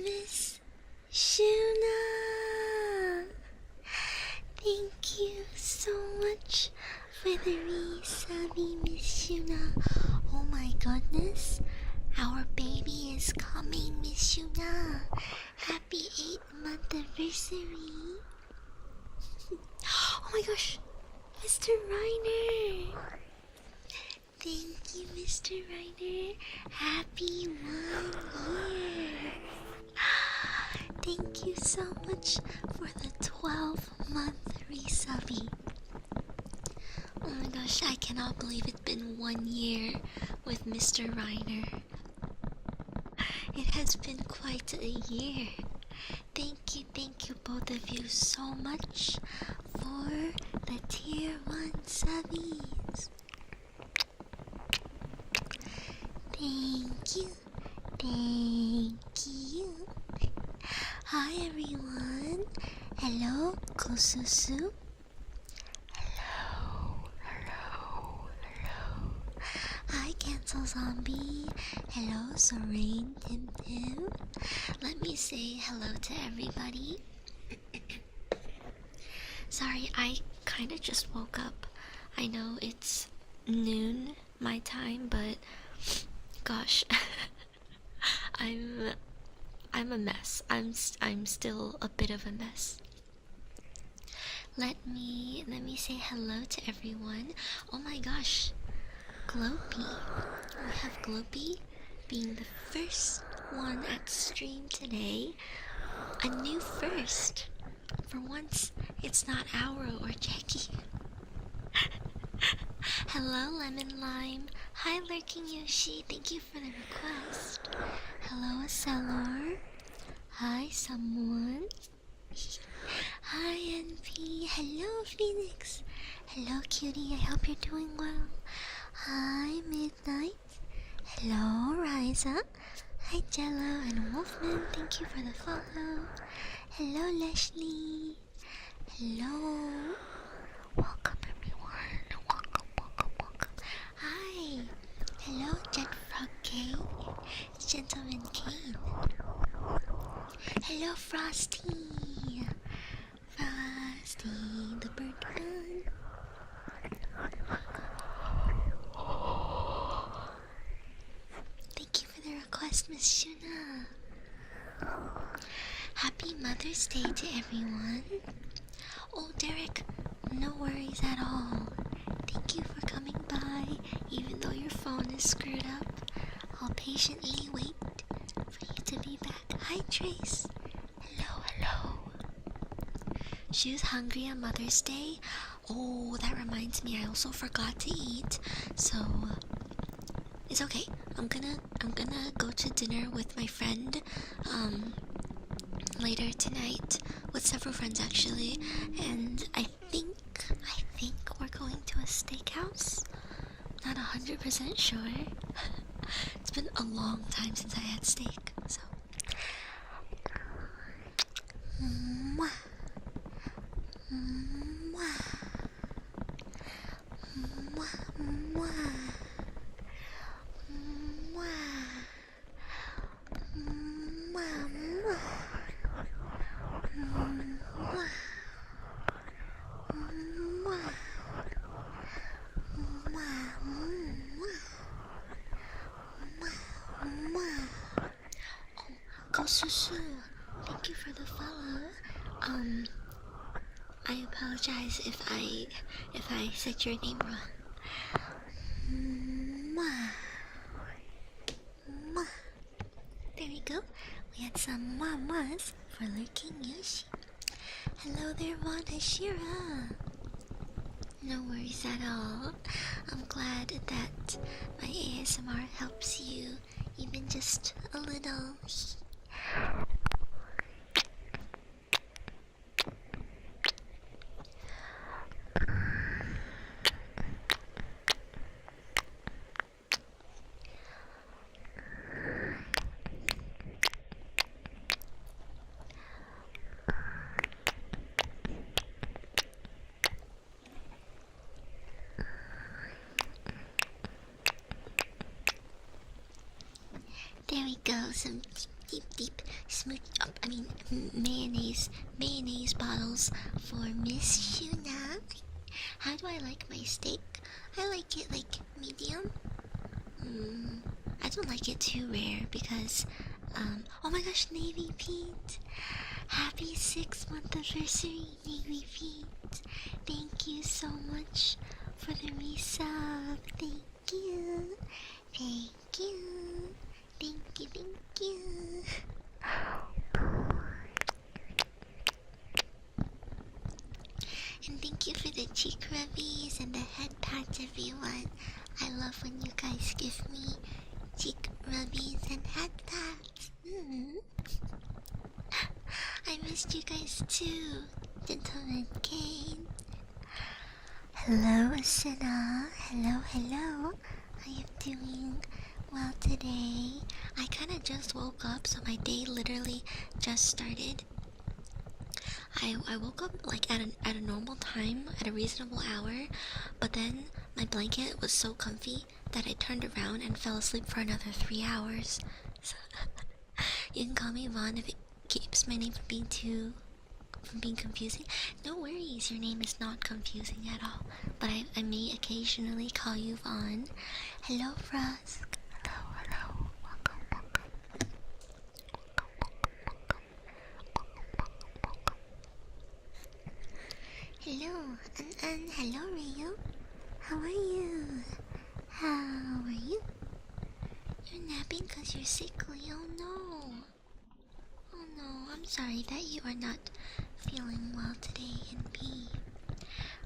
Miss Shuna! Thank you so much for the resubby, Miss Shuna. Oh my goodness, our baby is coming, Miss Shuna. Happy 8-month anniversary. Oh my gosh, Mr. Reiner. Thank you, Mr. Reiner. Happy 1 year. Thank you so much for the 12-month resubby. Oh my gosh, I cannot believe it's been 1 year with Mr. Reiner. It has been quite a year. Thank you both of you so much for the tier 1 subbies. Thank you. Hi everyone. Hello, Kosusu. Hello. Hi, Cancel Zombie. Hello, Serene Tim. Let me say hello to everybody. Sorry, I kind of just woke up. I know it's noon my time, but gosh, I'm a mess. I'm still a bit of a mess. Let me say hello to everyone. Oh my gosh, Glopey. We have Glopey being the first one at stream today. A new first. For once, it's not Auro or Jackie. Hello, Lemon Lime. Hi, Lurking Yoshi. Thank you for the request. Hello, Acelor. Hi, someone. Hi, NP. Hello, Phoenix. Hello, cutie. I hope you're doing well. Hi, Midnight. Hello, Riza. Hi, Jello and Wolfman. Thank you for the follow. Hello, Leslie. Hello. Welcome, everyone. Welcome. Hi. Hello, Jetfrog Kane. It's Gentleman Kane. Hello, Frosty. Frosty, the bird one. Thank you for the request, Miss Shuna. Happy Mother's Day to everyone. Oh, Derek, no worries at all. Thank you for coming by. Even though your phone is screwed up, I'll patiently wait for you to be back. Hi, Trace. Hello. She was hungry on Mother's Day. Oh, that reminds me, I also forgot to eat. So it's okay. I'm gonna go to dinner with my friend later tonight, with several friends actually, and I think we're going to a steakhouse. Not 100% sure. It's been a long time since I had steak, so. Mwah. Mwah. Mwah. Mwah. Susu, thank you for the follow. I apologize if I said your name wrong. Mwah. Mwah. There we go. We had some mwahs for Lurking Yoshi. Hello there, Von Hashira. No worries at all. I'm glad that my ASMR helps you, even just a little. There we go, some deep smooth up. I mean, mayonnaise bottles for Miss Shuna. How do I like my steak? I like it like medium. I don't like it too rare because, oh my gosh, Navy Pete! Happy 6th-month anniversary, Navy Pete! Thank you so much for the resub. Thank you. Thank you. Thank you, thank you. And thank you for the cheek rubbies and the head pats, everyone. I love when you guys give me cheek rubbies and head pats. I missed you guys too, Gentleman Kane. Hello, Asina. Hello, hello. I am doing well today. I kind of just woke up, so my day literally just started. I woke up like at a normal time, at a reasonable hour, but then my blanket was so comfy that I turned around and fell asleep for another 3 hours. So, you can call me Vaughn if it keeps my name from being confusing. No worries, your name is not confusing at all. But I may occasionally call you Vaughn. Hello, Frosk. Hello. Welcome. Hello, hello, Rio. How are you? How are you? You're napping because you're sickly. Oh no. Oh no, I'm sorry that you are not feeling well today, NP.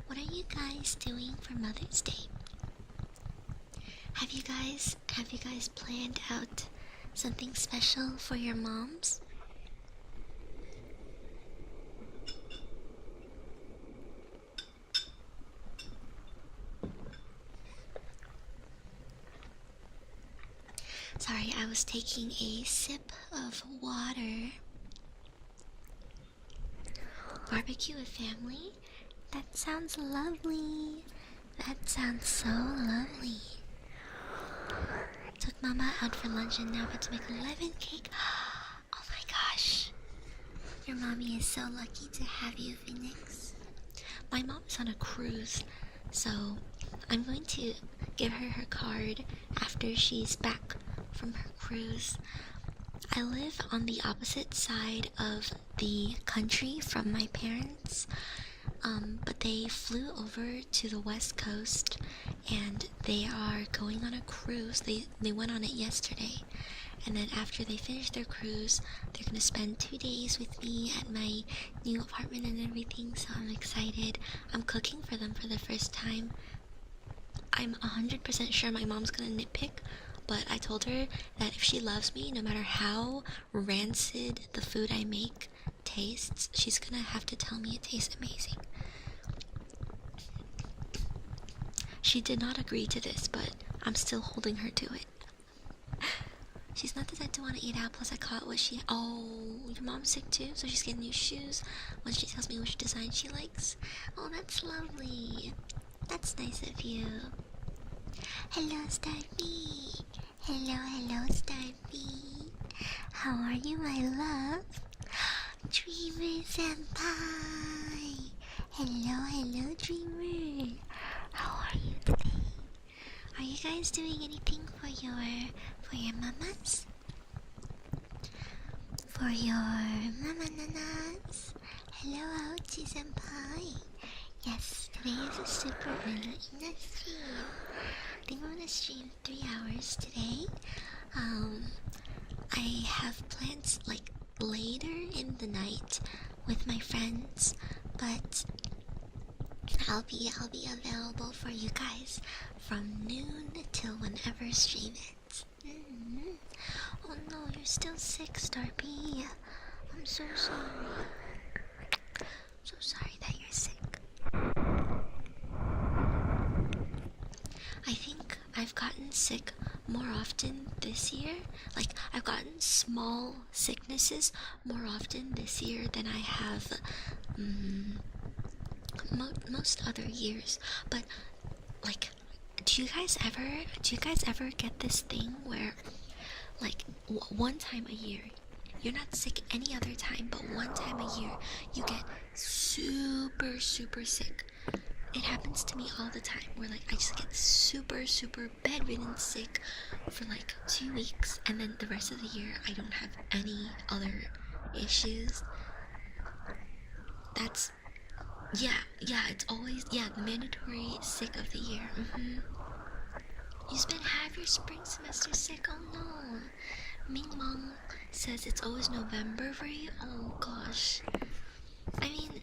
What are you guys doing for Mother's Day? Have you guys planned out something special for your moms? Sorry, I was taking a sip of water. Barbecue with family? That sounds lovely. That sounds so lovely. Took Mama out for lunch and now about to make a lemon cake. Oh my gosh. Your mommy is so lucky to have you, Phoenix. My mom's on a cruise, so I'm going to give her her card after she's back from her cruise. I live on the opposite side of the country from my parents, but they flew over to the west coast and they are going on a cruise. They went on it yesterday, and then after they finish their cruise, they're gonna spend 2 days with me at my new apartment and everything, so I'm excited. I'm cooking for them for the first time. I'm 100% sure my mom's gonna nitpick, but I told her that if she loves me, no matter how rancid the food I make tastes, she's gonna have to tell me it tastes amazing. She did not agree to this, but I'm still holding her to it. She's not the type to want to eat out, plus I caught what she... Oh, your mom's sick too, so she's getting new shoes when she tells me which design she likes. Oh, that's lovely. That's nice of you. Hello, Starfy. Hello, Starfy. How are you, my love? Dreamer Senpai. Hello, Dreamer. How are you today? Are you guys doing anything for your mamas? For your mama nanas? Hello, Ochi Senpai. Yes, today is a super early stream. I think I'm gonna stream 3 hours today. I have plans like later in the night with my friends, but I'll be available for you guys from noon till whenever stream ends. Oh no, you're still sick, Starpy. I'm so sorry. So sorry that you're sick. I think I've gotten sick more often this year. Like, I've gotten small sicknesses more often this year than I have most other years. But like, do you guys ever get this thing where like one time a year you're not sick any other time, but one time a year you get super sick. It happens to me all the time, where like I just get super bedridden sick for like 2 weeks, and then the rest of the year I don't have any other issues. That's it's always the mandatory sick of the year. You spent half your spring semester sick. Oh no. Ming Mong says it's always November for you. Oh gosh. I mean,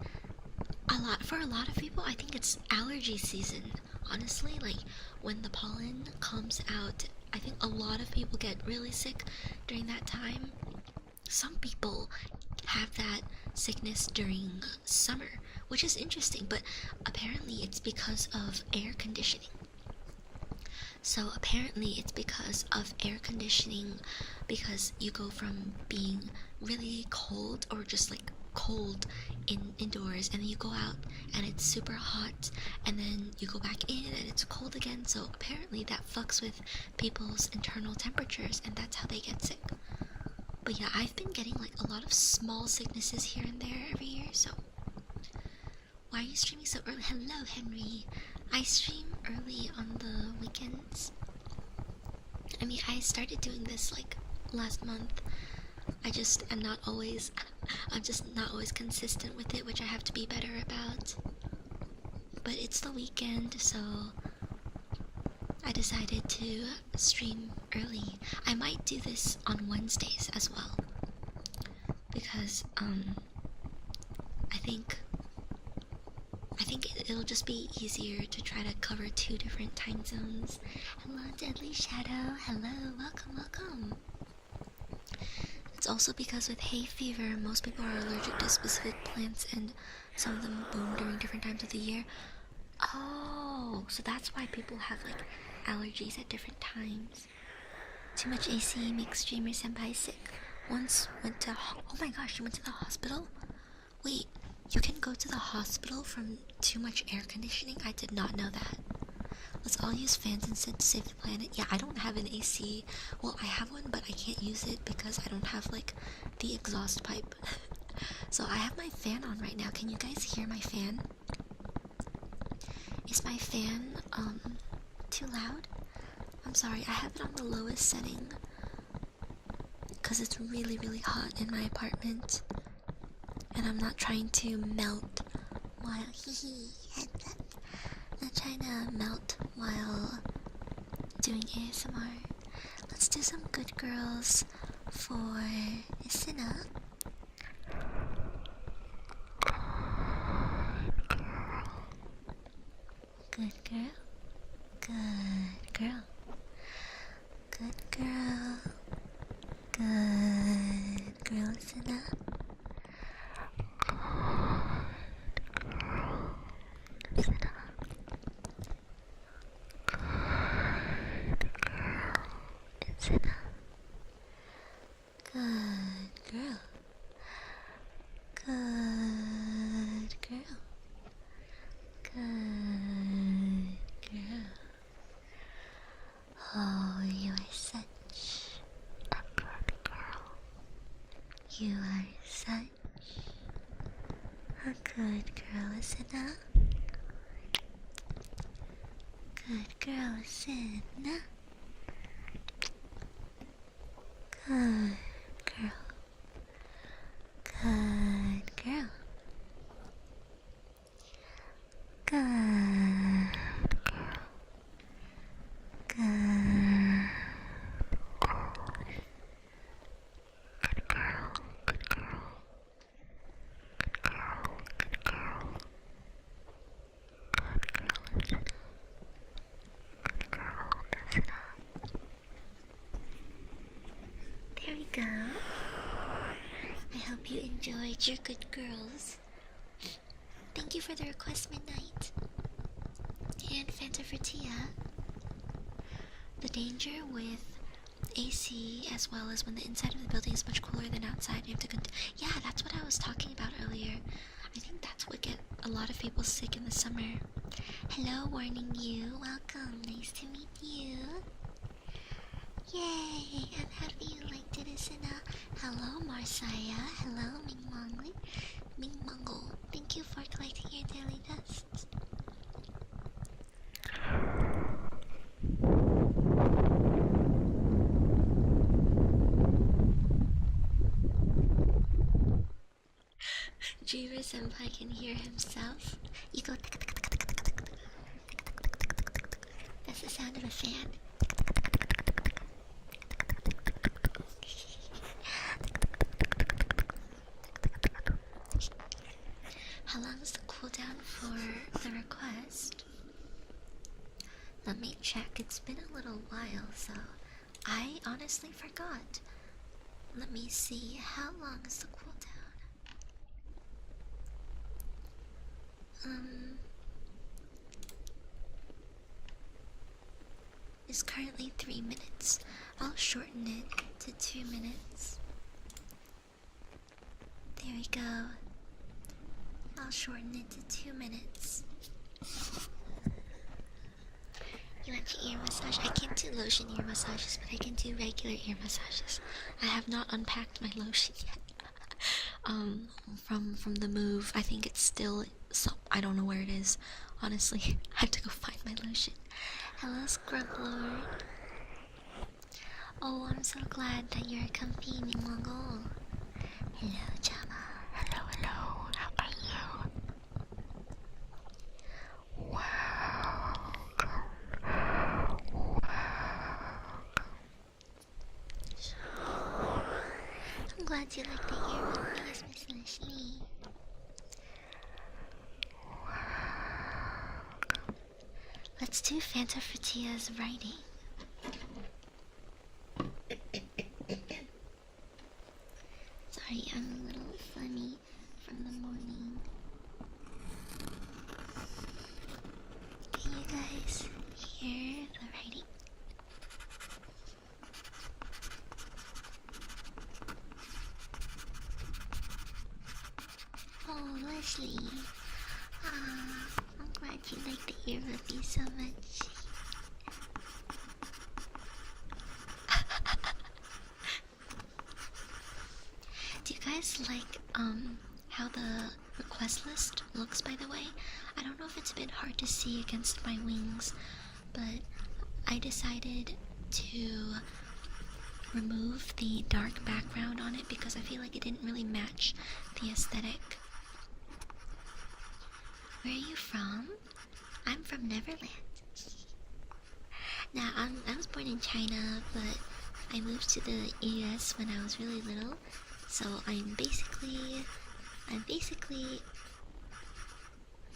for a lot of people, I think it's allergy season. Honestly, like when the pollen comes out, I think a lot of people get really sick during that time. Some people have that sickness during summer, which is interesting, but apparently it's because of air conditioning. So apparently it's because of air conditioning, because you go from being really cold or just like cold indoors, and then you go out and it's super hot, and then you go back in and it's cold again. So apparently that fucks with people's internal temperatures, and that's how they get sick. But yeah, I've been getting like a lot of small sicknesses here and there every year. So why are you streaming so early? Hello, Henry. I stream early on the weekends. I mean, I started doing this like last month. I'm just not always consistent with it, which I have to be better about. But it's the weekend, so I decided to stream early. I might do this on Wednesdays as well, because I think it'll just be easier to try to cover 2 different time zones. Hello, Deadly Shadow. Hello, welcome. It's also because with hay fever, most people are allergic to specific plants, and some of them bloom during different times of the year. Oh, so that's why people have like allergies at different times. Too much AC makes streamer senpai sick. Once went to oh my gosh, you went to the hospital? Wait, you can go to the hospital from too much air conditioning? I did not know that. Let's all use fans instead to save the planet. Yeah, I don't have an AC. Well, I have one, but I can't use it because I don't have like the exhaust pipe. So I have my fan on right now. Can you guys hear my fan? Is my fan too loud? I'm sorry, I have it on the lowest setting because it's really hot in my apartment, and I'm not trying to melt while heads up. Not trying to melt while doing ASMR. Let's do some good girls for Inanna. Good girl. Good girl. Good girl. Good girl, Inanna. You are such a good girl, Inanna. Good girl, Inanna. Good girl. Good girl. Good girl. Good. There we go. I hope you enjoyed your good girls. Thank you for the request, Midnight. And Fanta for Tia. The danger with AC, as well as when the inside of the building is much cooler than outside, you have to yeah, that's what I was talking about earlier. I think that's what get a lot of people sick in the summer. Hello, Warning You. Welcome. Nice to meet you. Yay! I'm happy you liked it, Inanna. Hello, Marcy. Messiah. Hello, Ming Mongli. Ming Mongol. Thank you for collecting your daily dusts. Dreamer Senpai can hear himself. You go. That's the sound of a fan. How long is the cooldown for the request? Let me check. It's been a little while, so I honestly forgot. Let me see. How long is the cooldown? It's currently 3 minutes. I'll shorten it to 2 minutes. There we go. I'll shorten it to 2 minutes. You want your ear massage? I can't do lotion ear massages, but I can do regular ear massages. I have not unpacked my lotion yet. From the move, I think it's still I don't know where it is. Honestly, I have to go find my lotion. Hello, Scrub Lord. Oh, I'm so glad that you're comfy, Ming Mongol. Hello, Jama. Hello, hello. How are you? I'm glad you like the ear movies, Miss Leslie. Let's do Fanta Fritia's writing. Sorry, I'm a little funny from the morning. Can you guys hear the writing? Oh, Leslie. I'm glad you like the ear movie so much. Do you guys like how the request list looks, by the way? I don't know if it's a bit hard to see against my wings, but I decided to remove the dark background on it because I feel like it didn't really match the aesthetic. Where are you from? I'm from Neverland. Now, I was born in China, but I moved to the US when I was really little, so I'm basically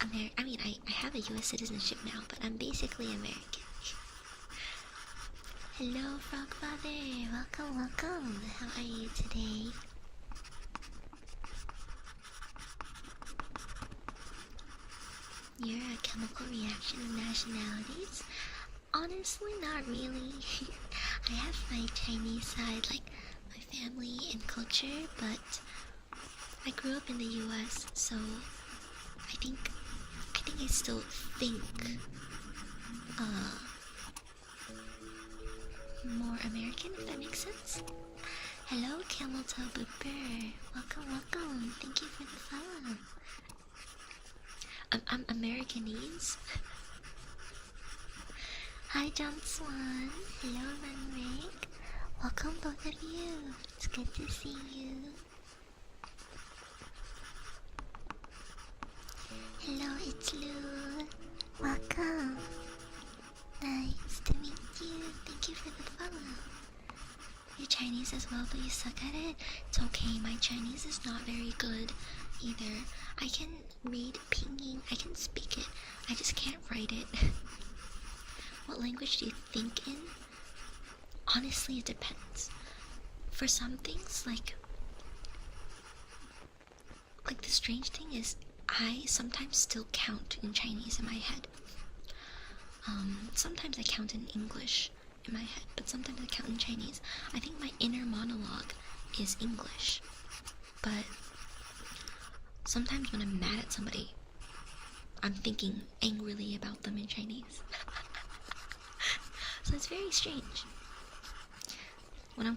I mean, I have a US citizenship now, but I'm basically American. Hello, Frog Father. Welcome, welcome. How are you today? You're a chemical reaction of nationalities? Honestly, not really. I have my Chinese side, like my family and culture, but I grew up in the US, so I think I still think more American, if that makes sense. Hello, Camel Toe Booper. Welcome, welcome. Thank you for the follow. I'm Americanese. Hi, John Swan. Hello, Manrick. Welcome, both of you. It's good to see you. Hello, it's Lou. Welcome. Nice to meet you. Thank you for the follow. You're Chinese as well, but you suck at it? It's okay, my Chinese is not very good either. I can read pinyin, I can speak it, I just can't write it. What language do you think in? Honestly, it depends. For some things, like the strange thing is, I sometimes still count in Chinese in my head. Sometimes I count in English in my head, but sometimes I count in Chinese. I think my inner monologue is English, but sometimes when I'm mad at somebody, I'm thinking angrily about them in Chinese. So it's very strange. When I'm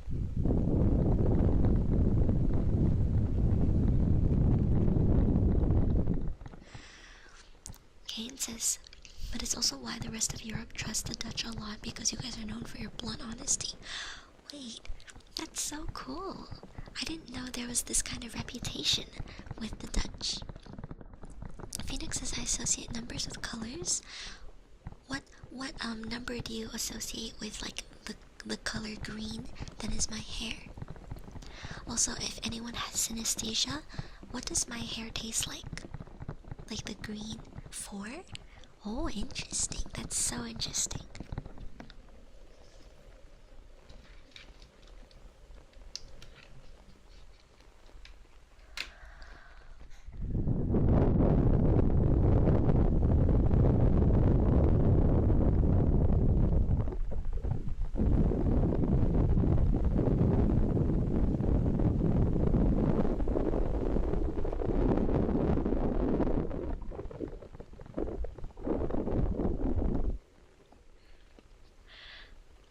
also why the rest of Europe trusts the Dutch a lot, because you guys are known for your blunt honesty. Wait, that's so cool. I didn't know there was this kind of reputation with the Dutch. Phoenix says I associate numbers with colors. What number do you associate with, like, the color green that is my hair? Also, if anyone has synesthesia, what does my hair taste like? Like the green? 4? Oh, interesting. That's so interesting.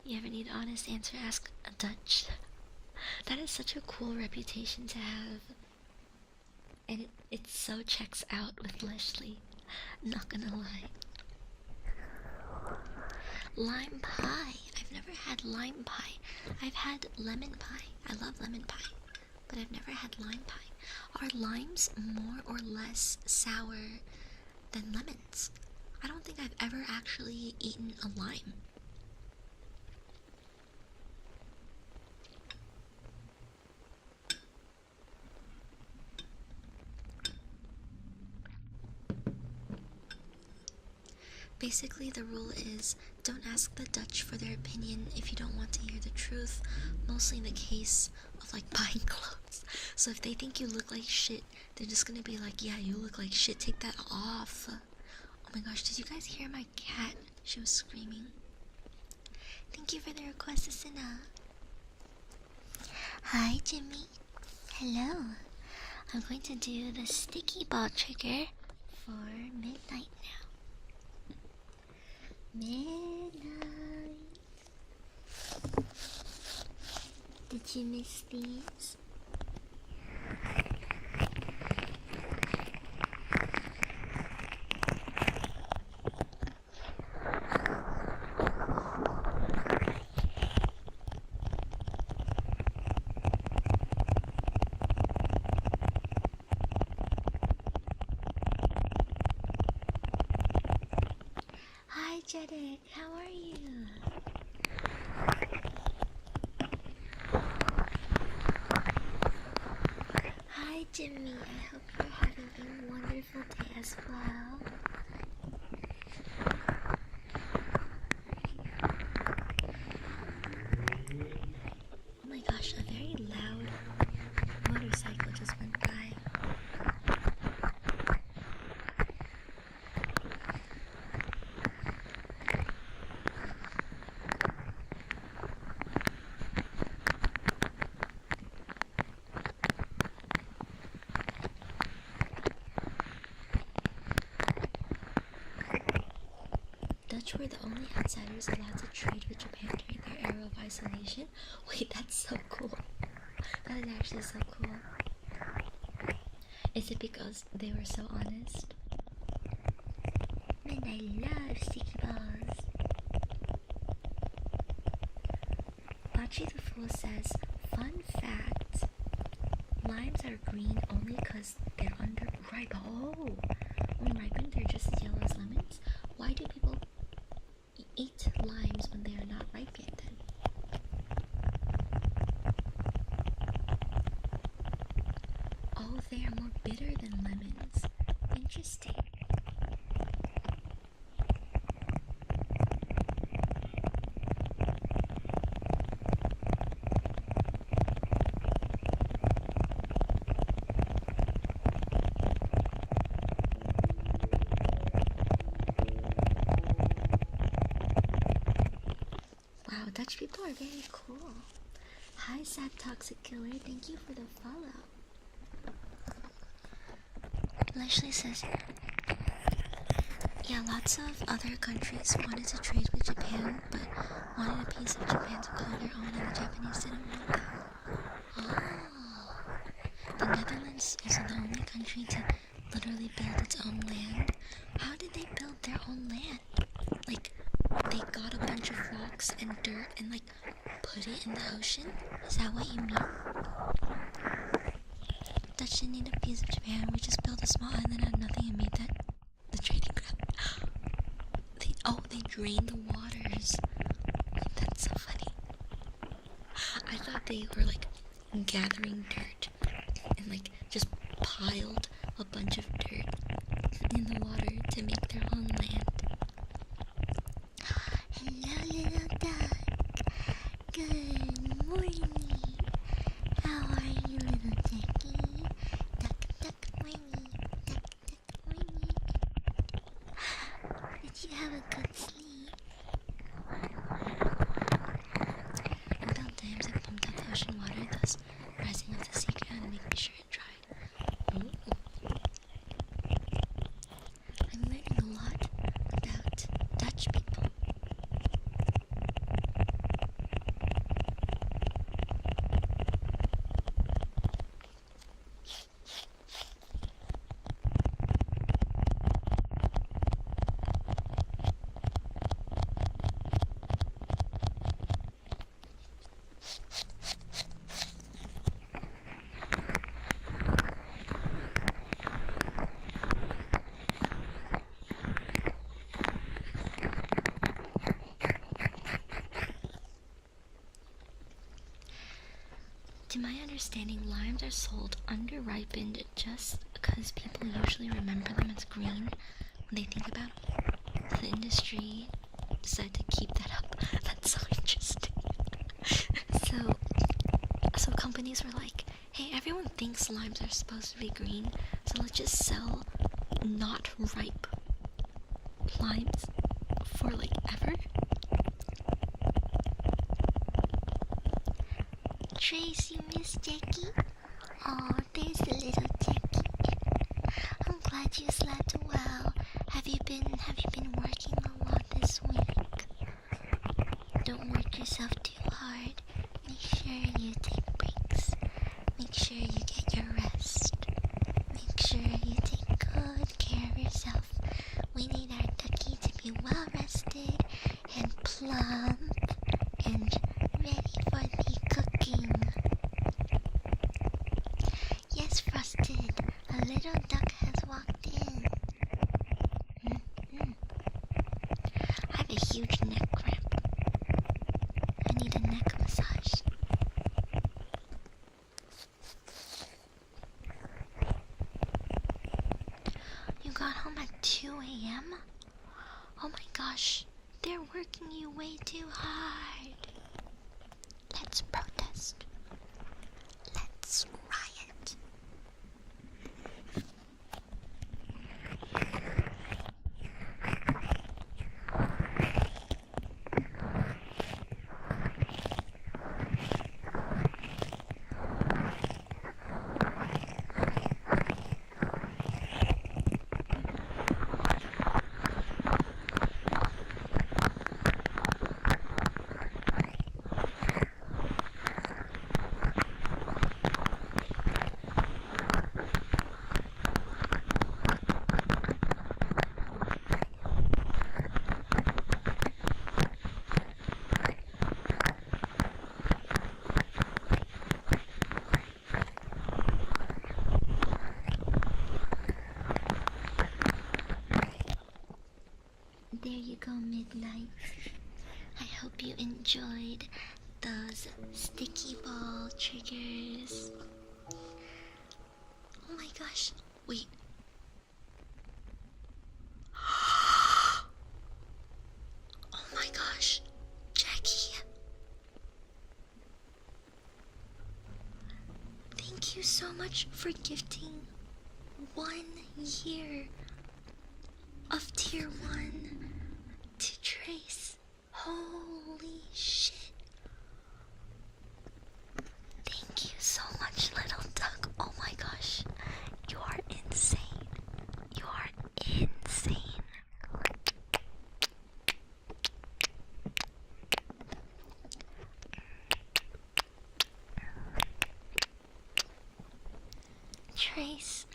You ever need an honest answer, ask a Dutch. That is such a cool reputation to have. And it so checks out with Leslie. Not gonna lie. Lime pie. I've never had lime pie. I've had lemon pie. I love lemon pie. But I've never had lime pie. Are limes more or less sour than lemons? I don't think I've ever actually eaten a lime. Basically, the rule is don't ask the Dutch for their opinion if you don't want to hear the truth, mostly in the case of, like, buying clothes. So if they think you look like shit, they're just gonna be like, yeah, you look like shit, take that off. Oh my gosh, did you guys hear my cat? She was screaming. Thank you for the request, Asina. Hi, Jimmy. Hello. I'm going to do the sticky ball trigger for midnight now. Midnight. Did you miss these? Hi, Jeddick. How are you? Hi, Jimmy. I hope you're having a wonderful day as well. Oh my gosh, a very loud motorcycle just went by. Dutch were the only outsiders allowed to trade with Japan during their era of isolation. Wait, that's so cool. That is actually so cool. Is it because they were so honest? And I love sticky balls. Bachi the Fool says, fun fact, limes are green only because they're underripe. Oh, when ripened, they're just as yellow as lemons. Why do people eat limes when they are not ripe yet then? Oh, they are more bitter than lemons. Interesting. Wow, Dutch people are very cool. Hi, Sad Toxic Killer. Thank you for the follow. Leslie says, yeah, lots of other countries wanted to trade with Japan, but wanted a piece of Japan to call their own, and the Japanese didn't want that. Oh, the Netherlands is the only country to literally build its own land. How did they build their own land? Is that what you mean? Dutch didn't need a piece of Japan. We just built a small island out of nothing and made that the trading ground. They drained the waters. That's so funny. I thought they were like gathering dirt and like just piled a bunch of dirt in the water to make their own land. Hello, little duck. Good morning. How are you, little ducky? Duck, duck, morning. Duck, duck, morning. Did you have a good sleep? I built dams and pumped out the ocean water, thus rising up the sea ground and making sure it dried. Ooh. I'm learning a lot about Dutch people. To my understanding, limes are sold under-ripened just because people usually remember them as green when they think about them. The industry decided to keep that up. That's so interesting. So companies were like, hey, everyone thinks limes are supposed to be green, so let's just sell not ripe limes for like ever. Trace, you miss Jackie? Oh, there's the little Jackie. I'm glad you slept well. Have you been working a lot this week? Don't work yourself too hard. Make sure you take breaks. Make sure you get your rest. Make sure you take good care of yourself. We need our ducky to be well rested and plump and ready for the cooking. Yes, Frosted, a little duck has walked in. I have a huge neck cramp. I need a neck massage. You got home at 2 a.m.? Oh my gosh, they're working you way too hard. Let's protest. Let's riot. There you go, Midnight. I hope you enjoyed those sticky ball triggers. Oh my gosh, wait. Oh my gosh, Jackie. Thank you so much for gifting 1 year of tier 1 to Trace. Holy shit. Thank you so much, little duck. Oh my gosh. You are insane. You are insane. Trace,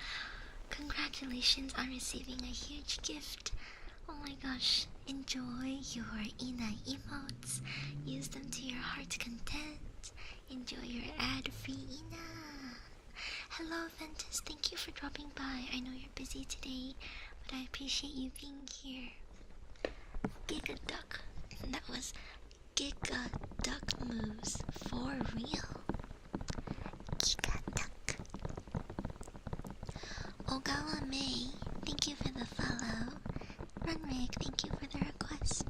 congratulations on receiving a huge gift. Oh my gosh, enjoy your Ina emotes. Use them to your heart's content. Enjoy your ad-free Ina. Hello, Ventus. Thank you for dropping by. I know you're busy today, but I appreciate you being here. Giga Duck. That was Giga Duck moves for real. Giga Duck. Ogawa May, thank you for the follow. Runrig, thank you for the request.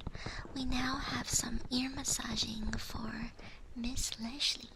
We now have some ear massaging for Miss Leslie.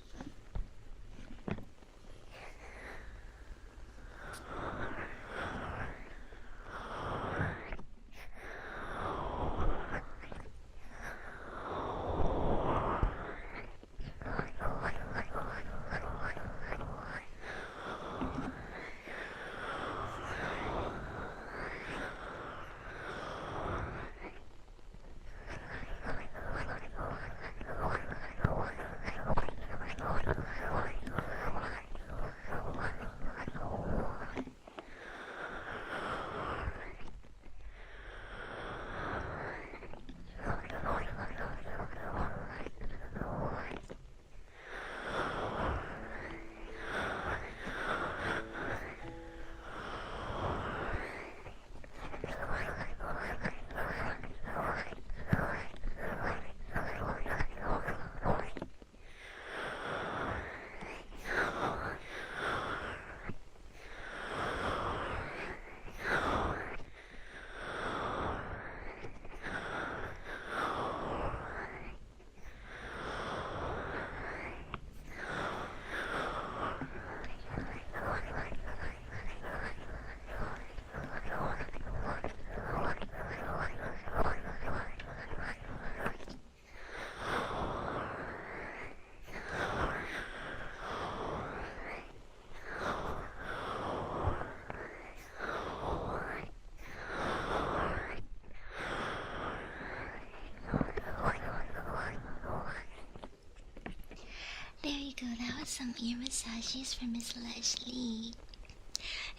There you go, that was some ear massages for Miss Leslie.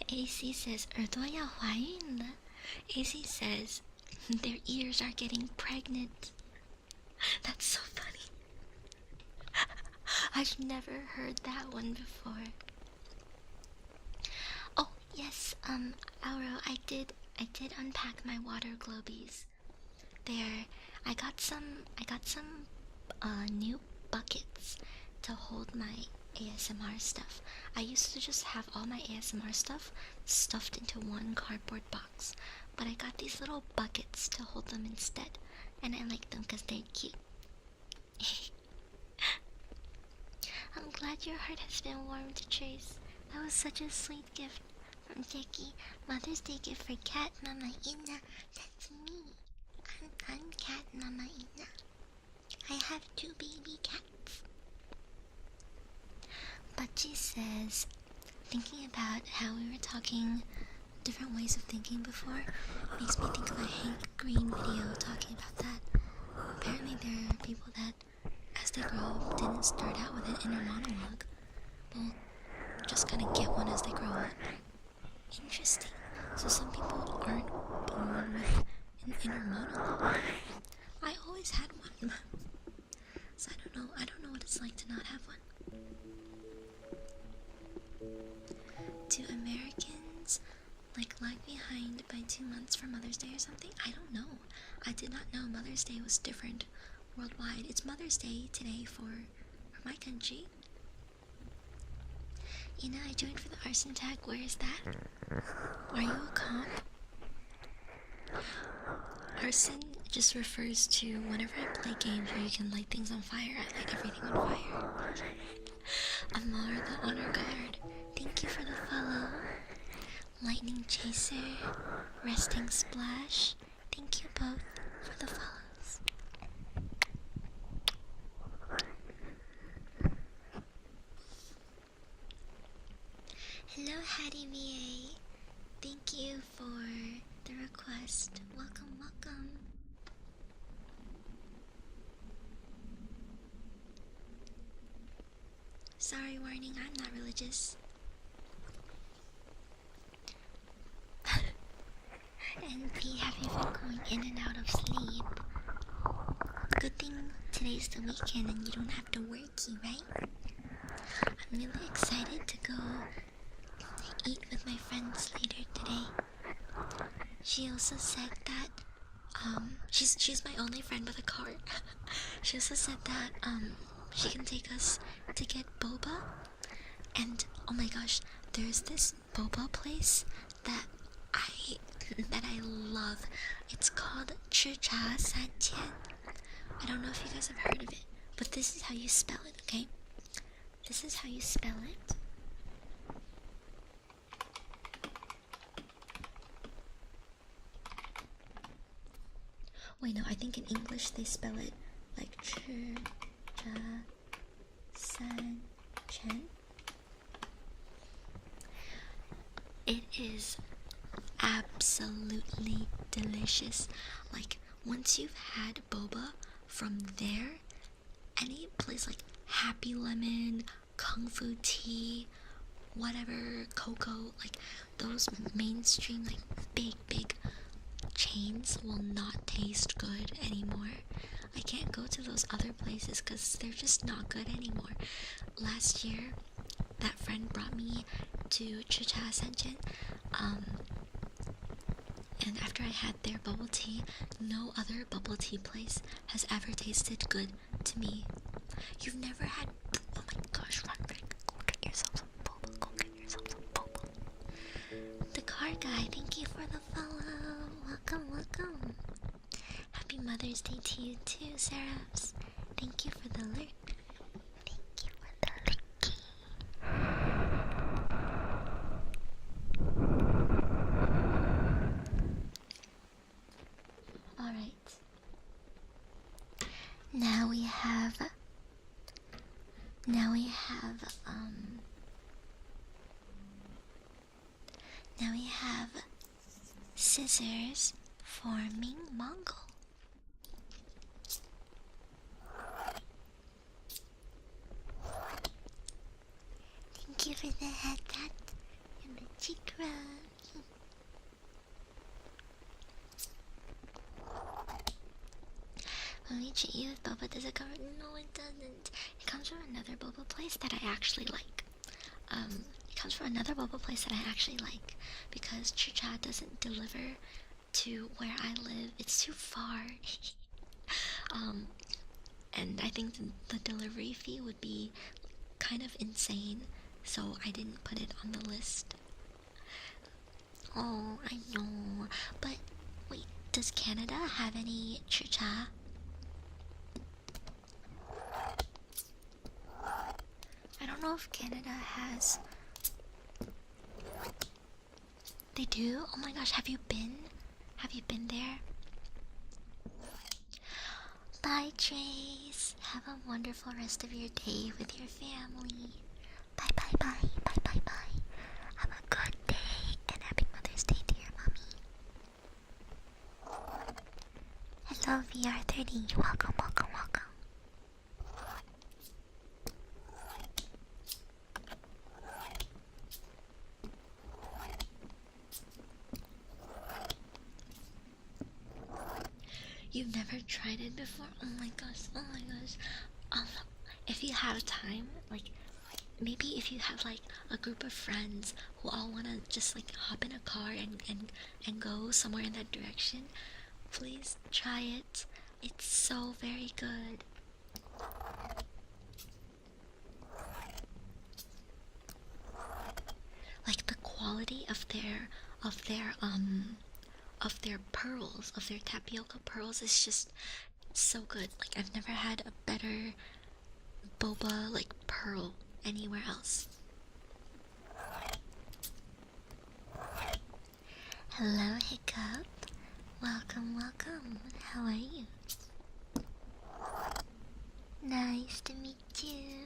AC says, 耳朵要怀孕了. AC says, their ears are getting pregnant. That's so funny. I've never heard that one before. Oh, yes, Auro, I did unpack my water globies. There, I got some new buckets to hold my ASMR stuff. I used to just have all my ASMR stuff stuffed into one cardboard box, but I got these little buckets to hold them instead, and I like them because they're cute. I'm glad your heart has been warmed, Trace. That was such a sweet gift from Jackie. Mother's Day gift for Cat Mama Ina. That's me. I'm Cat Mama Ina. I have 2 baby cats. But she says, thinking about how we were talking different ways of thinking before, makes me think of a Hank Green video talking about that. Apparently there are people that, as they grow up, didn't start out with an inner monologue, but just kind of get one as they grow up. Interesting. So some people aren't born with an inner monologue. I always had one. So I don't know what it's like to not have one. Do Americans lag behind by 2 months for Mother's Day or something? I don't know. I did not know Mother's Day was different worldwide. It's Mother's Day today for my country. You know, I joined for the arson tag. Where is that? Are you a comp? Arson just refers to whenever I play games where you can light things on fire, I light everything on fire. Amar the Honor Guard, thank you for the follow. Lightning Chaser, Resting Splash, thank you both for the follows. Hello Hattie VA, thank you for the request. Welcome, welcome. Sorry, warning, I'm not religious. NP, have you been going in and out of sleep? Good thing today's the weekend and you don't have to worky, right? I'm really excited to go eat with my friends later today. She also said that she's my only friend with a car. She also said that she can take us to get boba, and oh my gosh, there's this boba place that I love. It's called 𝓬𝓸𝓶𝓾𝓷𝓽𝓵. I don't know if you guys have heard of it, but this is how you spell it, okay? This is how you spell it. Wait, no, I think in English they spell it like 𝓬𝓸𝓶𝓾𝓷𝓽. It is absolutely delicious. Like, once you've had boba from there, any place like Happy Lemon, Kung Fu Tea, whatever, Cocoa, like those mainstream, like big chains will not taste good anymore. I can't go to those other places because they're just not good anymore. Last year, that friend brought me to 𝓬𝓸𝓶𝓾𝓷𝓽, and after I had their bubble tea, no other bubble tea place has ever tasted good to me. You've never had... Oh my gosh, run, go get yourself some boba. Go get yourself some boba. The car guy, thank you for the follow. Welcome. Happy Mother's Day to you too, Seraphs. Thank you for the lurk. Thank you for the lurky. Alright. Now we have scissors forming Mongol. Thank you for the head tap and the cheek rub. When we treat you with boba, does it cover? No, it doesn't. It comes from another boba place that I actually like. Because 𝓬𝓸 doesn't deliver to where I live. It's too far. And I think the delivery fee would be kind of insane, so I didn't put it on the list. Oh, I know. But wait, does Canada have any 𝓬𝓸? I don't know if Canada has. They do? Oh my gosh, have you been? Have you been there? Bye, Trace. Have a wonderful rest of your day with your family. Bye. Have a good day and happy Mother's Day to your mommy. Hello, VR30. Welcome. You've never tried it before? Oh my gosh. If you have time, like, maybe if you have like a group of friends who all wanna just like hop in a car and go somewhere in that direction, please try it. It's so very good. Like the quality of their pearls, of their tapioca pearls, is just so good. Like, I've never had a better boba like pearl anywhere else. Hello, Hiccup. Welcome. How are you? Nice to meet you.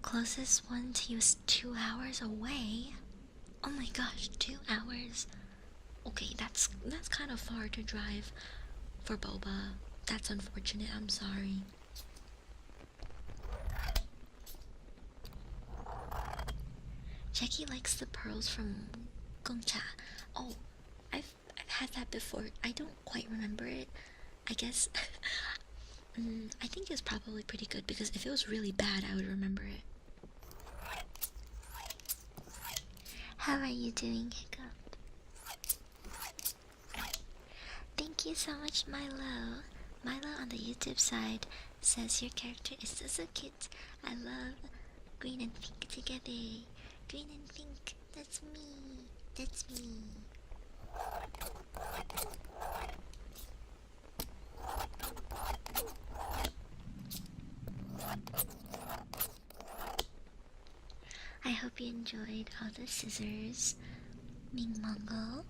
Closest one to you is 2 hours away. Oh my gosh, 2 hours. Okay, that's kind of far to drive for boba. That's unfortunate. I'm sorry. Jackie likes the pearls from 𝓬𝓭. Oh, I've had that before. I don't quite remember it. I guess I think it's probably pretty good because if it was really bad, I would remember it. How are you doing, Hiccup? Thank you so much, Milo. Milo on the YouTube side says your character is so cute. I love green and pink together. Green and pink. That's me. That's me. I hope you enjoyed all the scissors, Ming Mongol.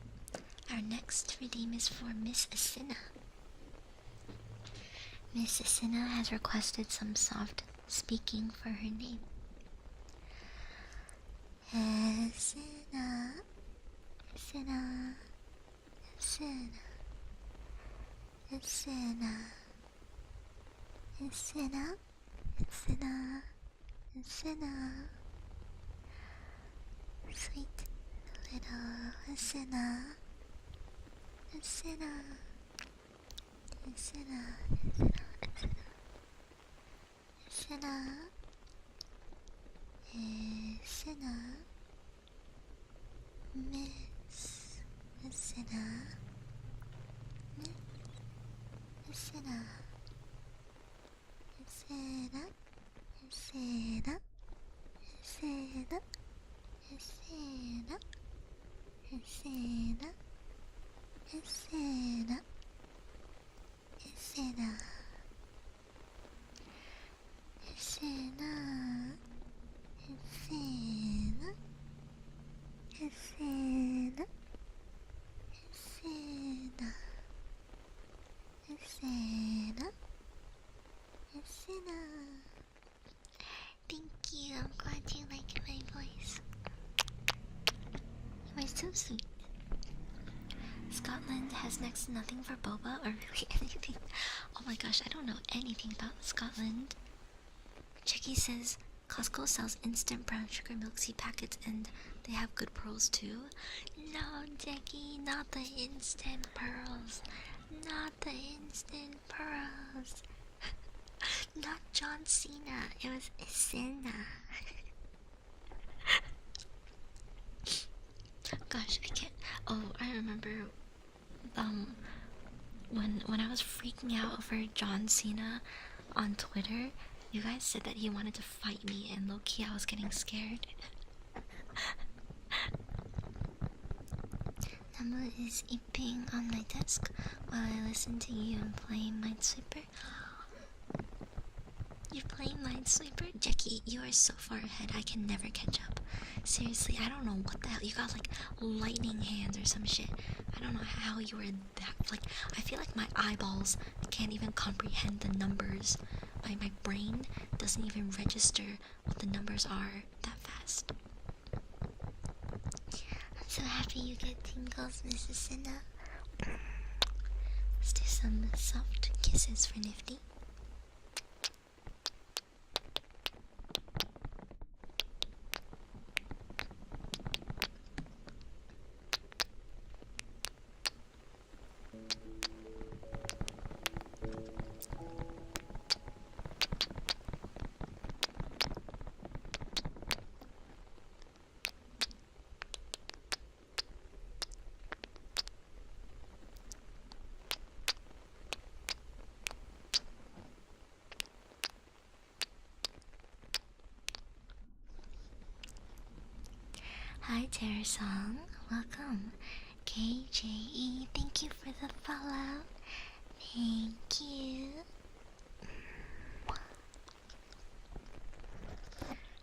Our next redeem is for Miss Asina. Miss Asina has requested some soft speaking for her name. Asina, Asina, Asina, Asina, Asina, Asina, Asina. Sweet little Asina, Asina, Asina, Asina, Asina, Asina, Miss Asina, Miss Asina, Asina, Asina, Asina. Asina, Asina, Asina, Asina, Asina, Asina, Asina, Asina, Asina, Asina. Thank you, I'm glad you like my voice. You are so sweet. Scotland has next to nothing for boba or really anything. Oh my gosh, I don't know anything about Scotland. Chicky says Costco sells instant brown sugar milk tea packets and they have good pearls too. No, Jackie, not the instant pearls. Not the instant pearls. Not John Cena, it was Isina. Gosh, I can't. Oh, I remember when I was freaking out over John Cena on Twitter, you guys said that he wanted to fight me, and low-key I was getting scared. Namba is eating on my desk while I listen to you and play Minesweeper. You're playing Minesweeper? Jackie, you are so far ahead, I can never catch up. Seriously, I don't know what the hell. You got like lightning hands or some shit. I don't know how you were that. Like, I feel like my eyeballs can't even comprehend the numbers. My brain doesn't even register what the numbers are that fast. I'm so happy you get tingles, Mrs. Cinna. Let's do some soft kisses for Nifty. Hi Terror Song, welcome. KJE, thank you for the follow. Thank you.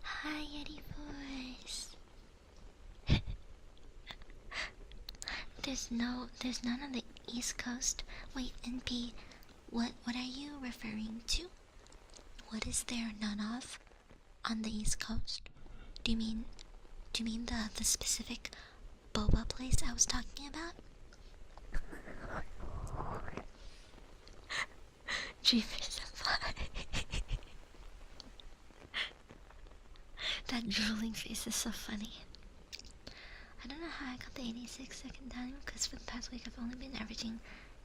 Hi Yeti Voice. There's none on the East Coast. Wait, NP, what are you referring to? What is there none of on the East Coast? Do you mean the specific boba place I was talking about? Dreamers of fun. That drooling face is so funny. I don't know how I got the 86-second time, because for the past week I've only been averaging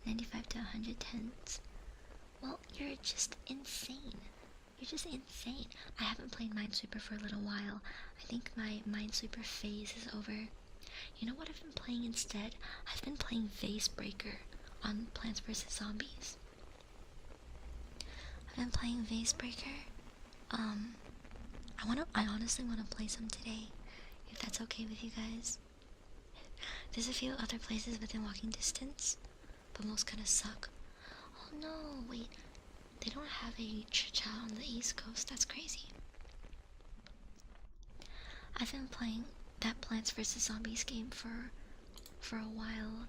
95 to 100 tens. Well, you're just insane. You're just insane. I haven't played Minesweeper for a little while. I think my Minesweeper phase is over. You know what I've been playing instead? I've been playing Vase Breaker on Plants vs. Zombies. I've been playing Vase Breaker. I honestly wanna play some today, if that's okay with you guys. There's a few other places within walking distance, but most kinda suck. Oh no, wait. They don't have a cha-cha on the East Coast. That's crazy. I've been playing that Plants vs. Zombies game for a while.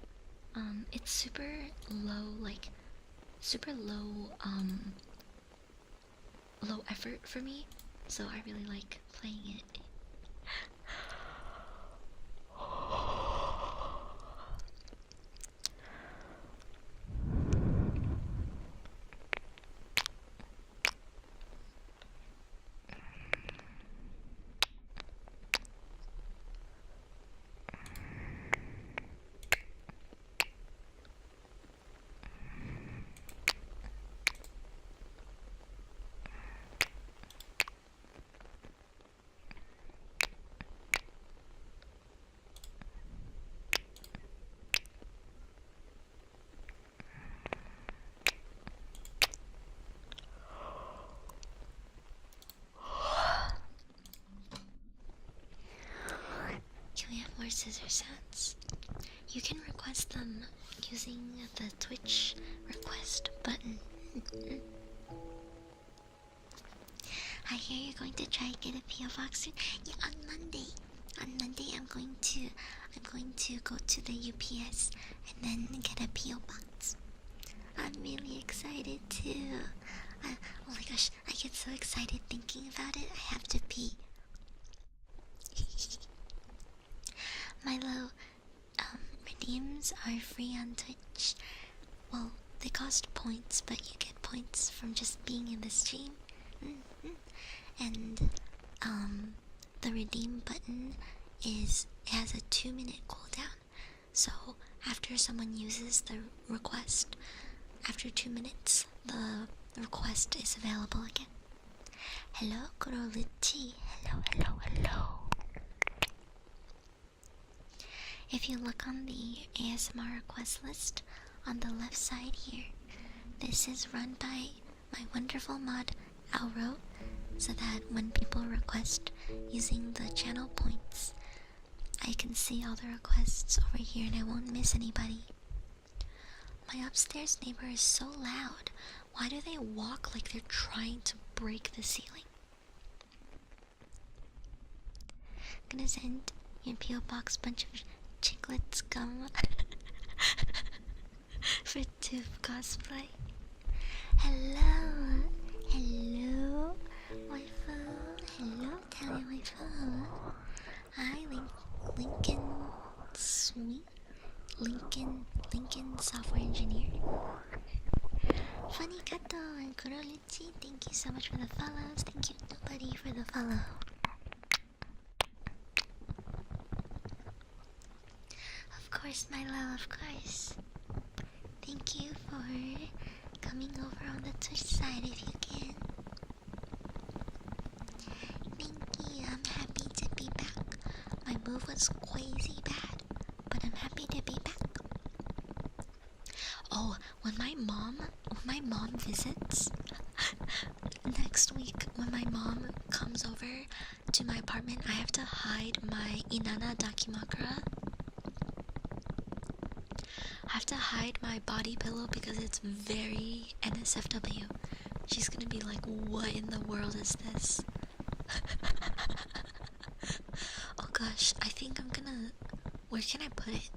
It's super low, low effort for me, so I really like playing it. Can we have more scissor sounds? You can request them using the Twitch request button. I hear you're going to try and get a PO box soon. Yeah, on Monday. On Monday, I'm going to go to the UPS and then get a PO box. I'm really excited too. Oh my gosh, I get so excited thinking about it. I have to pee. Milo, redeems are free on Twitch. Well, they cost points, but you get points from just being in the stream. And the redeem button has a 2-minute cooldown. So after someone uses the request, after 2 minutes, the request is available again. Hello, 𝓬𝓸𝓷𝓽𝓮. Hello. If you look on the ASMR request list on the left side here, this is run by my wonderful mod 𝓬𝓸𝓷𝓽𝓮, so that when people request using the channel points, I can see all the requests over here and I won't miss anybody. My upstairs neighbor is so loud. Why do they walk like they're trying to break the ceiling? I'm gonna send your PO box bunch of chiclets gum for Tooth cosplay. Hello, my phone. Hello, Tally, my phone. Hi, Lincoln software engineer. Funny Kato and 𝓬𝓸𝓷𝓽𝓮, thank you so much for the follows. Thank you, nobody, for the follow. Of course, my love, of course. Thank you for coming over on the Twitch side if you can. Thank you, I'm happy to be back. My move was crazy bad, but I'm happy to be back. Oh, when my mom visits next week, when my mom comes over to my apartment, I have to hide my Inanna 𝓬𝓸𝓷𝓽𝓮𝓵𝓼. I have to hide my body pillow because it's very NSFW. She's gonna be like, what in the world is this? Oh gosh, I think I'm gonna... Where can I put it?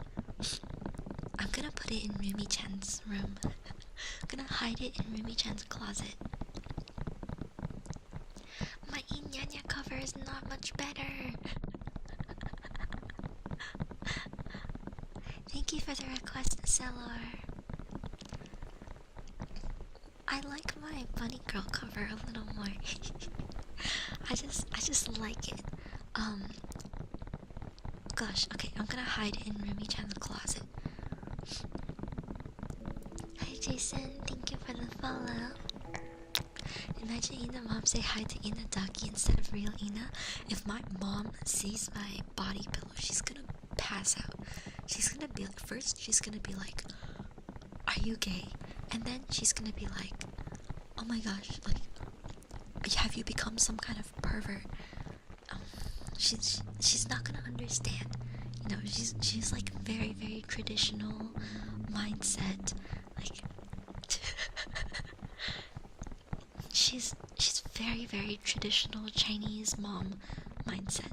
I'm gonna put it in Rumi-chan's room. I'm gonna hide it in Rumi-chan's closet. My Inanna cover is not much better. Thank you for the request, Cellar. I like my bunny girl cover a little more. I just like it. gosh. Okay, I'm gonna hide in 𝓬𝓸𝓷𝓽𝓮 closet. Hi Jason, thank you for the follow. Imagine Ina mom say hi to Ina Ducky instead of real Ina. If my mom sees my body pillow, she's gonna pass out. She's gonna be like, first she's gonna be like, are you gay? And then she's gonna be like, oh my gosh, like, have you become some kind of pervert? She's not gonna understand. You know, she's like very, very traditional mindset. Like she's very, very traditional Chinese mom mindset.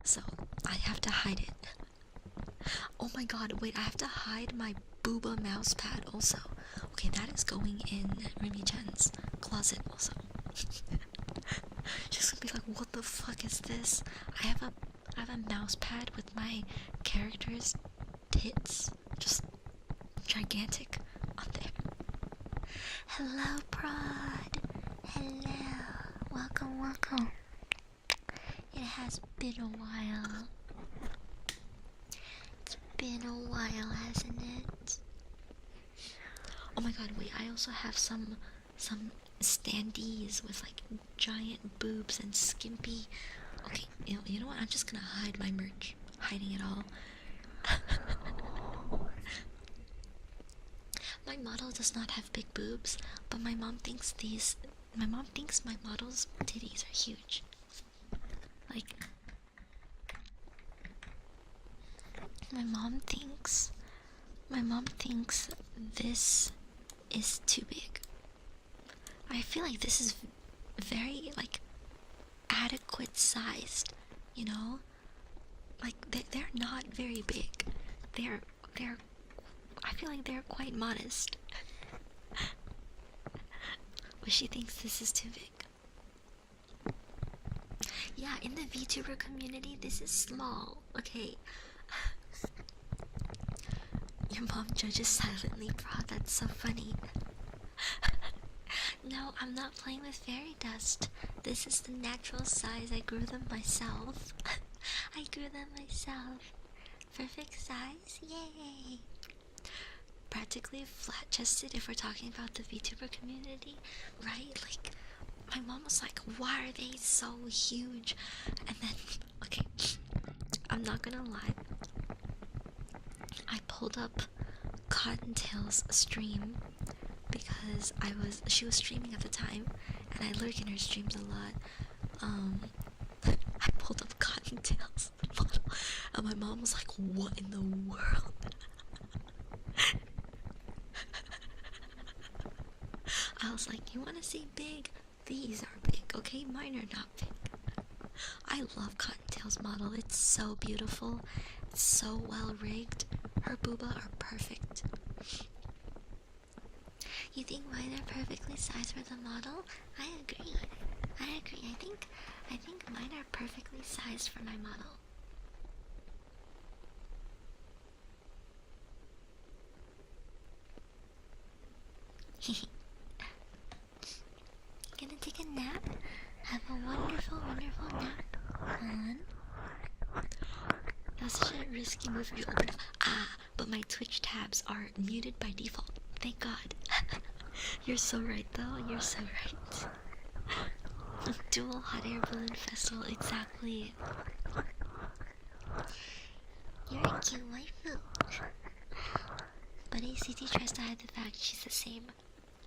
So I have to hide it. Oh my god, wait, I have to hide my booba mouse pad also. Okay, that is going in 𝓬𝓸𝓷𝓽's closet also. She's gonna be like, what the fuck is this? I have a mouse pad with my character's tits just gigantic on there. Hello, Prod. Hello. Welcome, welcome. It has been a while. It's been a while, hasn't it? Oh my god, wait, I also have some standees with like giant boobs and skimpy. Okay, you know what? I'm just gonna hide my merch. Hiding it all. My model does not have big boobs, but my mom thinks my model's titties are huge. Like, my mom thinks this is too big. I feel like this is very, like, adequate sized, you know? Like, they're not very big. They're I feel like they're quite modest. But she thinks this is too big. Yeah, in the VTuber community, this is small, okay? Your mom judges silently, bro. That's so funny. No, I'm not playing with fairy dust. This is the natural size. I grew them myself. I grew them myself. Perfect size? Yay! Practically flat-chested if we're talking about the VTuber community, right? Like, my mom was like, why are they so huge? And then, okay, I'm not gonna lie. I pulled up Cottontail's stream because she was streaming at the time, and I lurk in her streams a lot. I pulled up Cottontail's model, and my mom was like, what in the world? I was like, you wanna see big? These are big, okay? Mine are not big. I love Cottontail's model. It's so beautiful. It's so well rigged. Her booba are perfect. You think mine are perfectly sized for the model? I agree. I think mine are perfectly sized for my model. Gonna take a nap? Have a wonderful, wonderful nap. On. That was such a risky move if you open up. But my Twitch tabs are muted by default. Thank God. You're so right, though. You're so right. Dual hot air balloon festival, exactly. You're a cute waifu. But ACT tries to hide the fact she's the same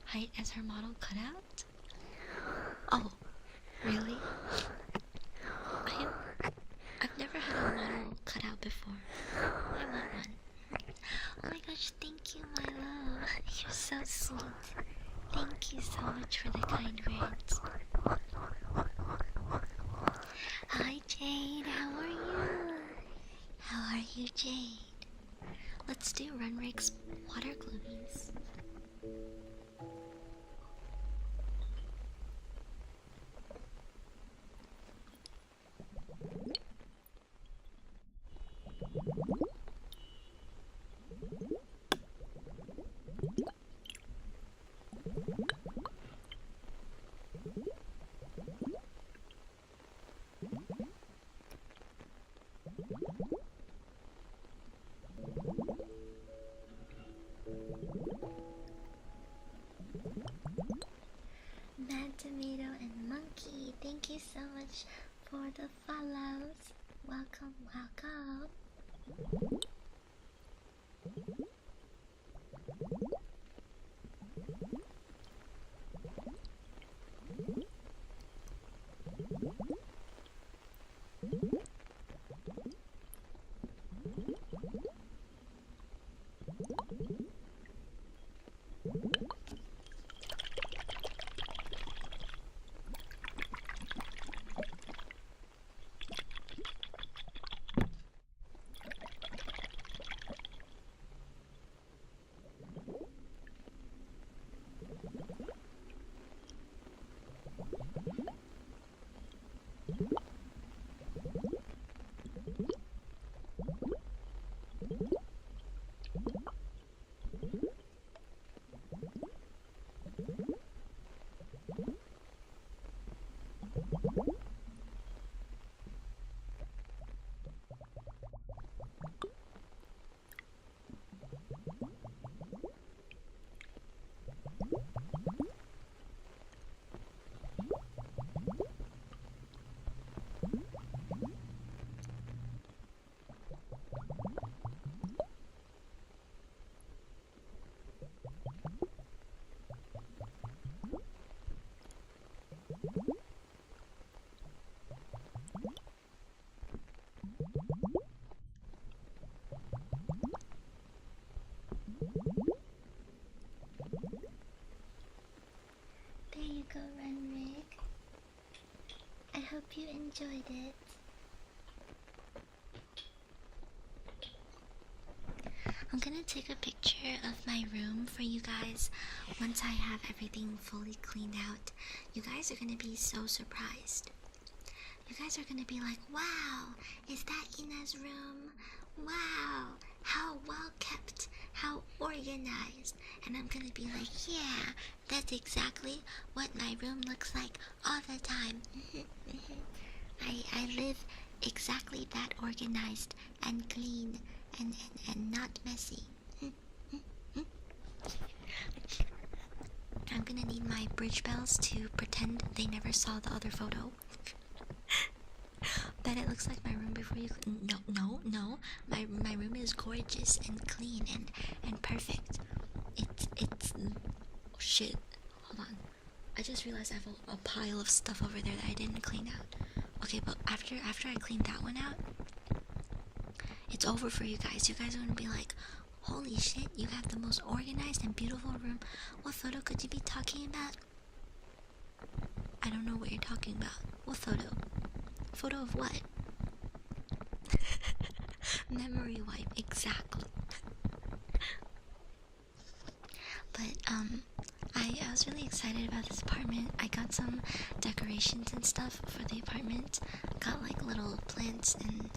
height as her model cutout. Oh, really? I've never had a model cutout before. I want one. Oh my gosh, thank you, my love. You're so sweet. Thank you so much for the kind words. Hi Jade, how are you? How are you, Jade? Let's do 𝓬𝓸𝓷𝓽𝓮𝓵𝓼's water gloomies. much for the follows. Welcome, welcome. There you go, Renrig. I hope you enjoyed it. I'm gonna take a picture of my room for you guys once I have everything fully cleaned out. You guys are gonna be so surprised. You guys are gonna be like, wow, is that Ina's room? Wow, how well kept, how organized. And I'm gonna be like, yeah, that's exactly what my room looks like all the time. I live exactly that organized and clean and not messy. I'm gonna need my bridge bells to pretend they never saw the other photo. Bet it looks like my room before you. No. My room is gorgeous and clean and perfect. It's. Oh shit. Hold on. I just realized I have a pile of stuff over there that I didn't clean out. Okay, but after I clean that one out, it's over for you guys. You guys are gonna be like, holy shit, you have the most organized and beautiful room. What photo could you be talking about? I don't know what you're talking about. What photo? Photo of what? Memory wipe, exactly. But I was really excited about this apartment. I got some decorations and stuff for the apartment. Got like little plants and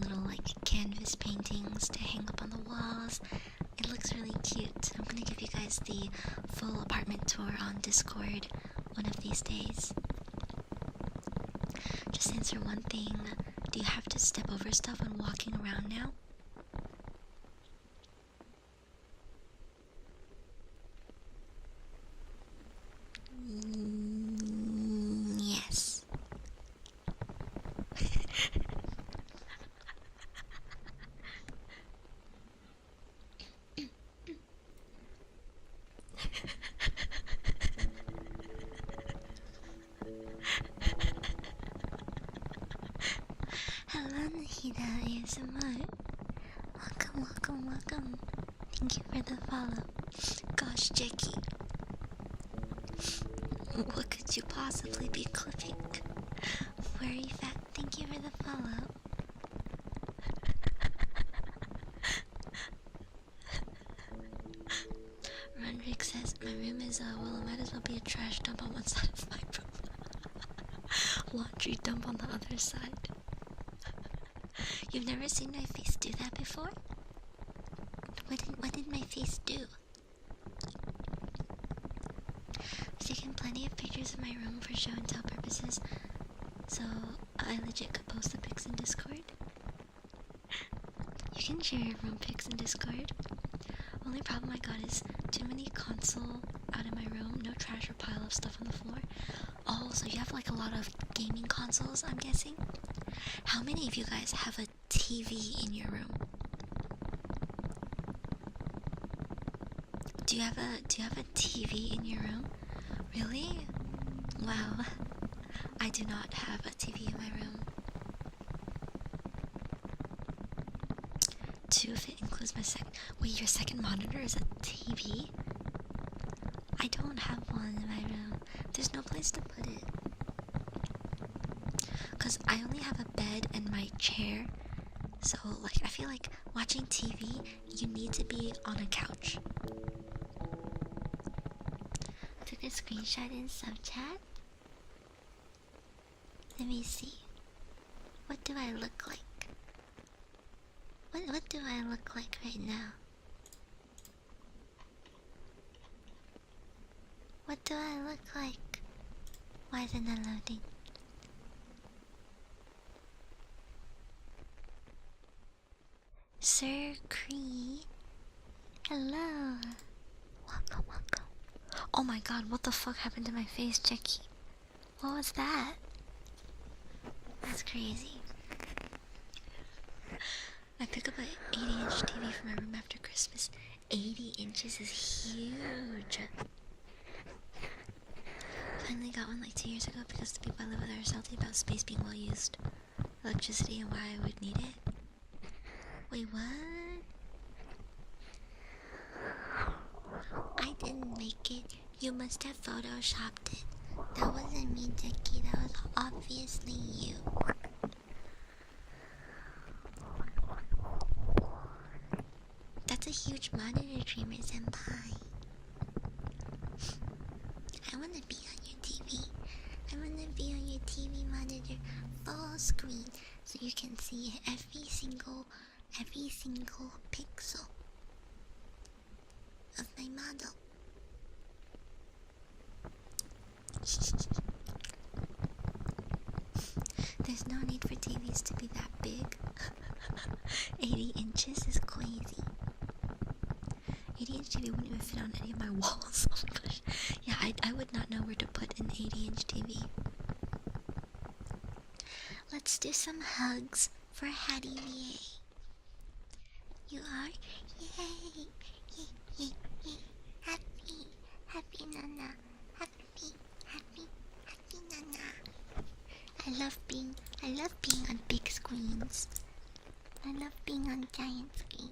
little like canvas paintings to hang up on the walls. It looks really cute. I'm gonna give you guys the full apartment tour on Discord one of these days. Just answer one thing. Do you have to step over stuff when walking around now? Yes. Hello, Nahida ASMR. Welcome. Thank you for the follow. Gosh, Jackie. What could you possibly be clipping? Furry fat, thank you for the follow. Roderick says, my room is, well, it might as well be a trash dump on one side of my room. Laundry dump on the other side. You've never seen my face do that before? What did my face do? I've taken plenty of pictures of my room for show and tell purposes, so I legit could post the pics in Discord. You can share your room pics in Discord. Only problem I got is too many console out in my room. No trash or pile of stuff on the floor. Oh, so you have like a lot of gaming consoles, I'm guessing? How many of you guys have a TV in your room? Do you have a TV in your room? Really? Wow. I do not have a TV in my room. 2 if it includes my second. Wait, your second monitor is a TV? I don't have one in my room. There's no place to put it. Cause I only have a bed and my chair. So like I feel like watching TV, you need to be on a couch. Took a screenshot in subchat. Let me see. What do I look like? What do I look like right now? What do I look like? Why is it not loading? Sir Cree. Hello. Welcome, welcome. Oh my god, what the fuck happened to my face, Jackie? What was that? That's crazy. I picked up an 80-inch TV for my room after Christmas. 80 inches is huge. Finally got one like 2 years ago because the people I live with are salty about space being well used, electricity, and why I would need it. Wait, what? I didn't make it. You must have photoshopped it. That wasn't me, Jackie. That was obviously you. That's a huge monitor, Dreamer Senpai. I wanna be on your TV. I wanna be on your TV monitor full screen so you can see every single pixel of my model. There's no need for TVs to be that big. 80 inches is crazy. 80-inch TV wouldn't even fit on any of my walls. Oh my gosh. Yeah, I would not know where to put an 80-inch TV. Let's do some hugs for Hattie VA. You are? Yay! Yay, yay, yay. Happy Nana. Happy Nana. I love being on big screens. I love being on giant screens.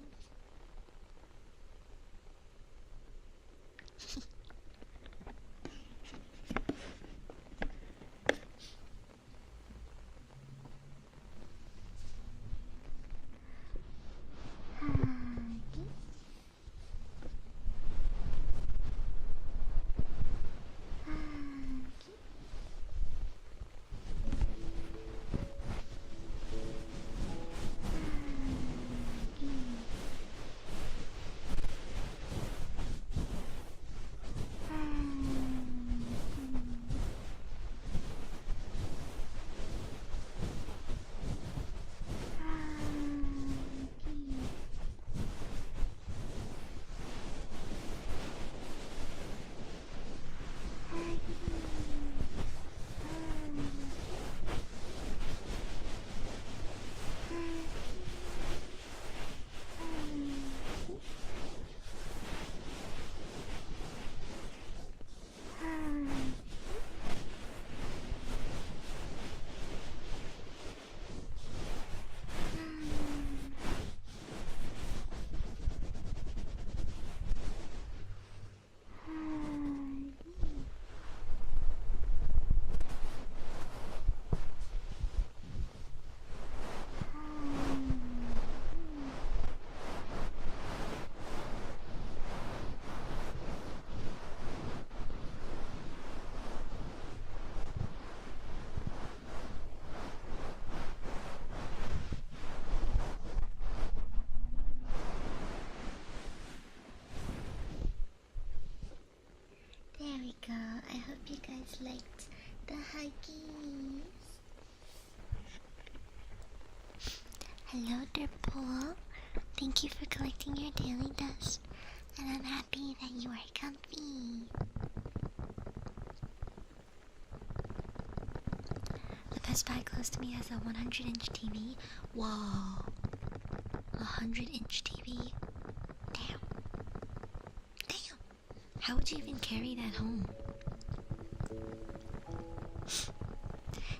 There we go. I hope you guys liked the huggies. Hello, Derpool. Thank you for collecting your daily dust. And I'm happy that you are comfy. The Best Buy close to me has a 100-inch TV. Whoa. 100-inch TV. Damn. Damn. How would you even carry that home?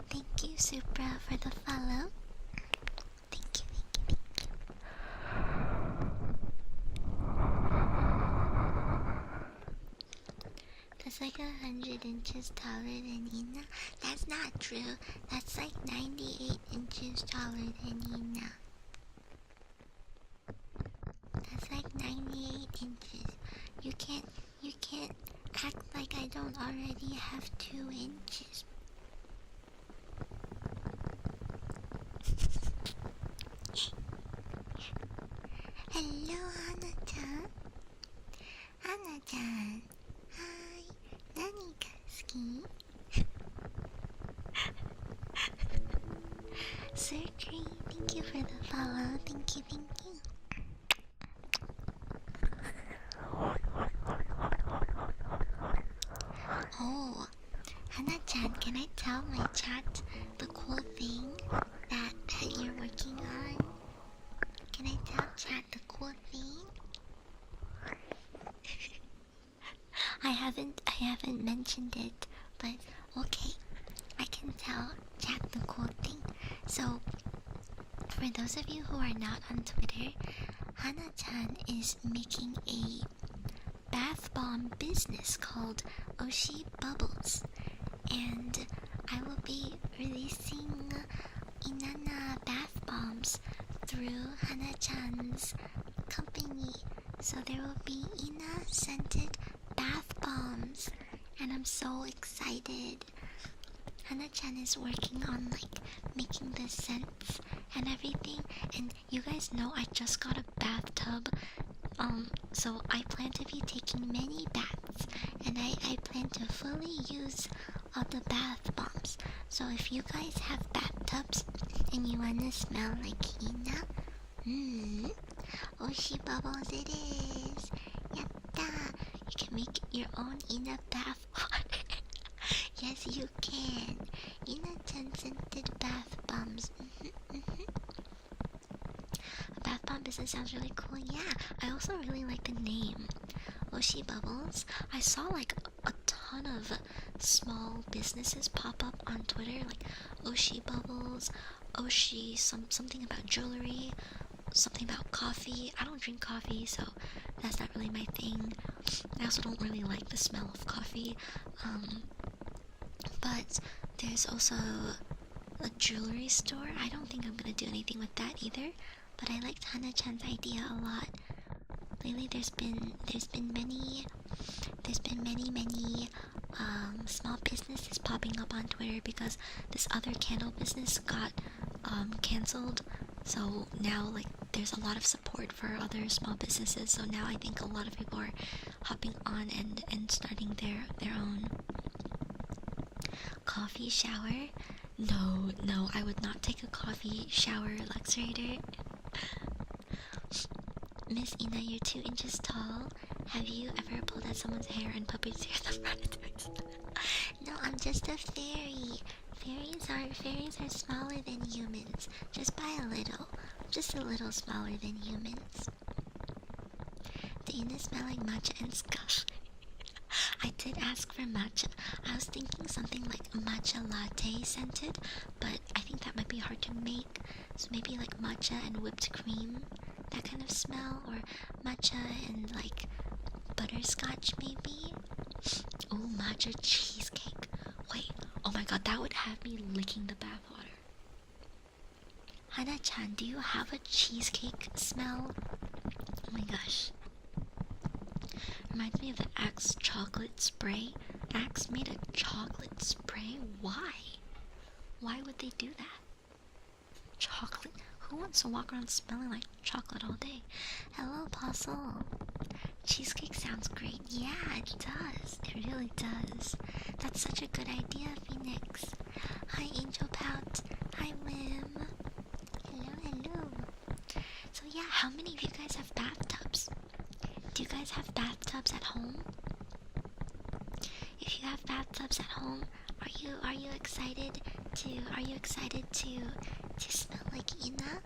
Thank you, Supra, for the follow. Thank you, thank you, thank you. That's like 100 inches taller than Inna. That's not true. That's like 98 inches taller than Inna. That's like 98 inches. You can't act like I don't already have 2 inches. Hello, Hana-chan. Hana-chan. Hi. Nani ga suki? Surgery. Thank you for the follow. Thank you, thank you. Oh, Hana-chan, can I tell my chat the cool thing that you're working on? Can I tell chat the cool thing? I haven't mentioned it, but okay, I can tell chat the cool thing. So, for those of you who are not on Twitter, Hana-chan is making a bath bomb business called Oshi Bubbles, and I will be releasing Inanna bath bombs through Hana-chan's company. So there will be Ina scented bath bombs, and I'm so excited. Hana-chan is working on like making the scents and everything, and you guys know I just got a bathtub. So I plan to be taking many baths, and I plan to fully use all the bath bombs. So if you guys have bathtubs and you wanna smell like Ina, Oshi Bubbles it is. Yatta! You can make your own Ina bath water. Yes, you can. Ina-chan scented bath bombs. A bath bomb business sounds really cool. Yeah, I also really like the name. Oshi Bubbles. I saw like a ton of small businesses pop up on Twitter, like Oshi Bubbles, Oshi something about jewelry, something about coffee. I don't drink coffee, so that's not really my thing. I also don't really like the smell of coffee. But there's also a jewelry store. I don't think I'm gonna do anything with that either, but I liked Hana-chan's idea a lot. Lately there's been many small businesses popping up on Twitter because this other candle business got cancelled. So now like there's a lot of support for other small businesses. So now I think a lot of people are hopping on and starting their own coffee shower. No, I would not take a coffee shower, 𝓬𝓸𝓷𝓽𝓮𝓵𝓼. Miss Ina, you're 2 inches tall. Have you ever pulled at someone's hair and puppeteered them rabbits? No, I'm just a fairy. Fairies are smaller than humans, just by a little. Just a little smaller than humans. The Ina smell like matcha and scuff. I did ask for matcha. I was thinking something like matcha latte scented, but I think that might be hard to make. So maybe like matcha and whipped cream, that kind of smell, or matcha and like butterscotch maybe. Oh, matcha cheesecake. Wait, oh my god, that would have me licking the bathwater. Hana-chan, do you have a cheesecake smell? Oh my gosh. Reminds me of the Axe chocolate spray. Axe made a chocolate spray? Why? Why would they do that? Chocolate? Who wants to walk around smelling like chocolate all day? Hello, Apostle. Cheesecake sounds great. Yeah, it does. It really does. That's such a good idea, Phoenix. Hi, Angel Pout. Hi, Wim. Hello. So yeah, how many of you guys have bathtubs? Do you guys have bathtubs at home, are you excited to smell like Inna?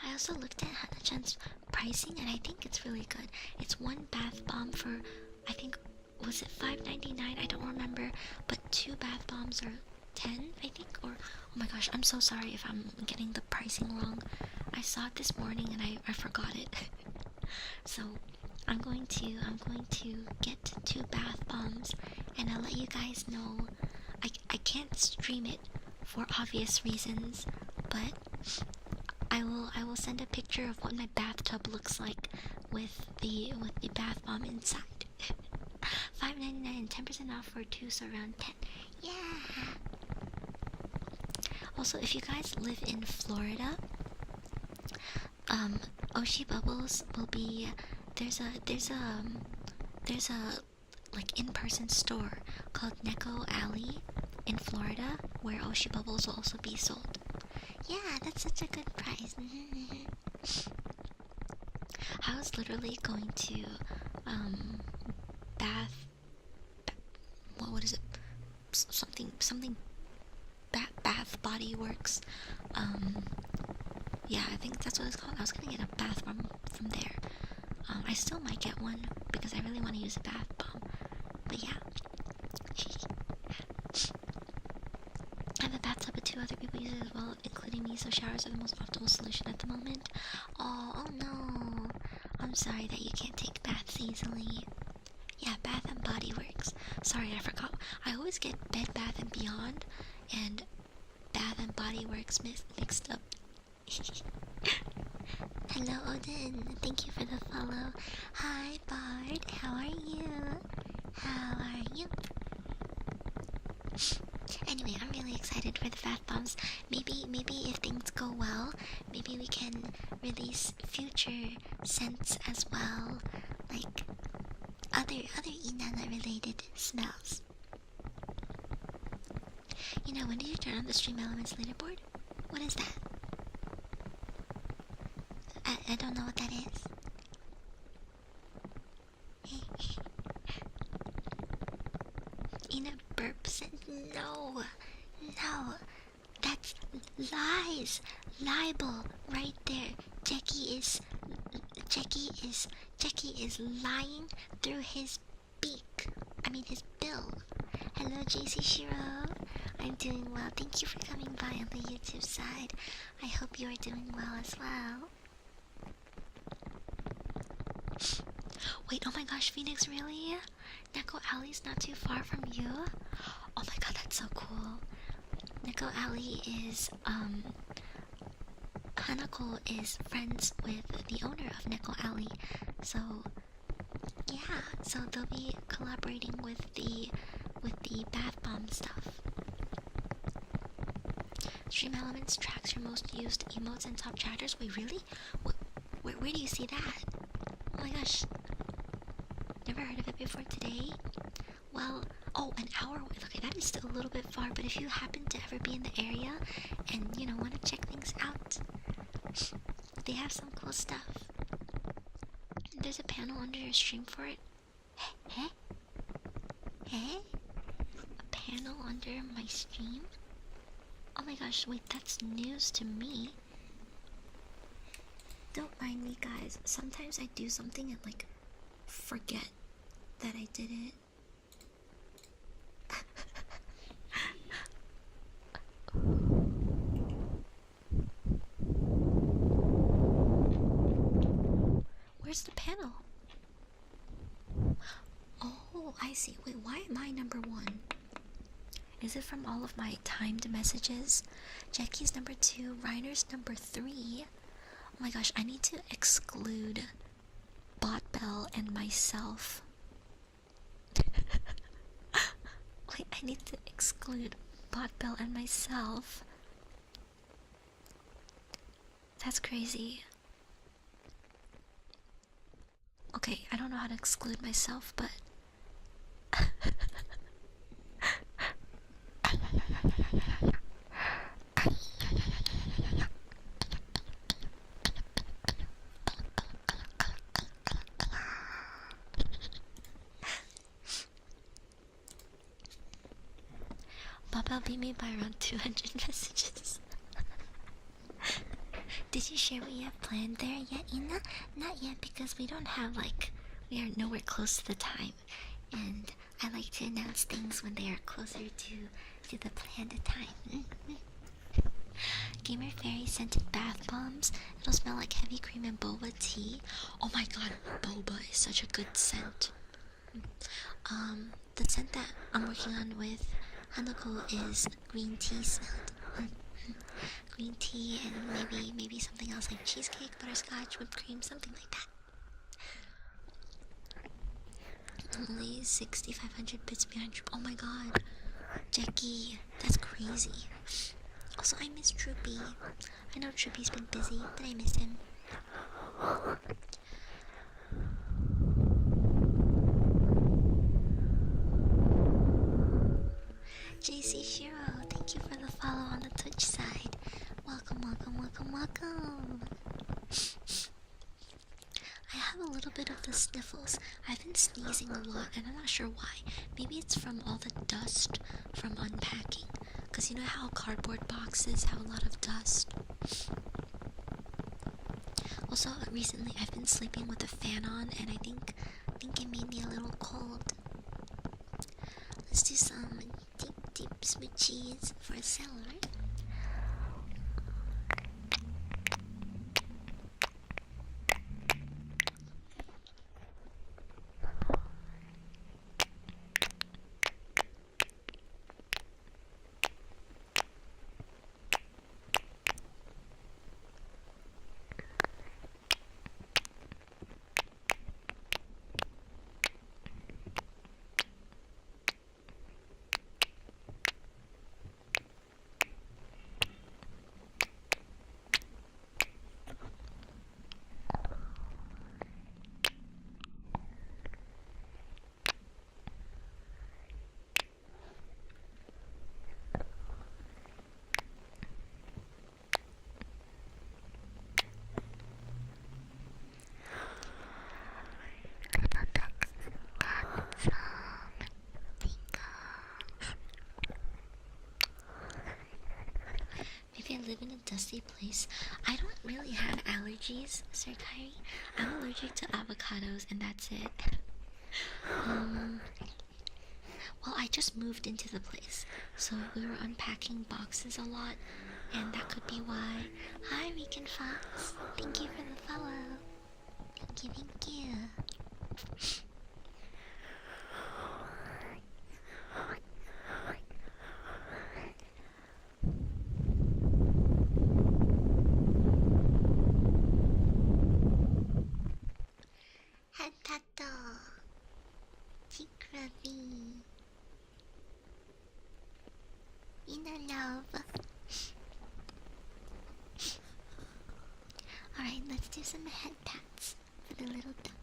I also looked at Hana-chan's pricing and I think it's really good. It's one bath bomb for, I think, was it $5.99? I don't remember, but 2 bath bombs are 10, I think, or oh my gosh, I'm so sorry if I'm getting the pricing wrong. I saw it this morning and I forgot it. So I'm going to get 2 bath bombs and I'll let you guys know. I can't stream it for obvious reasons, but I will send a picture of what my bathtub looks like with the bath bomb inside. $5.99 and 10% off for 2, so around 10. Yeah. Also, if you guys live in Florida, Oshi Bubbles will be there's a like in-person store called 𝓬𝓸𝓷𝓽𝓮 in Florida where Oshi Bubbles will also be sold. Yeah, that's such a good price. I was literally going to what is it? Something Bath Body Works. Yeah, I think that's what it's called. I was gonna get a bath bomb from there. I still might get one because I really want to use a bath bomb. But yeah. I have a bathtub with 2 other people use it as well, including me, so showers are the most optimal solution at the moment. Oh no. I'm sorry that you can't take baths easily. Yeah, Bath and Body Works. Sorry, I forgot. I always get Bed Bath and Beyond and Bath and Body Works mixed up. Hello, Odin. Thank you for the follow. Hi, Bard. How are you? How are you? Anyway, I'm really excited for the bath bombs. Maybe if things go well, maybe we can release future scents as well, like other Inanna related smells. You know, when did you turn on the Stream Elements leaderboard? What is that? I don't know what that is. Ina burps. No, that's lies. Libel right there. Jackie is lying through his beak. I mean his bill. Hello, JC Shiro. I'm doing well. Thank you for coming by on the YouTube side. I hope you are doing well as well. Wait, oh my gosh, Phoenix, really? 𝓬𝓸𝓷𝓽's not too far from you? Oh my god, that's so cool. 𝓬𝓸𝓷𝓽 is, Hanako is friends with the owner of 𝓬𝓸𝓷𝓽. So, yeah, so they'll be collaborating with the bath bomb stuff. Stream Elements tracks your most used emotes and top chatters. Wait, really? Where do you see that? Oh my gosh. Never heard of it before today. Well, oh, an hour. Okay, that is still a little bit far, but if you happen to ever be in the area and, you know, want to check things out, they have some cool stuff. There's a panel under your stream for it. Hey? A panel under my stream? Oh my gosh, wait, that's news to me. Don't mind me, guys. Sometimes I do something and, like, forget that I did it. Where's the panel? Oh, I see. Wait, why am I number 1? Is it from all of my timed messages? Jackie's number 2, Reiner's number 3. Oh my gosh, I need to exclude Botbell and myself. Wait, I need to exclude Botbell and myself. That's crazy. Okay, I don't know how to exclude myself, but Baba beat me by around 200 messages. Did you share what you have planned there yet, Ina? Not yet, because we don't have, like, we are nowhere close to the time. And I like to announce things when they are closer to the planned time. Gamer Fairy scented bath bombs. It'll smell like heavy cream and boba tea. Oh my god, boba is such a good scent. The scent that I'm working on with Hanako is green tea smelled. Green tea and maybe something else like cheesecake, butterscotch, whipped cream, something like that. Only 6,500 bits behind. Oh my god, Jackie, that's crazy. Also, I miss Troopy. I know Troopy's been busy, but I miss him. JC Shiro, thank you for the follow on the Twitch side. Welcome, welcome, welcome, welcome. I have a little bit of the sniffles. I've been sneezing a lot and I'm not sure why. Maybe it's from all the dust from unpacking. Because you know how cardboard boxes have a lot of dust? Also, recently I've been sleeping with a fan on and I think it made me a little cold. Let's do some deep smoochies for a cellar. I live in a dusty place. I don't really have allergies, Sir Kyrie. I'm allergic to avocados and that's it. Well, I just moved into the place, so we were unpacking boxes a lot, and that could be why. Hi, Rican Fox. Thank you for the follow. Thank you, thank you. Alright, let's do some head pats for the little duck.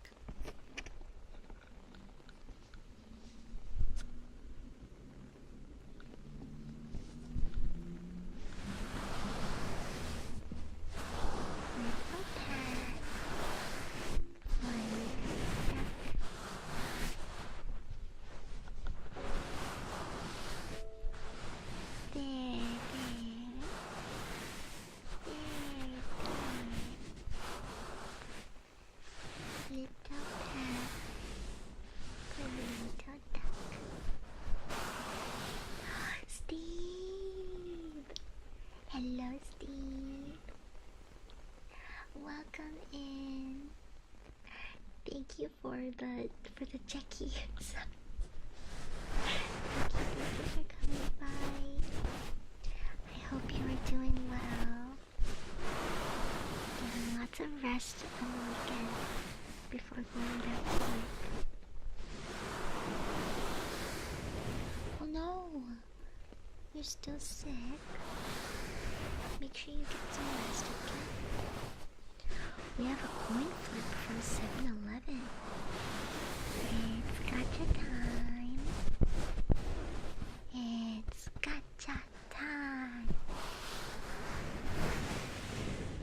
Thank you for the checkies. Thank you for coming by. I hope you are doing well. Getting lots of rest on the weekend before going back to work. Oh no! You're still sick. Make sure you get some rest, okay? We have a coin flip from 7-Eleven. It's gacha time. It's gacha time.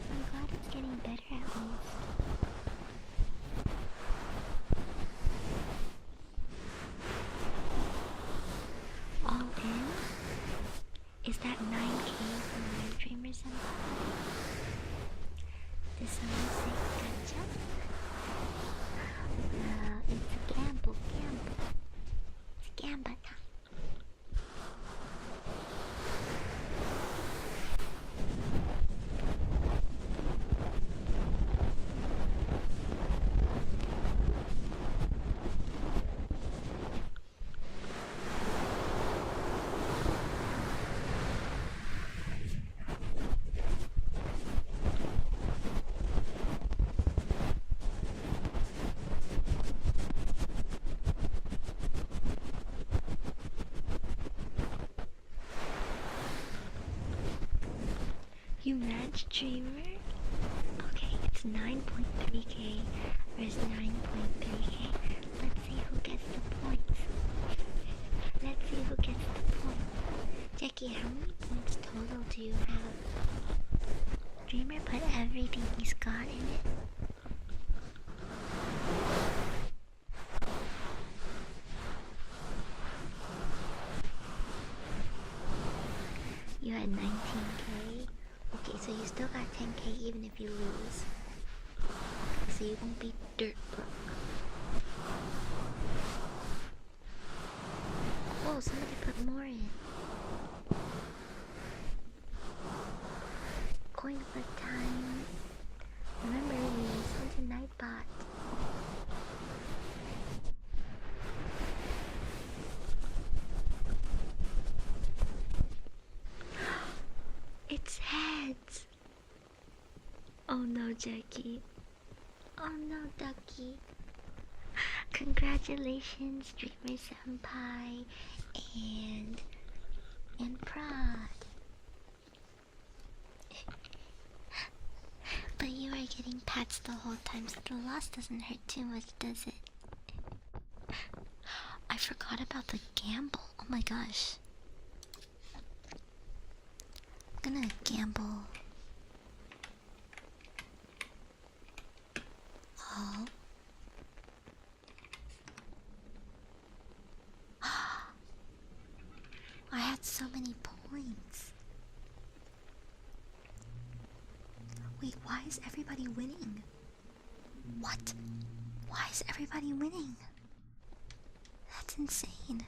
I'm glad it's getting better at least. All in? much, Dreamer? Okay, it's 9.3k versus 9.3k. Let's see who gets the points. Let's see who gets the points. Jackie, how many points total do you have? Dreamer put everything he's got in it. You had 19k. Okay, so you still got 10k even if you lose. So you won't be dirt broke. Whoa, somebody put more in. Coin flip time. Remember, we listen to Nightbot. It's heads. Oh no, Jackie. Oh no, Ducky. Congratulations, Dreamer Senpai and Prod. But you are getting pats the whole time, so the loss doesn't hurt too much, does it? I forgot about the gamble. Oh my gosh. I'm gonna gamble. Oh. I had so many points. Wait, why is everybody winning? What? Why is everybody winning? That's insane.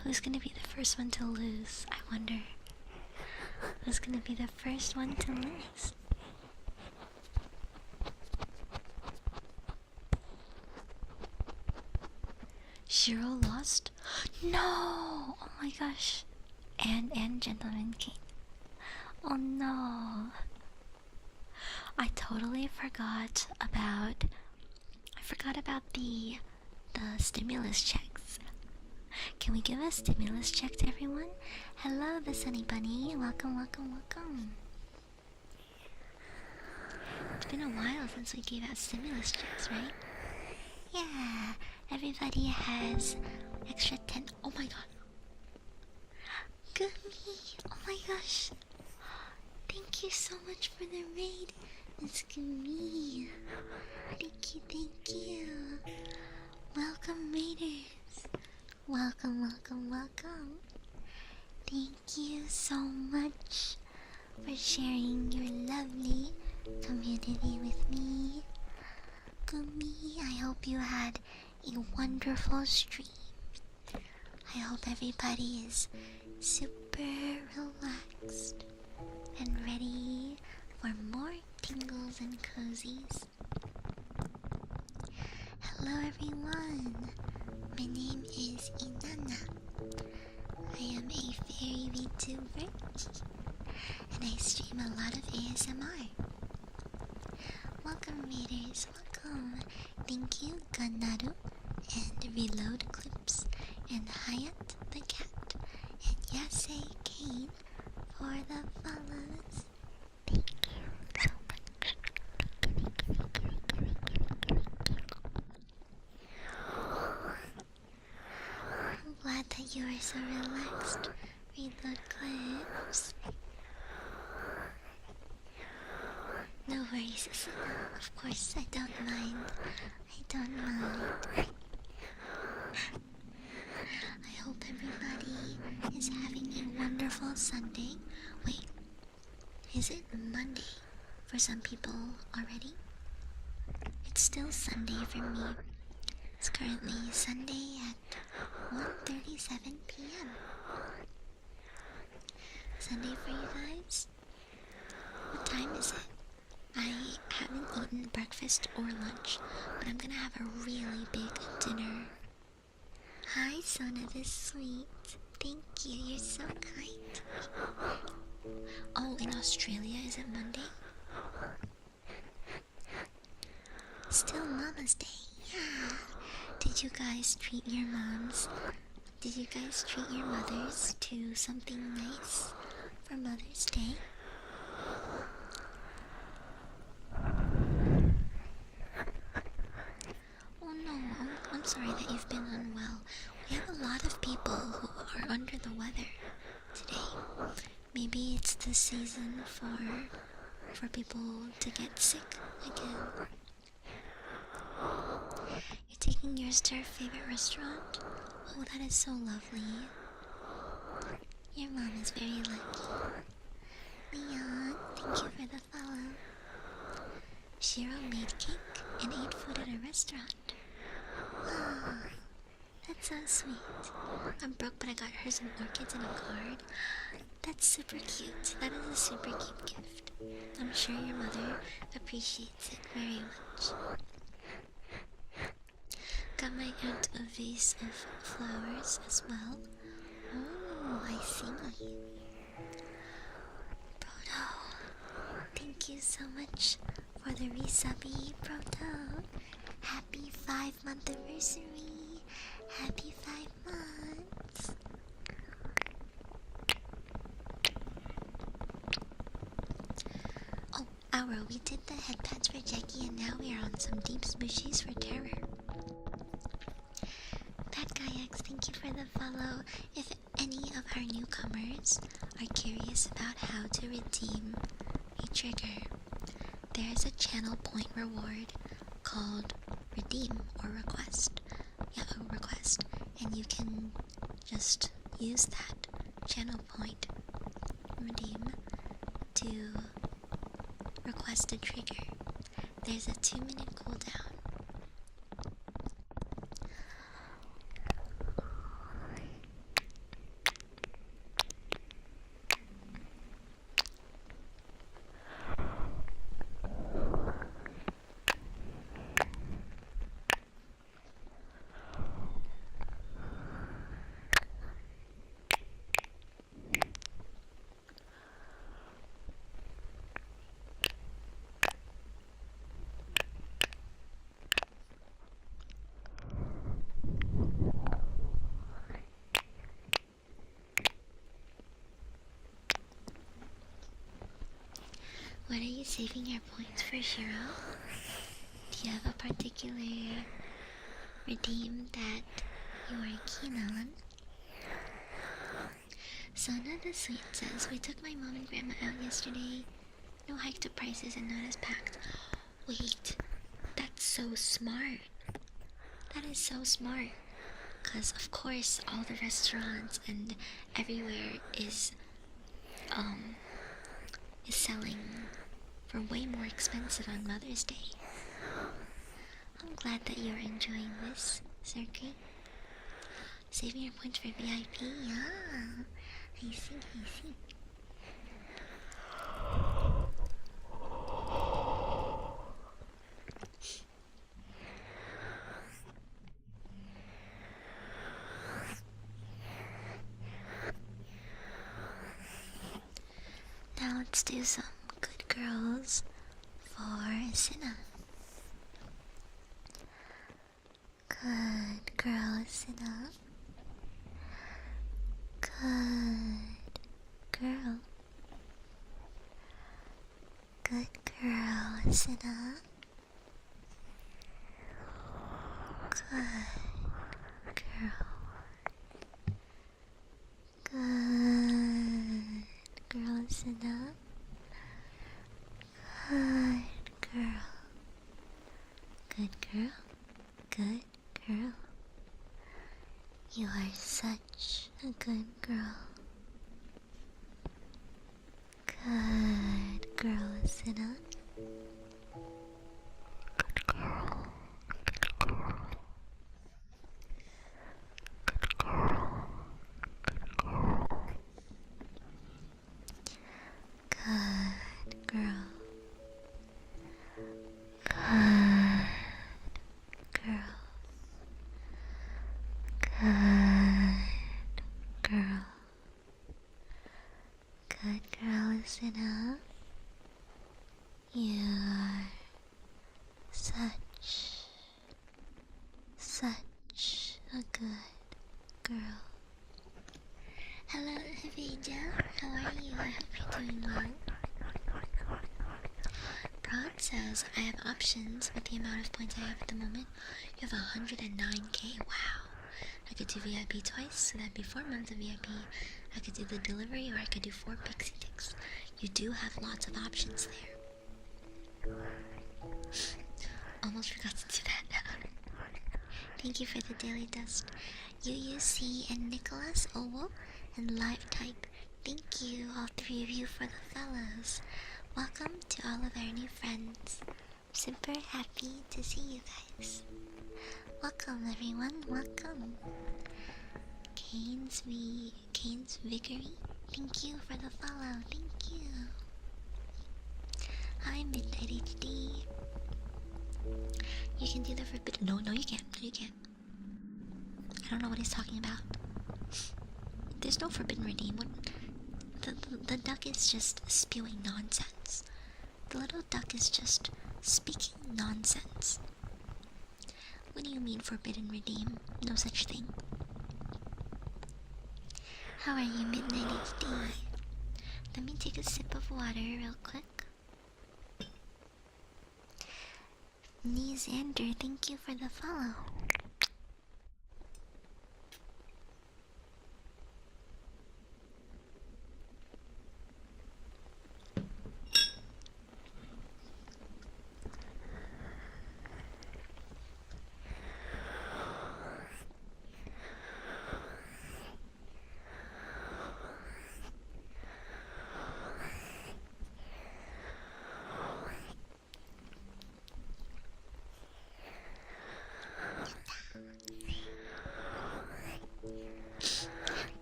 Who's gonna be the first one to lose? I wonder. Who's gonna be the first one to lose? Shiro lost? No! Oh my gosh. And Gentleman King. Oh no. I totally forgot about the stimulus checks. Can we give a stimulus check to everyone? Hello, the Sunny Bunny. Welcome, welcome, welcome. It's been a while since we gave out stimulus checks, right? Yeah, everybody has extra 10. Oh my god. Gummy. Oh my gosh. Thank you so much for the raid. It's Gummy. Thank you, thank you. Welcome, raiders. Welcome, welcome, welcome. Thank you so much for sharing your lovely community with me. Gumi, I hope you had a wonderful stream. I hope everybody is super relaxed and ready for more tingles and cozies. Hello everyone, my name is Inanna. I am a fairy VTuber and I stream a lot of ASMR. Welcome readers, welcome. Thank you 𝓬𝓸𝓷𝓽 and Reload Clips and Hayat the Cat and Yase Kane for the follows. Thank you so much. I'm glad that you are so relaxed. Reload Clips. No worries, of course, I don't mind. I don't mind. I hope everybody is having a wonderful Sunday. Wait, is it Monday for some people already? It's still Sunday for me. It's currently Sunday at 1:37 p.m. Sunday for you guys? What time is it? I haven't eaten breakfast or lunch, but I'm gonna have a really big dinner. Hi, Sona the Sweet. Thank you, you're so kind. Oh, in Australia, is it Monday? Still Mama's Day, yeah. Did you guys treat your moms? Did you guys treat your mothers to something nice? for Mother's Day? Oh no, I'm sorry that you've been unwell. We have a lot of people who are under the weather today. Maybe it's the season for people to get sick again. You're taking yours to our favorite restaurant? Oh, that is so lovely. Your mom is very lucky. Leon, thank you for the follow. Shiro made cake and ate food at a restaurant. Oh, that's so sweet. I'm broke, but I got her some orchids and a card. That's super cute. That is a super cute gift. I'm sure your mother appreciates it very much. Got my aunt a vase of flowers as well. Oh, I see. Proto, thank you so much for the resubby, Proto. Happy 5-month anniversary. Happy 5 months. Oh, Auro, we did the head pats for Jackie and now we are on some deep smooshies for Terror. Bad Guy X, thank you for the follow. If any of our newcomers are curious about how to redeem a trigger, there's a channel point reward called redeem or request. Yeah, a request. And you can just use that channel point redeem to request a trigger. There's a 2-minute cooldown. What are you saving your points for, Shiro? Do you have a particular redeem that you are keen on? Sana the Sweet says, we took my mom and grandma out yesterday. No hike to prices and not as packed. Wait, that's so smart. That is so smart. Because of course all the restaurants and everywhere is selling for way more expensive on Mother's Day. I'm glad that you're enjoying this, Circuit. Saving your points for VIP, yeah. I see. Now let's do some good girls for Sinna. Good girl, Sinna. Good girl. Good girl, Sinna. Good girl. Good girl, Sinna. Good girl. Good girl. Good girl. You are such a good girl. Good girl, Sinna. Good girl. Good girl. Good girl. Good girl. Good girl. Good girl. Good girl. Good girl, Sinna. because I have options with the amount of points I have at the moment. You have 109k. Wow. I could do VIP twice, so that'd be 4 months of VIP. I could do the delivery, or I could do 4 pixie ticks. You do have lots of options there. Almost forgot to do that. Thank you for the daily dust. UUC and Nicholas Owo and Live Type. Thank you, all 3 of you, for the fellows. Welcome to all of our new friends. Super happy to see you guys. Welcome, everyone. Welcome. Kane's Vickery. Thank you for the follow. Thank you. Hi, Midnight HD. You can do the forbidden. No, you can't. No, you can't. I don't know what he's talking about. There's no forbidden redeem. The duck is just spewing nonsense. The little duck is just speaking nonsense. What do you mean forbidden redeem? No such thing. How are you, Midnight HD? Let me take a sip of water real quick. Neezander, thank you for the follow.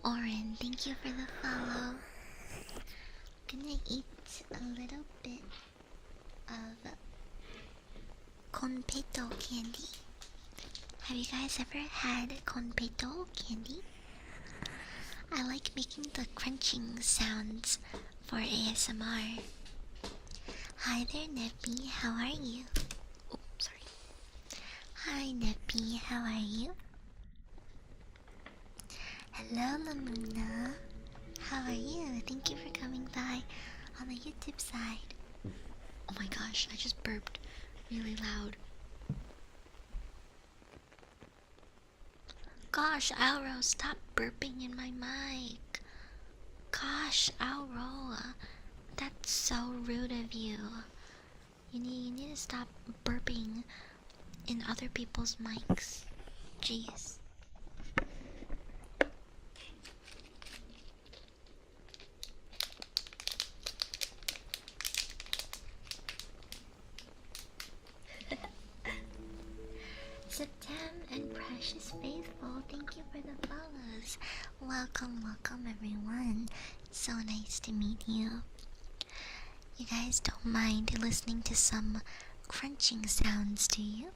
Oren, thank you for the follow. Gonna eat a little bit of conpeto candy. Have you guys ever had conpeto candy? I like making the crunching sounds for ASMR. Hi there, Neppy. How are you? Oh, sorry. Hi, Neppy. How are you? Hello, Lamuna. How are you? Thank you for coming by on the YouTube side. Oh my gosh, I just burped really loud. Gosh, Auro, stop burping in my mic. Gosh, Auro, that's so rude of you. You need to stop burping in other people's mics. Jeez. Septem and Precious Faithful, thank you for the follows. Welcome, welcome everyone. It's so nice to meet you. You guys don't mind listening to some crunching sounds, do you?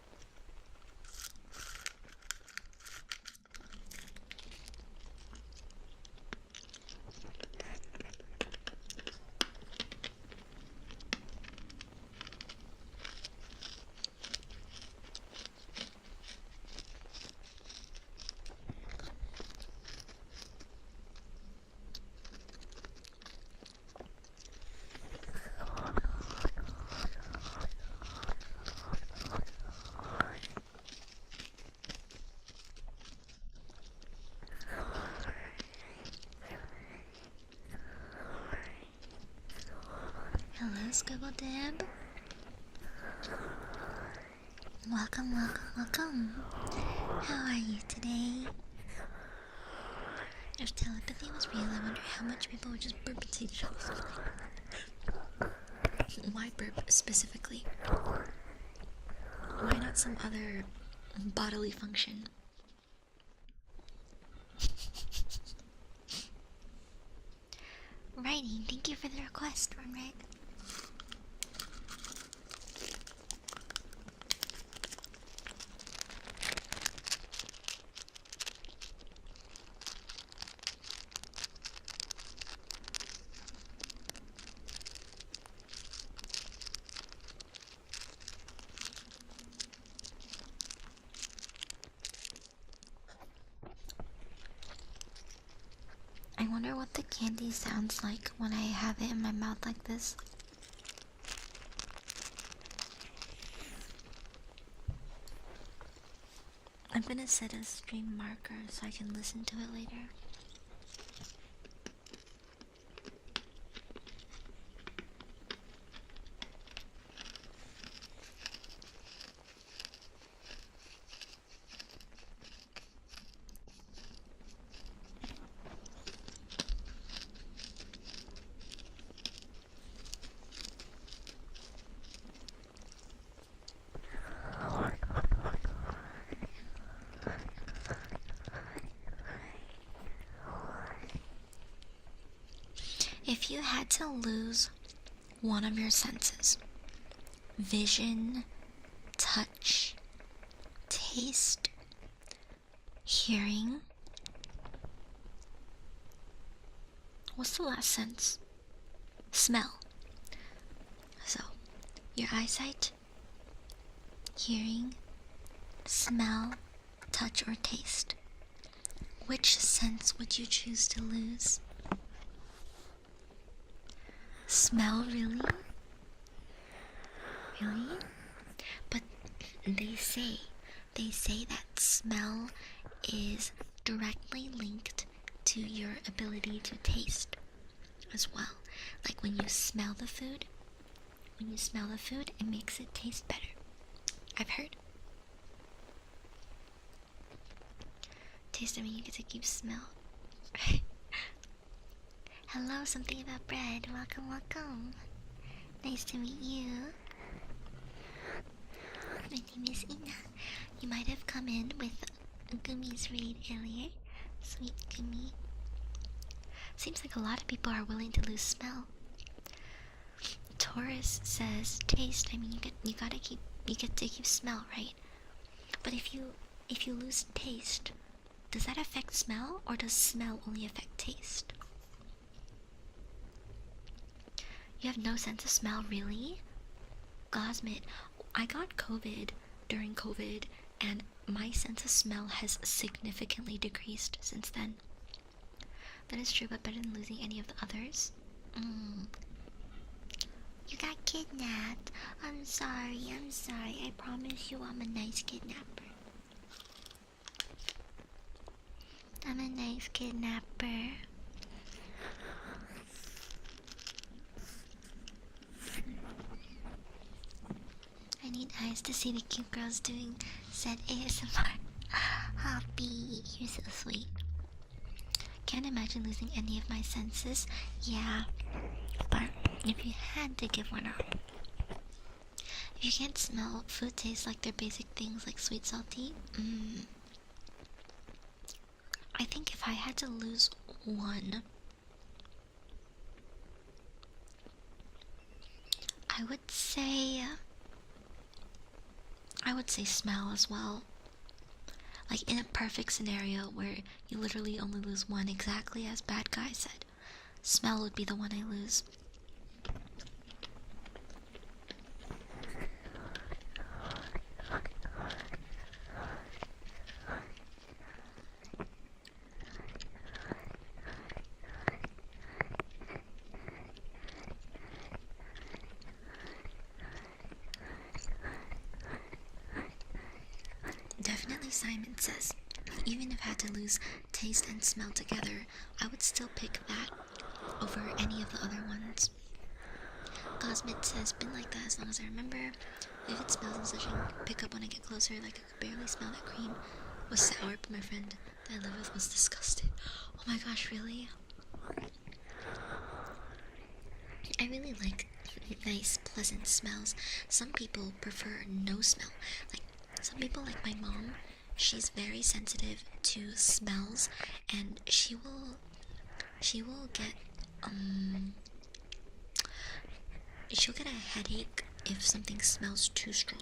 Hello, 𝓬𝓸𝓷𝓽𝓵. Welcome, welcome, welcome. How are you today? If telepathy was real, I wonder how much people would just burp into each other. Why burp specifically? Why not some other bodily function? Writing, thank you for the request, Runreg. I wonder what the candy sounds like when I have it in my mouth like this. I'm gonna set a stream marker so I can listen to it later. If you had to lose one of your senses, vision, touch, taste, hearing, what's the last sense? Smell. So, your eyesight, hearing, smell, touch, or taste. Which sense would you choose to lose? Smell, really? Really? But they say that smell is directly linked to your ability to taste as well. Like when you smell the food, it makes it taste better. I've heard. Taste, I mean, you get to keep smell. Hello, something about bread. Welcome, welcome. Nice to meet you. My name is Ina. You might have come in with Gummy's raid earlier. Sweet Gummy. Seems like a lot of people are willing to lose smell. Taurus says taste. I mean, you get to keep smell, right? But if you lose taste, does that affect smell, or does smell only affect taste? You have no sense of smell, really? Gosmit, I got COVID during COVID, and my sense of smell has significantly decreased since then. That is true, but better than losing any of the others. You got kidnapped. I'm sorry. I promise you I'm a nice kidnapper. I'm a nice kidnapper. I need eyes to see the cute girls doing said ASMR. Hoppy, you're so sweet. Can't imagine losing any of my senses. Yeah, but if you had to give one up, if you can't smell food tastes like their basic things like sweet, salty, I think if I had to lose one, I would say smell as well. Like in a perfect scenario where you literally only lose one, exactly as Bad Guy said, smell would be the one I lose. Definitely Simon says, even if I had to lose taste and smell together, I would still pick that over any of the other ones. Cosmit says, been like that as long as I remember. Vivid smells and such I pick up when I get closer, like I could barely smell that cream was sour, but my friend that I live with was disgusted. Oh my gosh, really? I really like nice, pleasant smells. Some people prefer no smell. Like, some people, like my mom, she's very sensitive to smells, and she will get she'll get a headache if something smells too strong.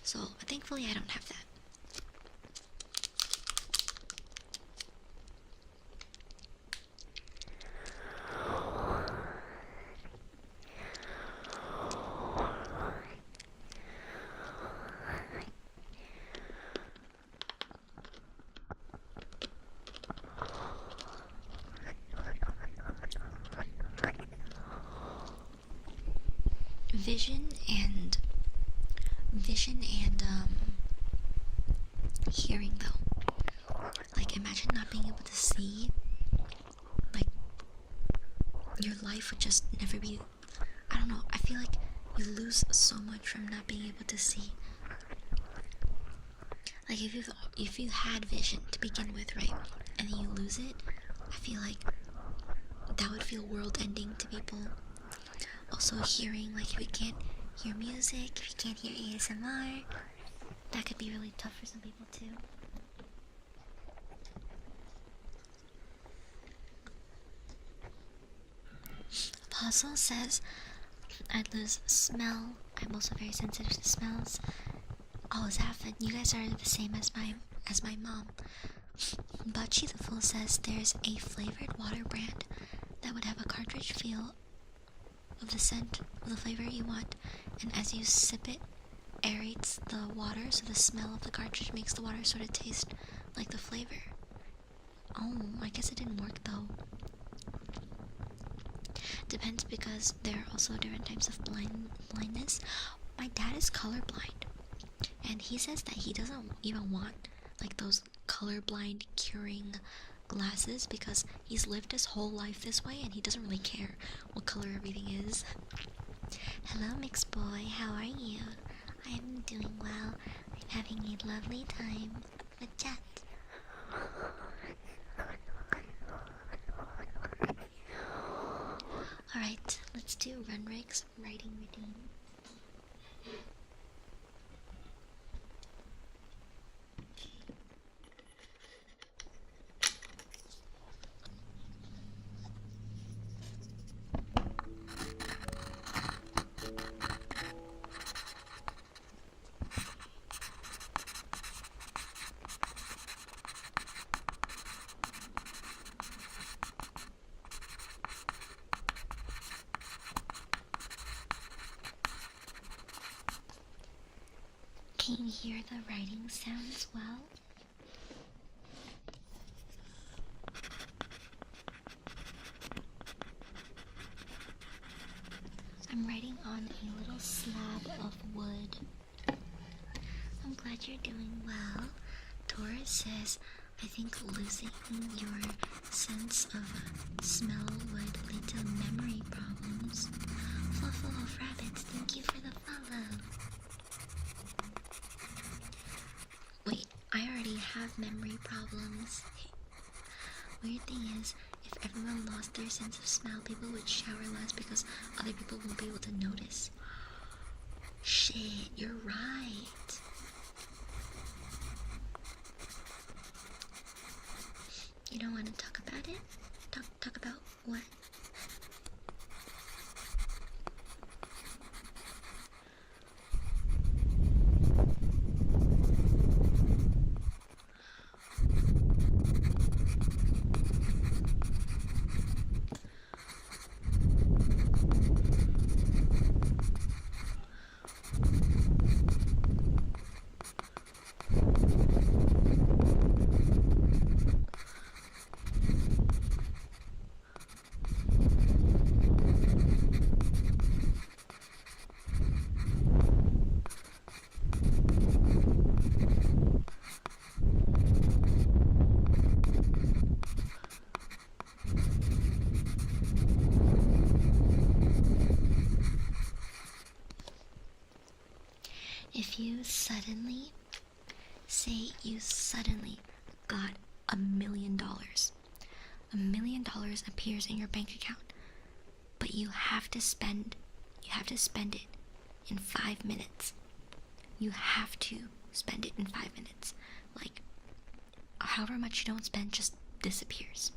So thankfully I don't have that. Vision and hearing though. Like, imagine not being able to see. Like, your life would just never be. I don't know. I feel like you lose so much from not being able to see. Like, if you had vision to begin with, right, and then you lose it, I feel like that would feel world-ending to people. Also, hearing, like, if you can't hear music, if you can't hear ASMR, that could be really tough for some people too. Apostle says, I'd lose smell. I'm also very sensitive to smells. Oh, Zafin, you guys are the same as my mom. Bachi the Fool says there's a flavored water brand that would have a cartridge feel of the scent of the flavor you want, and as you sip it, aerates the water, so the smell of the cartridge makes the water sort of taste like the flavor. Oh, I guess it didn't work though. Depends, because there are also different types of blindness. My dad is colorblind, and he says that he doesn't even want like those colorblind curing glasses because he's lived his whole life this way and he doesn't really care what color everything is. Hello, mixed boy, how are you? I'm doing well. I'm having a lovely time with Jet. Alright, let's do Runrig's writing routine. Can you hear the writing sounds well? I'm writing on a little slab of wood. I'm glad you're doing well. Taurus says, I think losing your sense of smell would lead to memory problems. Fluffle of Rabbits, thank you for the follow. Wait, I already have memory problems. Weird thing is, if everyone lost their sense of smell, people would shower less because other people won't be able to notice. Shit, you're right. You don't want to talk about it? Talk about what? If you suddenly, say you suddenly got $1 million. $1 million appears in your bank account, but you have to spend it in 5 minutes. You have to spend it in 5 minutes. Like, however much you don't spend just disappears.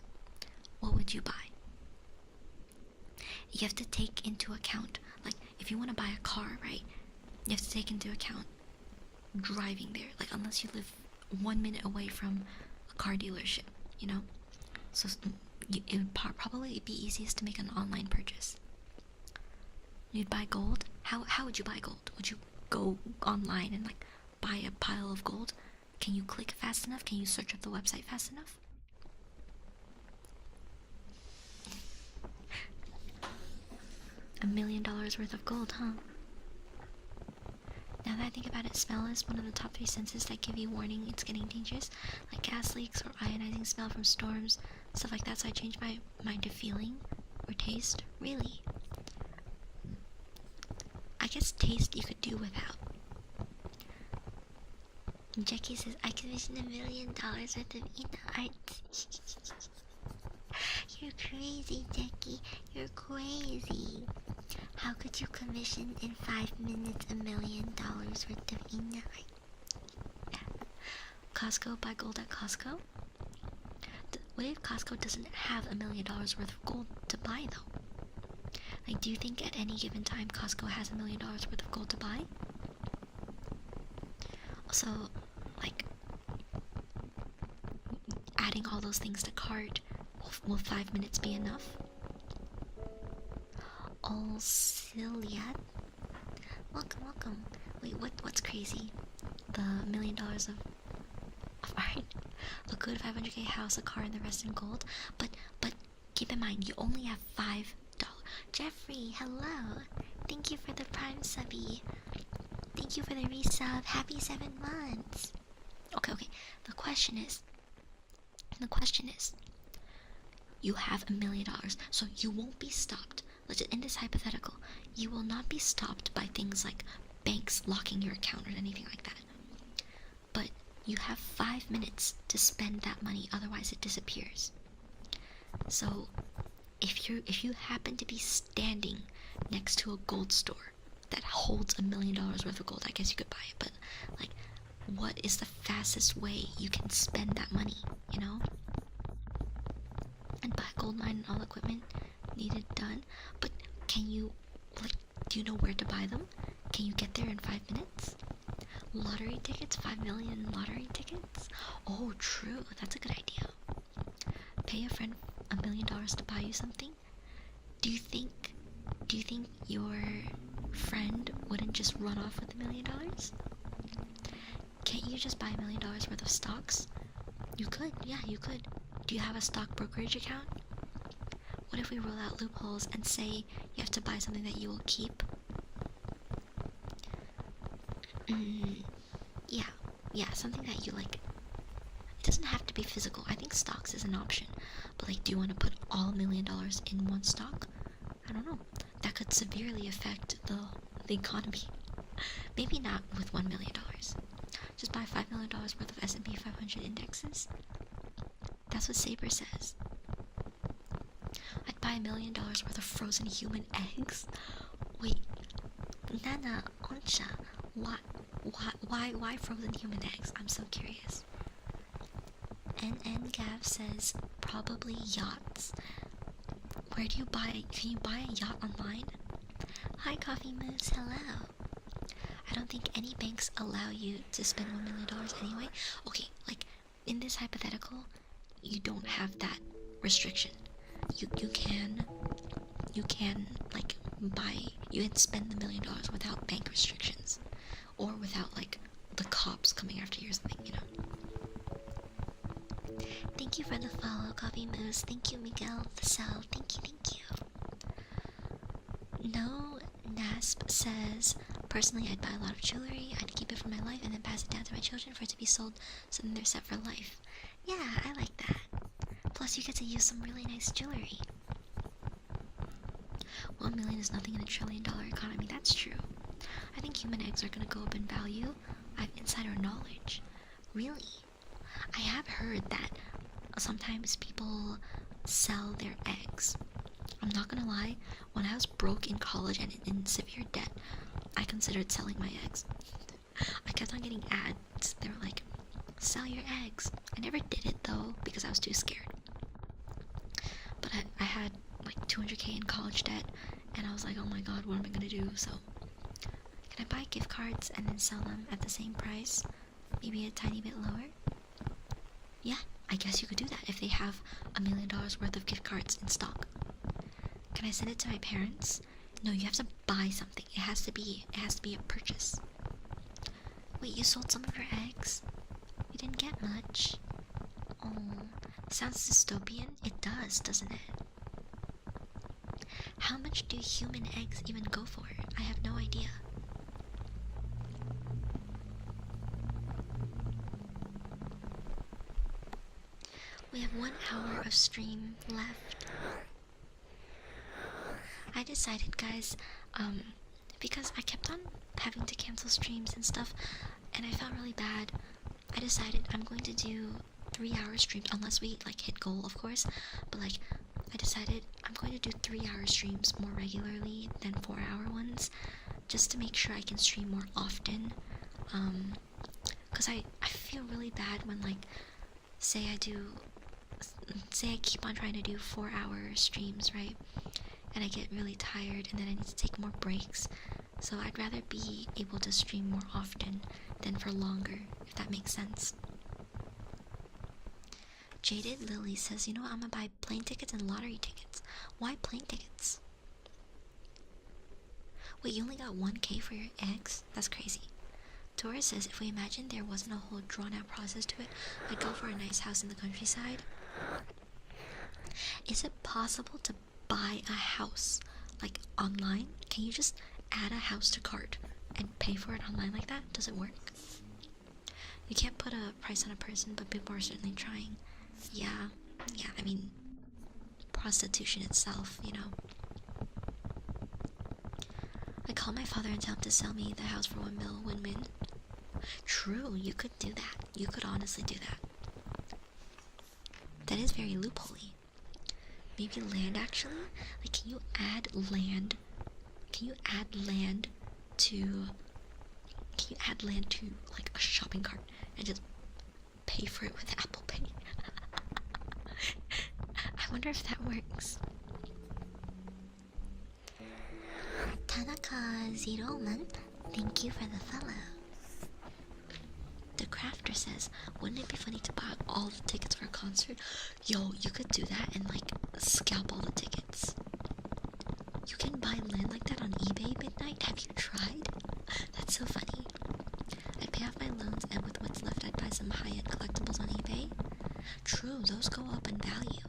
What would you buy? You have to take into account, like, if you want to buy a car, right? You have to take into account driving there, like, unless you live 1 minute away from a car dealership, you know? So it would probably be easiest to make an online purchase. You'd buy gold? How would you buy gold? Would you go online and, like, buy a pile of gold? Can you click fast enough? Can you search up the website fast enough? $1 million worth of gold, huh? Now that I think about it, smell is one of the top 3 senses that give you warning it's getting dangerous, like gas leaks or ionizing smell from storms, stuff like that. So I changed my mind to feeling or taste. Really? I guess taste you could do without. Jackie says, I commissioned $1 million worth of Inanna art. You're crazy, Jackie. You're crazy. How could you commission in 5 minutes $1 million worth of Inanna art? Costco, buy gold at Costco? What if Costco doesn't have $1 million worth of gold to buy though? Like, do you think at any given time Costco has $1 million worth of gold to buy? Also, like, adding all those things to cart, will 5 minutes be enough? Oh, Ciliad? Welcome, welcome. Wait, what's crazy? The $1 million of art? A good 500k house, a car, and the rest in gold? But keep in mind, you only have $5. Jeffrey, hello. Thank you for the Prime subby. Thank you for the resub. Happy 7 months. Okay. The question is, you have $1 million, so you won't be stopped. Let's just, in this hypothetical, you will not be stopped by things like banks locking your account or anything like that. But you have 5 minutes to spend that money, otherwise it disappears. So if you happen to be standing next to a gold store that holds $1 million worth of gold, I guess you could buy it, but like, what is the fastest way you can spend that money, you know? And buy a gold mine and all equipment needed done. But can you, like, do you know where to buy them? Can you get there in 5 minutes? Lottery tickets, 5 million lottery tickets? Oh, true, that's a good idea. Pay a friend $1 million to buy you something? Do you think your friend wouldn't just run off with $1 million? Can't you just buy $1 million worth of stocks? You could, yeah, you could. Do you have a stock brokerage account? What if we roll out loopholes and say you have to buy something that you will keep? Yeah, something that you like. It doesn't have to be physical. I think stocks is an option. But like, do you want to put all $1 million in one stock? I don't know. That could severely affect the economy. Maybe not with $1 million. Just buy $5 million worth of S&P 500 indexes. That's what Saber says. I'd buy $1 million worth of frozen human eggs. Wait, Nana, Onsha, why frozen human eggs? I'm so curious. NN Gav says probably yachts. Where do you buy? Can you buy a yacht online? Hi, Coffee Moose. Hello. I don't think any banks allow you to spend $1 million anyway. Okay, like in this hypothetical, you don't have that restriction. You can like you can spend the $1 million without bank restrictions, or without like the cops coming after you or something, you know. Thank you for the follow, Coffee Moose. Thank you, Miguel Vassell. Thank you. No Nasp says, personally, I'd buy a lot of jewelry. I'd keep it for my life and then pass it down to my children for it to be sold, so then they're set for life. Yeah, I like that. Plus, you get to use some really nice jewelry. 1 million is nothing in $1 trillion economy. That's true. I think human eggs are gonna go up in value. I have insider knowledge. Really? I have heard that sometimes people sell their eggs. I'm not gonna lie, when I was broke in college and in severe debt, I considered selling my eggs. I kept on getting ads. They were like, sell your eggs. I never did it though, because I was too scared. But I had like 200k in college debt, and I was like, oh my god, what am I gonna do? So, can I buy gift cards and then sell them at the same price? Maybe a tiny bit lower? Yeah, I guess you could do that if they have $1 million worth of gift cards in stock. Can I send it to my parents? No, you have to buy something. It has to be a purchase. Wait, you sold some of your eggs? You didn't get much. Oh, sounds dystopian. It does, doesn't it? How much do human eggs even go for? I have no idea. We have 1 hour of stream left. I decided, guys, because I kept on having to cancel streams and stuff, and I felt really bad. I decided I'm going to do 3-hour streams, unless we like hit goal, of course. But like, I decided I'm going to do 3-hour streams more regularly than 4-hour ones, just to make sure I can stream more often. Cause I feel really bad when, like, say I keep on trying to do 4-hour streams, right? And I get really tired, and then I need to take more breaks. So I'd rather be able to stream more often than for longer, if that makes sense. Jaded Lily says, you know what, I'm gonna buy plane tickets and lottery tickets. Why plane tickets? Wait, you only got 1K for your eggs? That's crazy. Tora says, if we imagine there wasn't a whole drawn-out process to it, I'd go for a nice house in the countryside. Is it possible to buy a house, like, online? Can you just add a house to cart and pay for it online like that? Does it work? You can't put a price on a person, but people are certainly trying. Yeah, I mean, prostitution itself, you know. I call my father and tell him to sell me the house for 1 mil, win-win. True, you could do that. You could honestly do that. That is very loopholey. Maybe land, actually? Like, can you add land? Can you add land to like a shopping cart and just pay for it with Apple Pay? I wonder if that works. Tanaka Zero Month, thank you for the follow. The Crafter says, wouldn't it be funny to buy all the tickets for a concert? Yo, you could do that and like scalp all the tickets. You can buy land like that on eBay, Midnight? Have you tried? That's so funny. I'd pay off my loans, and with what's left I'd buy some high-end collectibles on eBay. True, those go up in value.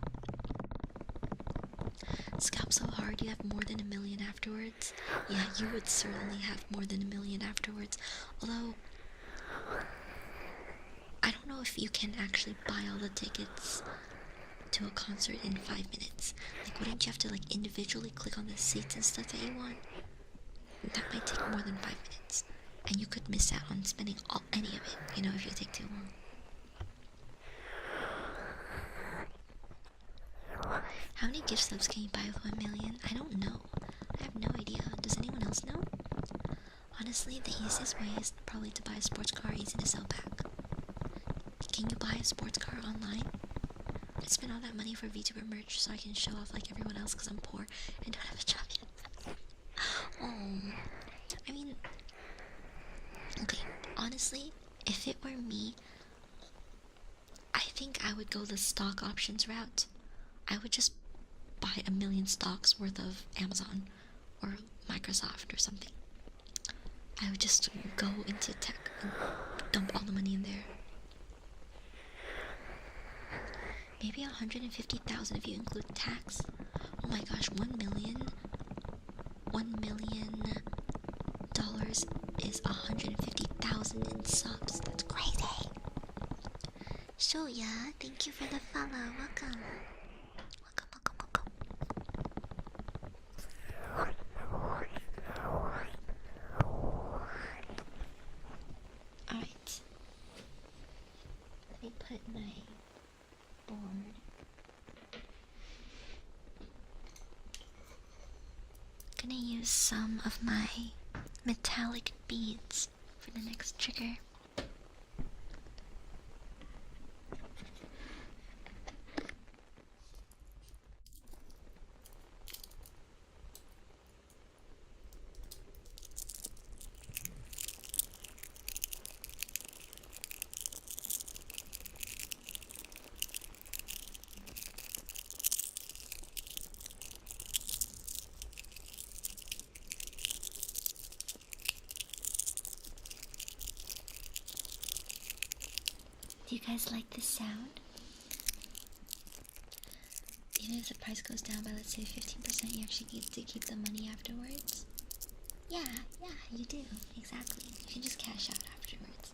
Scalp so hard you have more than 1 million afterwards. Yeah, you would certainly have more than 1 million afterwards. Although, I don't know if you can actually buy all the tickets to a concert in 5 minutes. Like, wouldn't you have to like individually click on the seats and stuff that you want? That might take more than 5 minutes, and you could miss out on spending any of it, you know, if you take too long. How many gift subs can you buy with 1 million? I don't know. I have no idea. Does anyone else know? Honestly, the easiest way is probably to buy a sports car easy to sell back. Can you buy a sports car online? I'd spend all that money for VTuber merch so I can show off like everyone else because I'm poor and don't have a job yet. Oh, I mean, okay, honestly, if it were me, I think I would go the stock options route. I would just buy 1 million stocks worth of Amazon or Microsoft or something. I would just go into tech and dump all the money in there. Maybe 150,000 if you include tax. Oh my gosh, $1 million dollars is 150,000 in subs. That's crazy. Shoya, thank you for the follow. Welcome. Alright. Let me put my board. Gonna use some of my metallic beads for the next trigger. Do you guys like this sound? Even if the price goes down by, let's say, 15%, you actually get to keep the money afterwards? Yeah, you do. Exactly. You can just cash out afterwards.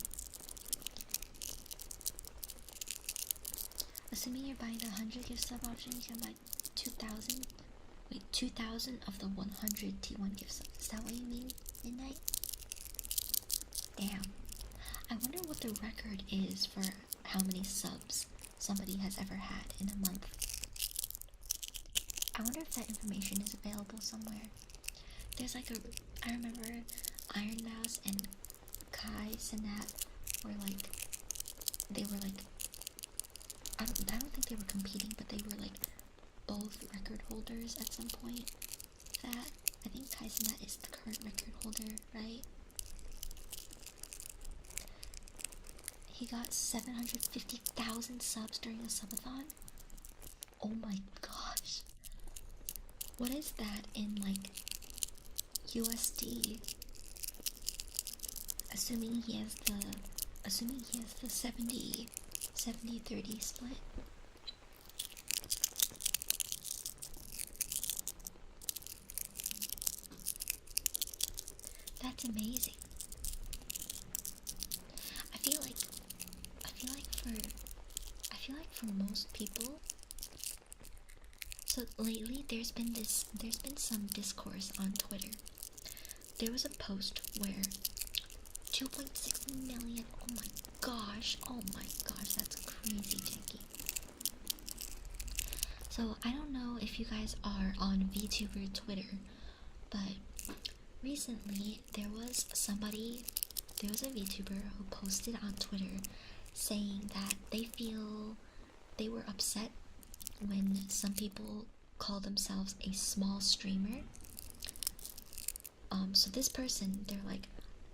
Assuming you're buying the 100 gift sub option, you can buy 2,000. Wait, 2,000 of the 100 T1 gift subs. Is that what you mean, Midnight? Damn. I wonder what the record is for how many subs somebody has ever had in a month. I wonder if that information is available somewhere. There's like I remember Iron Mouse and Kai Cenat were like, I don't think they were competing, but they were like both record holders at some point. That I think Kai Cenat is the current record holder, right? He got 750,000 subs during a subathon. Oh my gosh. What is that in like USD? Assuming he has the 70-30 split. That's amazing. I feel like for most people, so lately there's been some discourse on Twitter. There was a post where 2.6 million, oh my gosh, that's crazy, Jackie. So I don't know if you guys are on VTuber Twitter, but recently there was a VTuber who posted on Twitter saying that they were upset when some people call themselves a small streamer. So this person,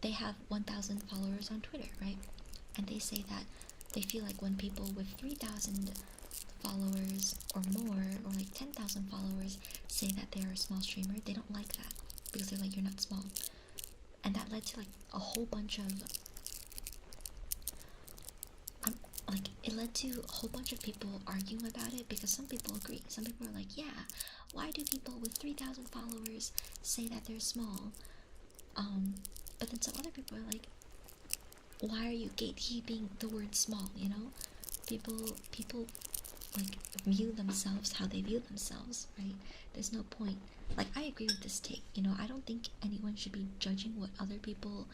they have 1,000 followers on Twitter, right? And they say that they feel like when people with 3,000 followers or more, or like 10,000 followers, say that they're a small streamer, they don't like that because they're like, you're not small. And that led to like a whole bunch of people arguing about it, because some people agree. Some people are like, yeah, why do people with 3,000 followers say that they're small? But then some other people are like, why are you gatekeeping the word small, you know? People like view themselves how they view themselves, right? There's no point. Like, I agree with this take, you know, I don't think anyone should be judging what other people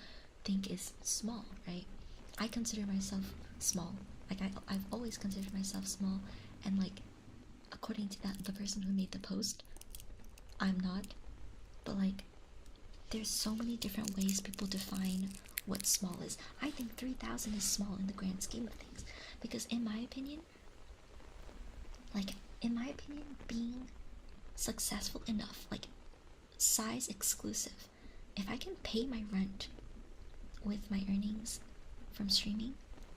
think is small, right? I consider myself small. Like, I've always considered myself small, and like, according to the person who made the post, I'm not. But like, there's so many different ways people define what small is. I think 3,000 is small in the grand scheme of things, because in my opinion, being successful enough, like size exclusive, if I can pay my rent with my earnings from streaming,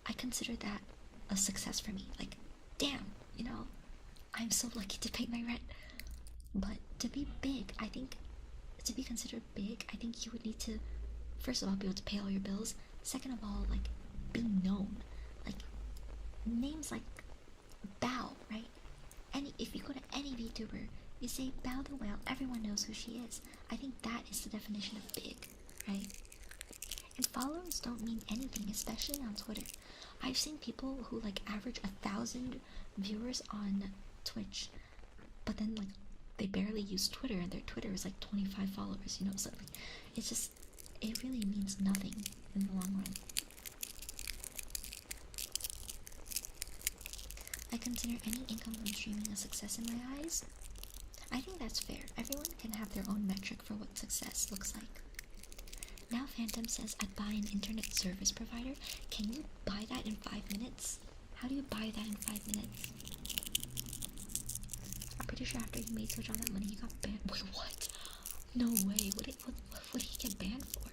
I consider that a success for me. Like, damn, you know, I'm so lucky to pay my rent. But to be big, I think, to be considered big, I think you would need to, first of all, be able to pay all your bills. Second of all, like, be known. Like, names like Bao, right? If you go to any VTuber, you say Bao the Whale, everyone knows who she is. I think that is the definition of big, right? And followers don't mean anything, especially on Twitter. I've seen people who like average 1,000 viewers on Twitch, but then like they barely use Twitter, and their Twitter is like 25 followers, you know? So like, it's just, it really means nothing in the long run. I consider any income from streaming a success in my eyes. I think that's fair. Everyone can have their own metric for what success looks like. Now Phantom says, I'd buy an internet service provider. Can you buy that in 5 minutes? How do you buy that in 5 minutes? I'm pretty sure after he made Switch all that money, he got banned. Wait, what? No way. What did he get banned for?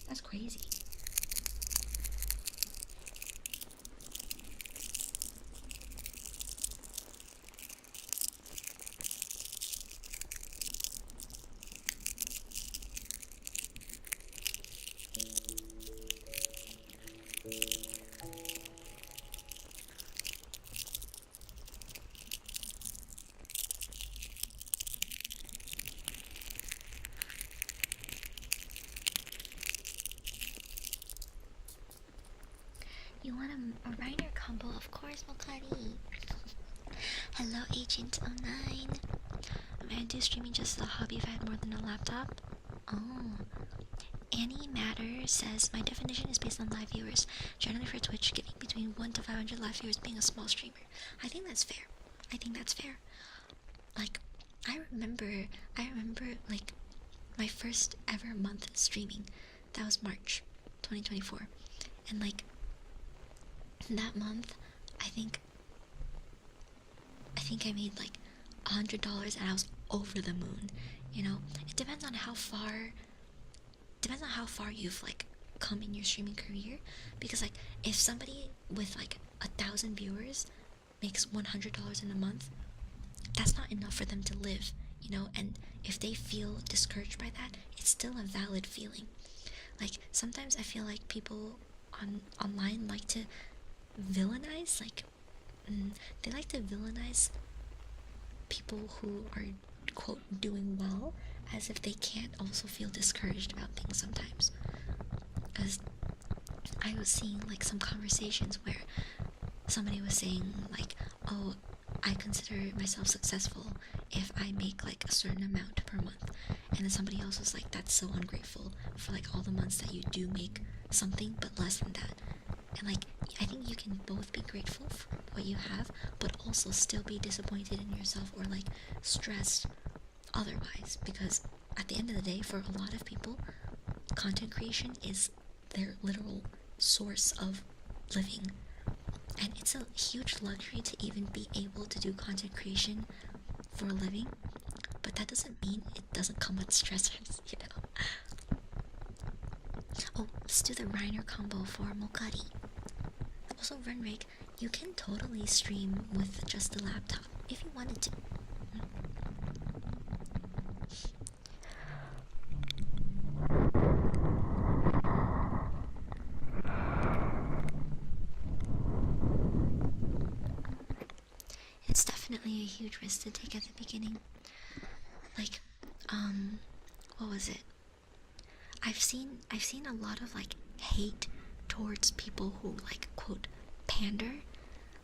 That's crazy. You want a Reiner combo? Of course, Mokari. Hello, Agent 09. I do streaming just as a hobby if I had more than a laptop. Oh. Annie Matter says, my definition is based on live viewers. Generally for Twitch, giving between 1 to 500 live viewers being a small streamer. I think that's fair. I think that's fair. Like, I remember, like, my first ever month streaming. That was March 2024. And, like, that month, I think I made, like, $100 and I was over the moon, you know? It depends on how far you've like come in your streaming career, because like if somebody with like 1,000 viewers makes $100 in a month, that's not enough for them to live, you know. And if they feel discouraged by that, it's still a valid feeling. Like sometimes I feel like people online like to villainize, like they like to villainize people who are quote doing well, as if they can't also feel discouraged about things sometimes. Because I was seeing like some conversations where somebody was saying like, oh, I consider myself successful if I make like a certain amount per month, and then somebody else was like, that's so ungrateful for like all the months that you do make something but less than that. And like I think you can both be grateful for what you have, but also still be disappointed in yourself or like stressed otherwise, because at the end of the day, for a lot of people, content creation is their literal source of living, and it's a huge luxury to even be able to do content creation for a living. But that doesn't mean it doesn't come with stressors, you know. Oh, let's do the Reiner combo for 𝓬𝓭𝓪. Also, Runrig, you can totally stream with just the laptop if you wanted to. It's definitely a huge risk to take at the beginning. Like, what was it? I've seen a lot of like hate towards people who like quote pander.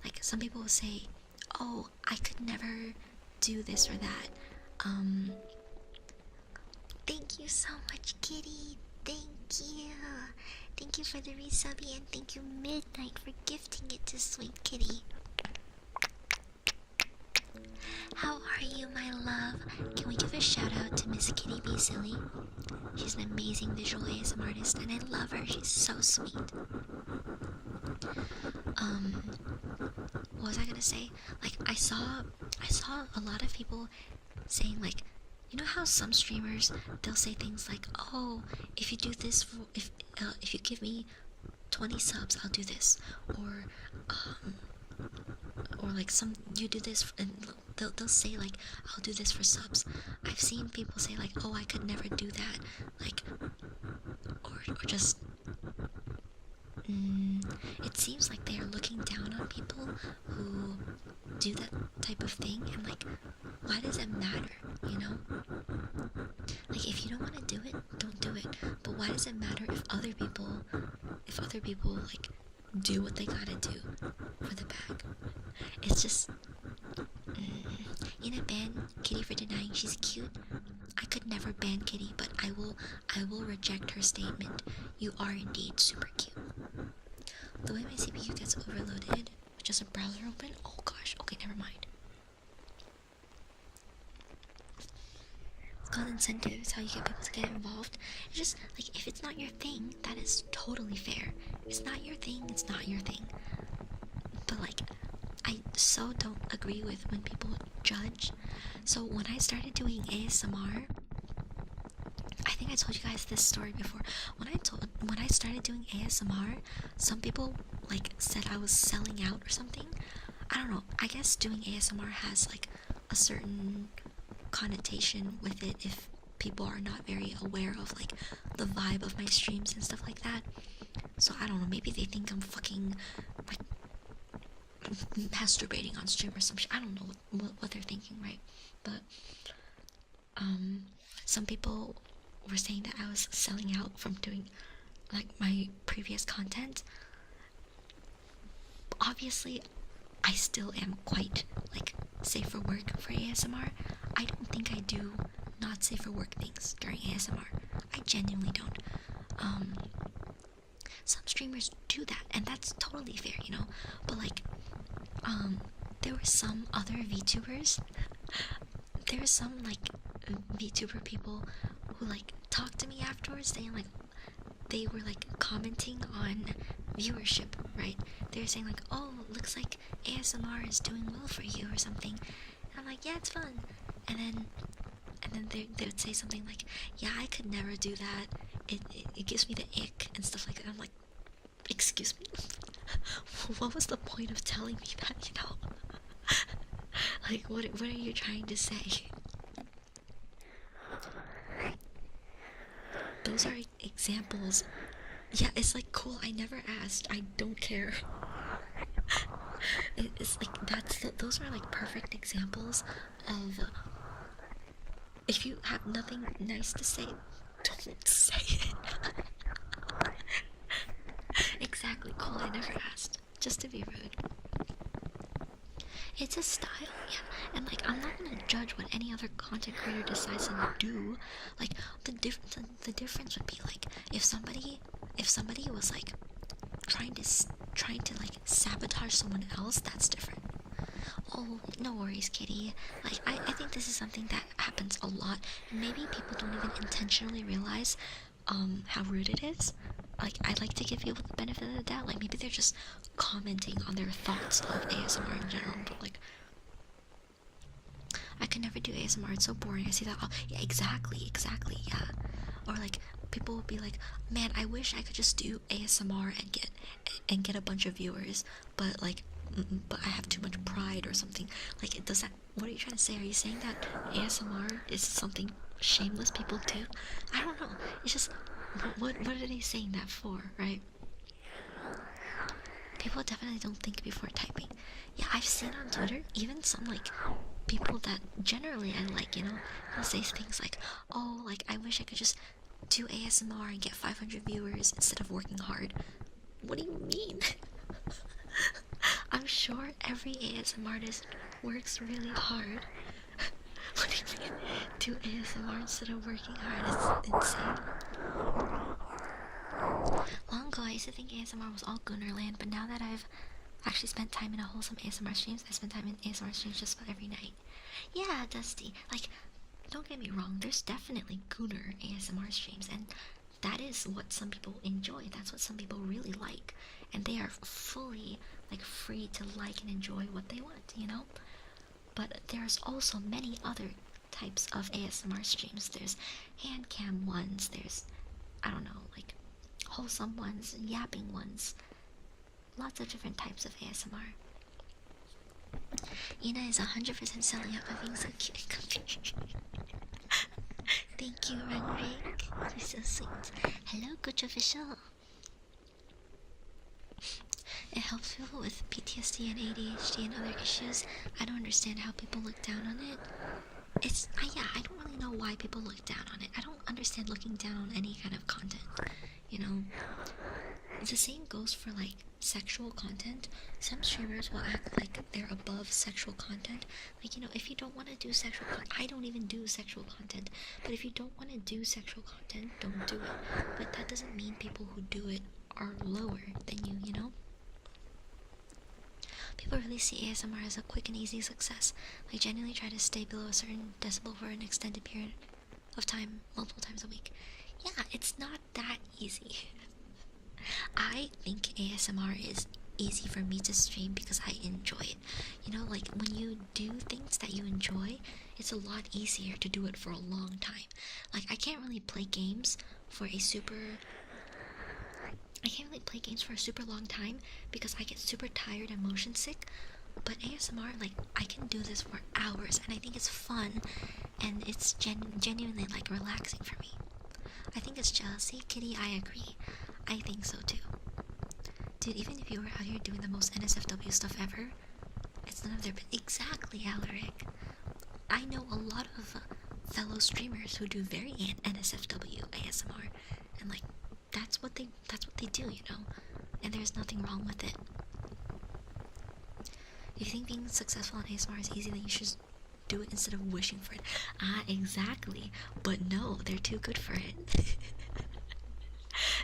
Like some people will say, oh, I could never do this or that. Thank you so much, Kitty. Thank you. Thank you for the resubby, and thank you Midnight for gifting it to Sweet Kitty. How are you, my love? Can we give a shout out to Miss Kitty Be Silly? She's an amazing visual ASMR artist, and I love her. She's so sweet. What was I gonna say? Like, I saw a lot of people saying like, you know how some streamers, they'll say things like, oh, if you do this for, if you give me 20 subs, I'll do this, or like you do this, and they'll say like, I'll do this for subs. I've seen people say like, oh, I could never do that, like, or just it seems like they are looking down on people who do that type of thing, and like, why does it matter, you know? Like, if you don't want to do it, don't do it. But why does it matter if other people like do what they gotta do for the bag? It's just in a ban Kitty for denying she's cute. I could never ban Kitty, but I will reject her statement. You are indeed super cute. The way my CPU gets overloaded with just a browser open, oh gosh, okay, never mind. It's called incentives, how you get people to get involved. It's just, like, if it's not your thing, that is totally fair. If it's not your thing, it's not your thing. But, like, I so don't agree with when people judge. So when I started doing ASMR, I think I told you guys this story before. When I started doing ASMR, some people like said I was selling out or something. I don't know. I guess doing ASMR has like a certain connotation with it if people are not very aware of like the vibe of my streams and stuff like that. So I don't know. Maybe they think I'm fucking like masturbating on stream or some shit. I don't know what they're thinking, right? But some people were saying that I was selling out from doing like my previous content. Obviously I still am quite like safe for work for ASMR. I don't think I do not safe for work things during ASMR. I genuinely don't. Some streamers do that, and that's totally fair, you know. But like, there were some other VTubers. There were some like VTuber people who like talked to me afterwards, saying like they were like commenting on viewership, right? They were saying like, "Oh, looks like ASMR is doing well for you" or something. And I'm like, "Yeah, it's fun." And then they would say something like, "Yeah, I could never do that. It gives me the ick and stuff like that." I'm like, "Excuse me? What was the point of telling me that, you know?" Like, what are you trying to say? Those are examples. Yeah, it's like, cool, I never asked. I don't care. It's like, those are like perfect examples of, if you have nothing nice to say, don't say it. Exactly, cool, I never asked. Just to be rude. It's a style, yeah, and like, I'm not gonna judge what any other content creator decides to do. Like, the difference would be like, if somebody was like trying to like sabotage someone else, that's different. Oh, no worries, kitty. Like, I think this is something that happens a lot, and maybe people don't even intentionally realize how rude it is. Like, I like to give people the benefit of the doubt. Like, maybe they're just commenting on their thoughts of ASMR in general, but like, I could never do ASMR, it's so boring. I see that. Oh, yeah, exactly, yeah. Or like, people would be like, "Man, I wish I could just do ASMR and get a bunch of viewers, but like, but I have too much pride," or something. Like, does that? What are you trying to say? Are you saying that ASMR is something shameless people do? I don't know. It's just, what are they saying that for, right? People definitely don't think before typing. Yeah, I've seen on Twitter, even some like people that generally I like, you know, they'll say things like, "Oh, like, I wish I could just do ASMR and get 500 viewers instead of working hard." What do you mean? I'm sure every ASMR artist works really hard. What do you mean? Do ASMR instead of working hard? It's insane. Long ago, I used to think ASMR was all 𝓬𝓸𝓷𝓽𝓮, but now that I've actually spent time in a wholesome ASMR streams, I spend time in ASMR streams just about every night. Yeah, Dusty. Like, don't get me wrong, there's definitely gooner ASMR streams, and that is what some people enjoy. That's what some people really like, and they are fully like free to like and enjoy what they want, you know. But there's also many other types of ASMR streams. There's hand cam ones. There's, I don't know, like wholesome ones, yapping ones. Lots of different types of ASMR. Ina is 100% selling out for being so cute and comfy. Thank you, Runrick. You're so sweet. Hello, Coach Official. It helps people with PTSD and ADHD and other issues. I don't understand how people look down on it. Yeah, I don't really know why people look down on it. I don't understand looking down on any kind of content, you know. The same goes for like sexual content. Some streamers will act like they're above sexual content. Like, you know, if you don't want to do sexual content, I don't even do sexual content, but if you don't want to do sexual content, don't do it. But that doesn't mean people who do it are lower than you, you know? People really see ASMR as a quick and easy success. Like, genuinely try to stay below a certain decibel for an extended period of time, multiple times a week. Yeah, it's not that easy. I think ASMR is easy for me to stream because I enjoy it. You know, like, when you do things that you enjoy, it's a lot easier to do it for a long time. Like, I can't really play games for a super long time because I get super tired and motion sick. But ASMR, like, I can do this for hours, and I think it's fun, and it's genuinely like relaxing for me. I think it's jealousy, Kitty. I agree. I think so too. Dude, even if you were out here doing the most NSFW stuff ever, it's none of their exactly, Alaric. I know a lot of fellow streamers who do very NSFW ASMR, and like, that's what they do, you know. And there's nothing wrong with it. If you think being successful on ASMR is easy, then you should do it instead of wishing for it. Ah, exactly. But no, they're too good for it.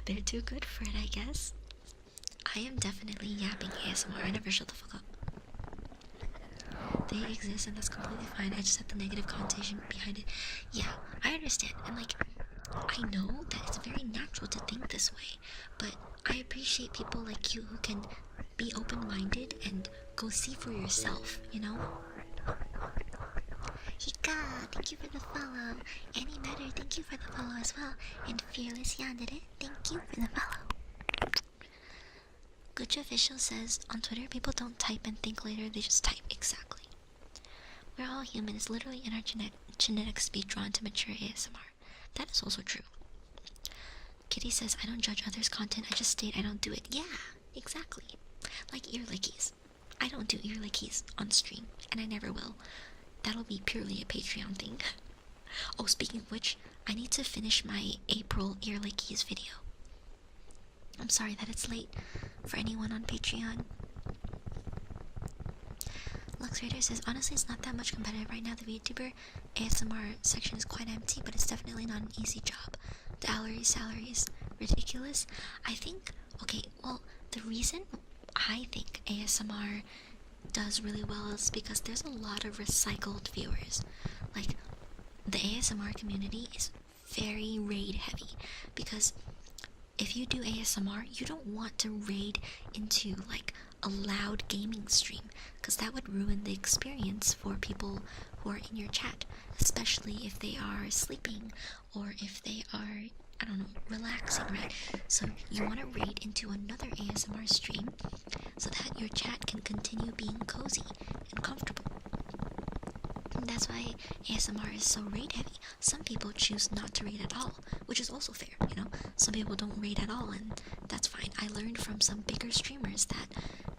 They're too good for it, I guess. I am definitely yapping ASMR. I never shut the fuck up. They exist and that's completely fine. I just have the negative connotation behind it. Yeah, I understand. And like, I know that it's very natural to think this way, but I appreciate people like you who can be open-minded and go see for yourself, you know? Hika, thank you for the follow. Any Matter, thank you for the follow as well. And Fearless Yandere, thank you for the follow. Gucci Official says, on Twitter, people don't type and think later, they just type. Exactly. We're all human. It's literally in our genetics to be drawn to mature ASMR. That is also true. Kitty says, I don't judge others' content, I just state I don't do it. Yeah, exactly. Like ear lickies. I don't do ear lickies on stream, and I never will. That'll be purely a Patreon thing. Oh, speaking of which, I need to finish my April ear lickies video. I'm sorry that it's late for anyone on Patreon. Lux Raider says, honestly, it's not that much competitive right now. The VTuber ASMR section is quite empty, but it's definitely not an easy job. The salary is ridiculous. I think, okay, well, the reason I think ASMR does really well is because there's a lot of recycled viewers. Like, the ASMR community is very raid heavy, because if you do ASMR, you don't want to raid into like a loud gaming stream, because that would ruin the experience for people who are in your chat, especially if they are sleeping or if they are, I don't know, relaxing, right? So you want to raid into another ASMR stream so that your chat can continue being cozy and comfortable. And that's why ASMR is so raid heavy. Some people choose not to raid at all, which is also fair, you know? Some people don't raid at all, and that's fine. I learned from some bigger streamers that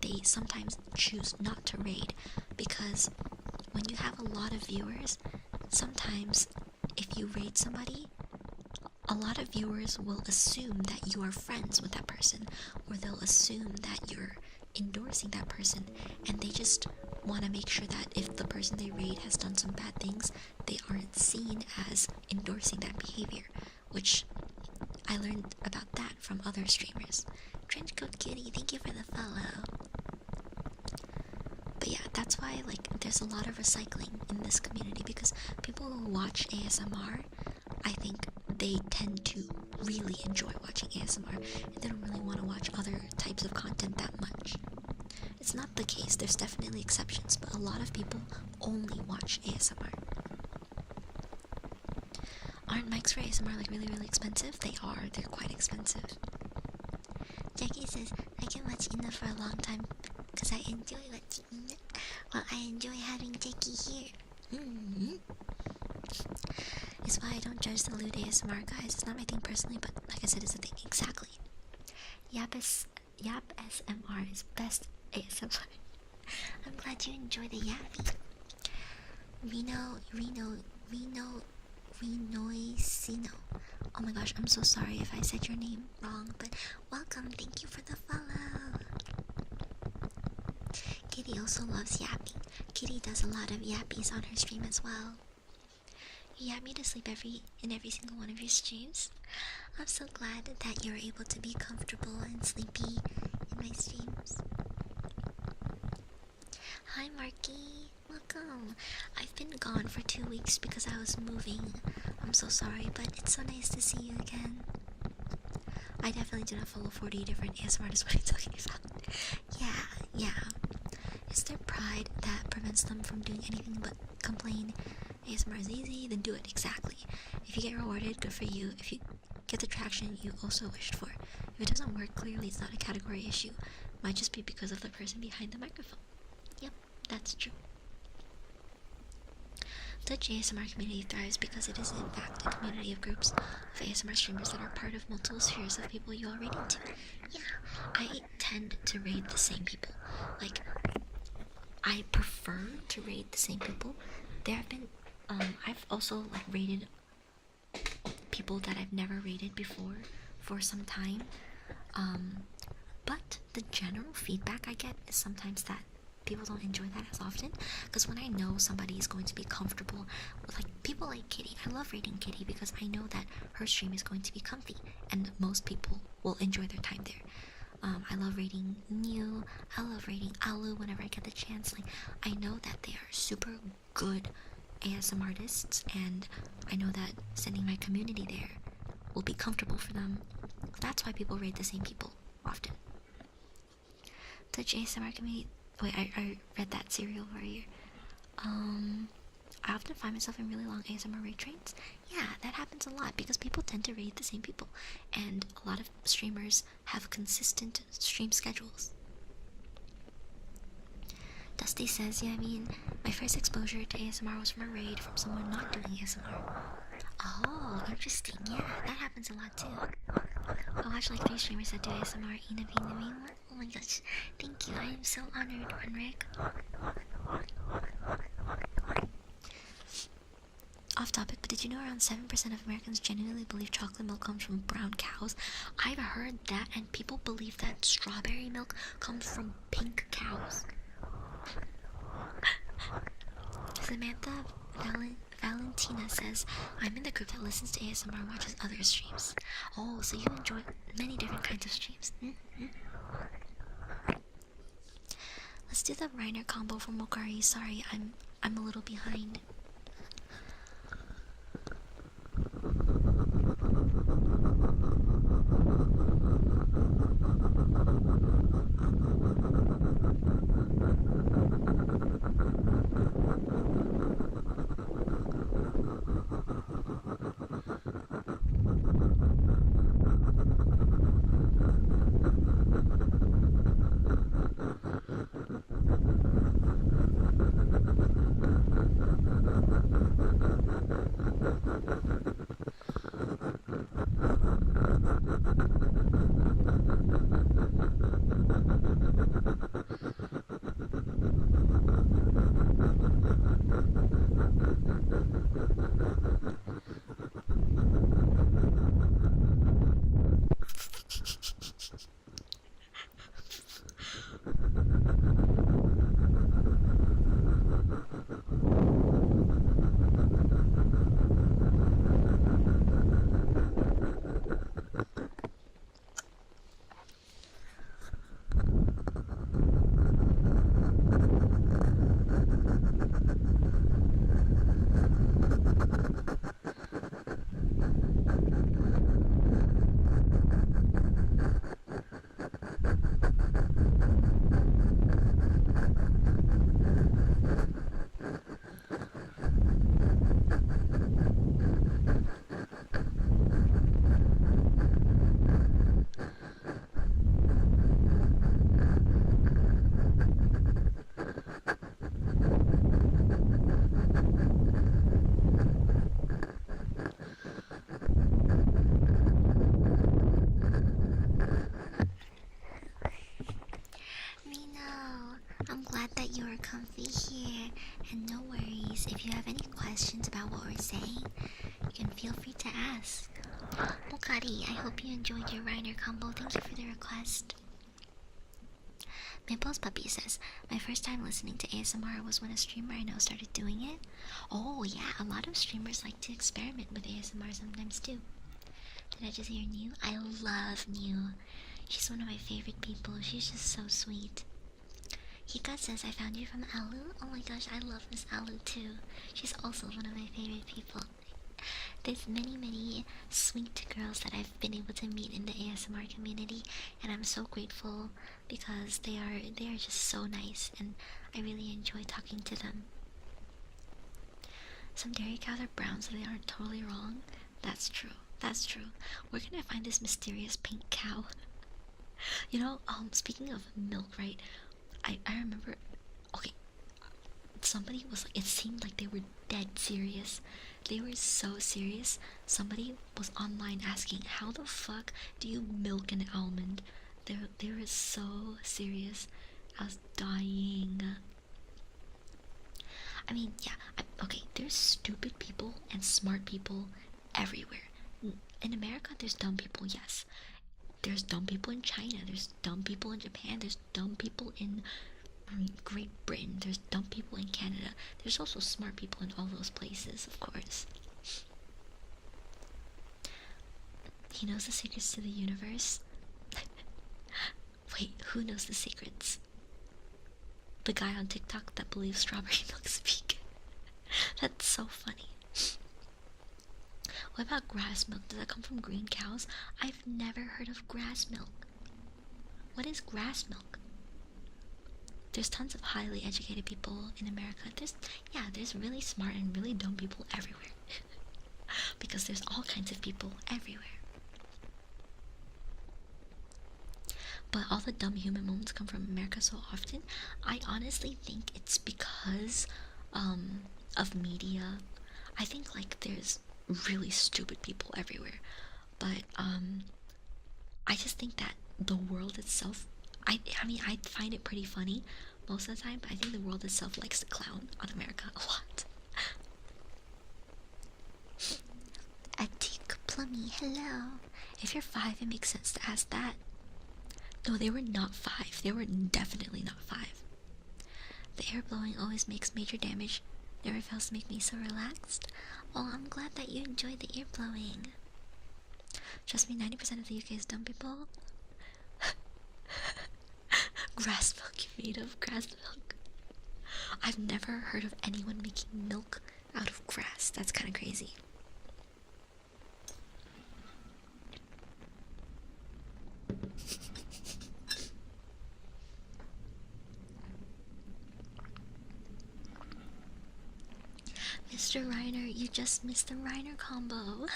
they sometimes choose not to raid, because when you have a lot of viewers, sometimes if you raid somebody, a lot of viewers will assume that you are friends with that person, or they'll assume that you're endorsing that person, and they just want to make sure that if the person they raid has done some bad things, they aren't seen as endorsing that behavior, which I learned about that from other streamers. Trenchcoat Kitty, thank you for the follow. But yeah, that's why like there's a lot of recycling in this community, because people who watch ASMR, I think they tend to really enjoy watching ASMR, and they don't really want to watch other types of content that much. It's not the case, there's definitely exceptions, but a lot of people only watch ASMR. Aren't mics for ASMR like really expensive? They are, they're quite expensive. Jackie says, I can watch Inna for a long time because I enjoy watching Inna. Well, I enjoy having Jackie here. It's why I don't judge the lewd ASMR guys. It's not my thing personally, but like I said, it's a thing. Exactly. Yap SMR is best ASMR. I'm glad you enjoy the yappy. Renoisino. Oh my gosh, I'm so sorry if I said your name wrong, but welcome, thank you for the follow. Kitty also loves yapping. Kitty does a lot of yappies on her stream as well. You yap me to sleep in every single one of your streams. I'm so glad that you're able to be comfortable and sleepy in my streams. Hi Marky, welcome. I've been gone for 2 weeks because I was moving. I'm so sorry, but it's so nice to see you again. I definitely do not follow 40 different ASMR artists. What are you talking about? Yeah. It's their pride that prevents them from doing anything but complain. ASMR is easy, then do it. Exactly. If you get rewarded, good for you. If you get the traction you also wished for. If it doesn't work, clearly it's not a category issue. Might just be because of the person behind the microphone. Yep, that's true. The ASMR community thrives because it is in fact a community of groups of ASMR streamers that are part of multiple spheres of people you all raid into. Yeah, I tend to raid the same people. Like, I prefer to raid the same people. There have been, I've also like raided people that I've never raided before for some time. But the general feedback I get is sometimes that people don't enjoy that as often. Because when I know somebody is going to be comfortable with, like, people like Kitty, I love rating Kitty because I know that her stream is going to be comfy, and most people will enjoy their time there. I love rating New. I love rating Alu whenever I get the chance. Like, I know that they are super good ASM artists, and I know that sending my community there will be comfortable for them. That's why people rate the same people often. The ASMR community. Wait, I read that serial for you. I often find myself in really long ASMR raid trains. Yeah, that happens a lot because people tend to raid the same people, and a lot of streamers have consistent stream schedules. Dusty says, yeah, I mean, my first exposure to ASMR was from a raid from someone not doing ASMR. Oh, interesting. Yeah, that happens a lot too. I watch like 3 streamers that do ASMR. Ina being the main one. Oh my gosh, thank you. I am so honored, Rick. Off topic, but did you know around 7% of Americans genuinely believe chocolate milk comes from brown cows? I've heard that, and people believe that strawberry milk comes from pink cows. Samantha Valentina says, I'm in the group that listens to ASMR and watches other streams. Oh, so you enjoy many different kinds of streams. Let's do the Reiner combo from Mokari. Sorry, I'm a little behind. I'm glad that you are comfy here, and no worries, if you have any questions about what we're saying, you can feel free to ask. Mokari, I hope you enjoyed your Reiner combo. Thank you for the request. Mimple's Puppy says, my first time listening to ASMR was when a streamer I know started doing it. Oh yeah, a lot of streamers like to experiment with ASMR sometimes too. Did I just hear New? I love New. She's one of my favorite people. She's just so sweet. Hika says, I found you from Alu. Oh my gosh, I love Miss Alu too. She's also one of my favorite people. There's many sweet girls that I've been able to meet in the ASMR community, and I'm so grateful because they are just so nice, and I really enjoy talking to them. Some dairy cows are brown, so they aren't totally wrong. That's true. That's true. Where can I find this mysterious pink cow? You know, speaking of milk, right? I remember, okay, somebody was like, it seemed like they were dead serious. They were so serious. Somebody was online asking, how the fuck do you milk an almond? They were so serious. I was dying. I mean, yeah, okay, there's stupid people and smart people everywhere. In America, there's dumb people, yes. There's dumb people in China, there's dumb people in Japan, there's dumb people in Great Britain. There's dumb people in Canada. There's also smart people in all those places, of course. He knows the secrets to the universe. Wait, who knows the secrets? The guy on TikTok that believes strawberry milk's vegan. That's so funny. What about grass milk? Does that come from green cows? I've never heard of grass milk. What is grass milk? There's tons of highly educated people in America. There's really smart and really dumb people everywhere. Because there's all kinds of people everywhere. But all the dumb human moments come from America so often. I honestly think it's because of media. I think like there's really stupid people everywhere. But I just think that the world itself, I mean, I find it pretty funny most of the time, but I think the world itself likes to clown on America a lot. Atik Plummy, hello. If you're 5, it makes sense to ask that. No, they were not 5. They were definitely not 5. The air blowing always makes major damage. Never fails to make me so relaxed. Well, I'm glad that you enjoyed the ear blowing. Trust me, 90% of the UK is dumb people. Grass milk made of grass milk. I've never heard of anyone making milk out of grass. That's kind of crazy. Mr. Reiner, you just missed the Reiner combo.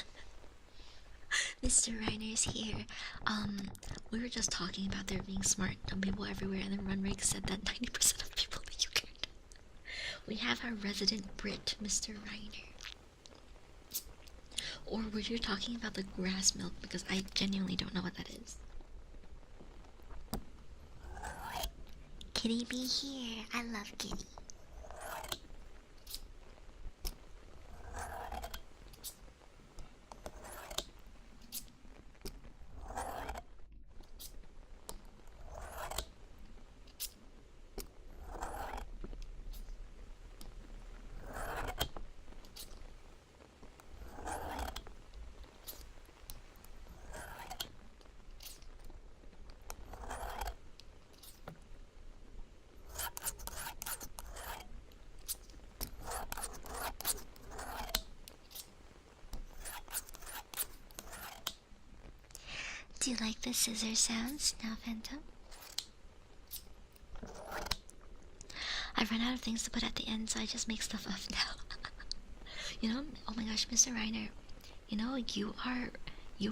Mr. Reiner's here. We were just talking about there being smart dumb people everywhere, and then Runrig said that 90% of people in the UK. We have our resident Brit, Mr. Reiner. Or were you talking about the grass milk? Because I genuinely don't know what that is. Kitty be here. I love Kitty. Do you like the scissor sounds now, Phantom? I've run out of things to put at the end, so I just make stuff up now. You know, oh my gosh, Mr. Reiner, you know, you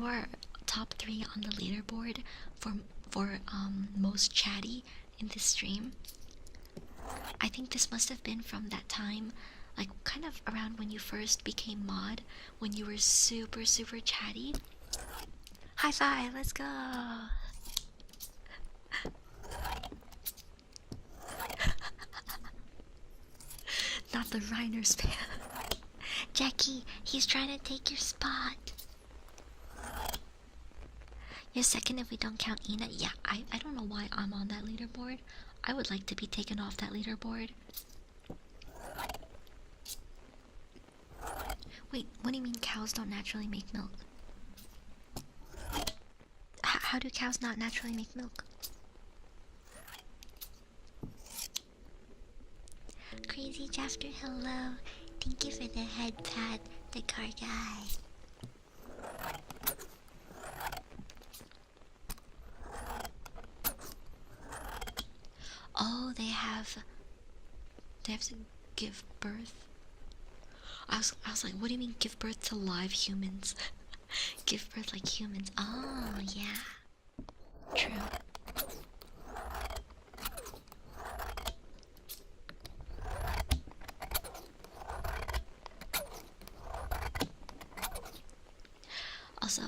are top 3 on the leaderboard for most chatty in this stream. I think this must have been from that time, like kind of around when you first became mod, when you were super chatty. High five, let's go. Not the Reiner's fan. Jackie, he's trying to take your spot. You're second if we don't count Ina. Yeah, I don't know why I'm on that leaderboard. I would like to be taken off that leaderboard. Wait, what do you mean cows don't naturally make milk? How do cows not naturally make milk? Crazy Jafter, hello. Thank you for the head pat, the car guy. Oh, they have to give birth. I was like, what do you mean give birth to live humans? Give birth like humans. Oh, yeah. True. Also,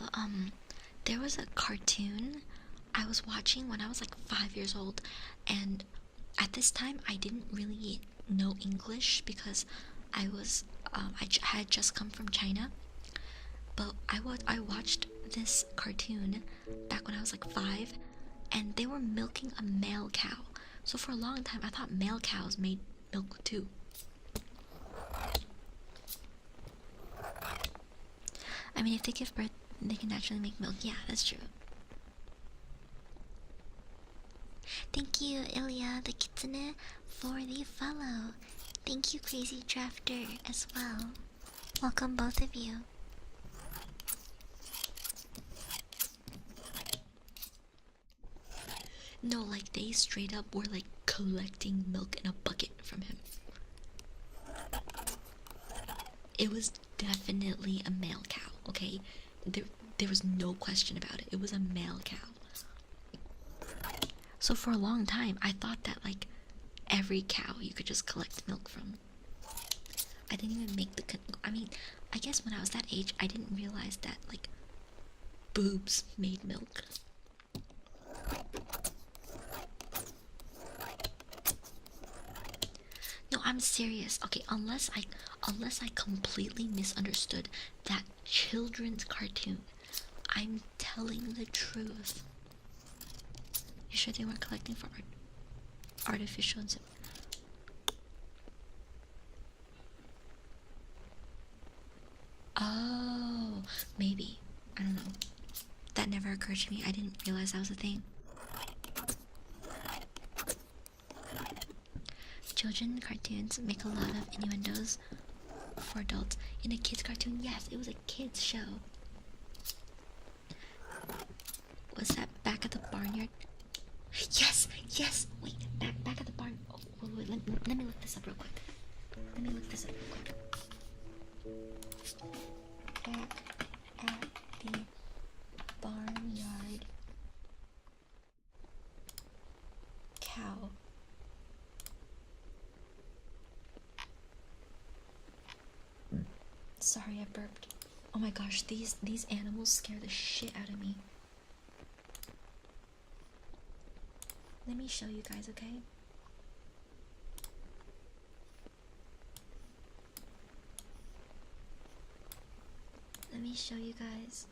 there was a cartoon I was watching when I was like 5 years old, and at this time I didn't really know English because I had just come from China. But I watched this cartoon back when I was like 5, and they were milking a male cow. So for a long time, I thought male cows made milk too. I mean, if they give birth, they can naturally make milk. Yeah, that's true. Thank you, Ilya the Kitsune, for the follow. Thank you, Crazy Drafter, as well. Welcome, both of you. No, like, they straight up were, like, collecting milk in a bucket from him. It was definitely a male cow, okay? There was no question about it. It was a male cow. So for a long time, I thought that, like, every cow you could just collect milk from. I didn't even make the I mean, I guess when I was that age, I didn't realize that, like, boobs made milk. No, I'm serious. Okay, unless I completely misunderstood that children's cartoon, I'm telling the truth. You sure they weren't collecting for artificial insemination? Oh, maybe. I don't know. That never occurred to me. I didn't realize that was a thing. Children cartoons make a lot of innuendos for adults. In a kids cartoon, yes, it was a kids show. Was that back at the barnyard? Yes, yes. Wait, back at the barn. Oh, wait, let me look this up real quick. Back at the barnyard. Cow. Sorry, I burped. Oh my gosh, these animals scare the shit out of me. Let me show you guys, okay? Let me show you guys.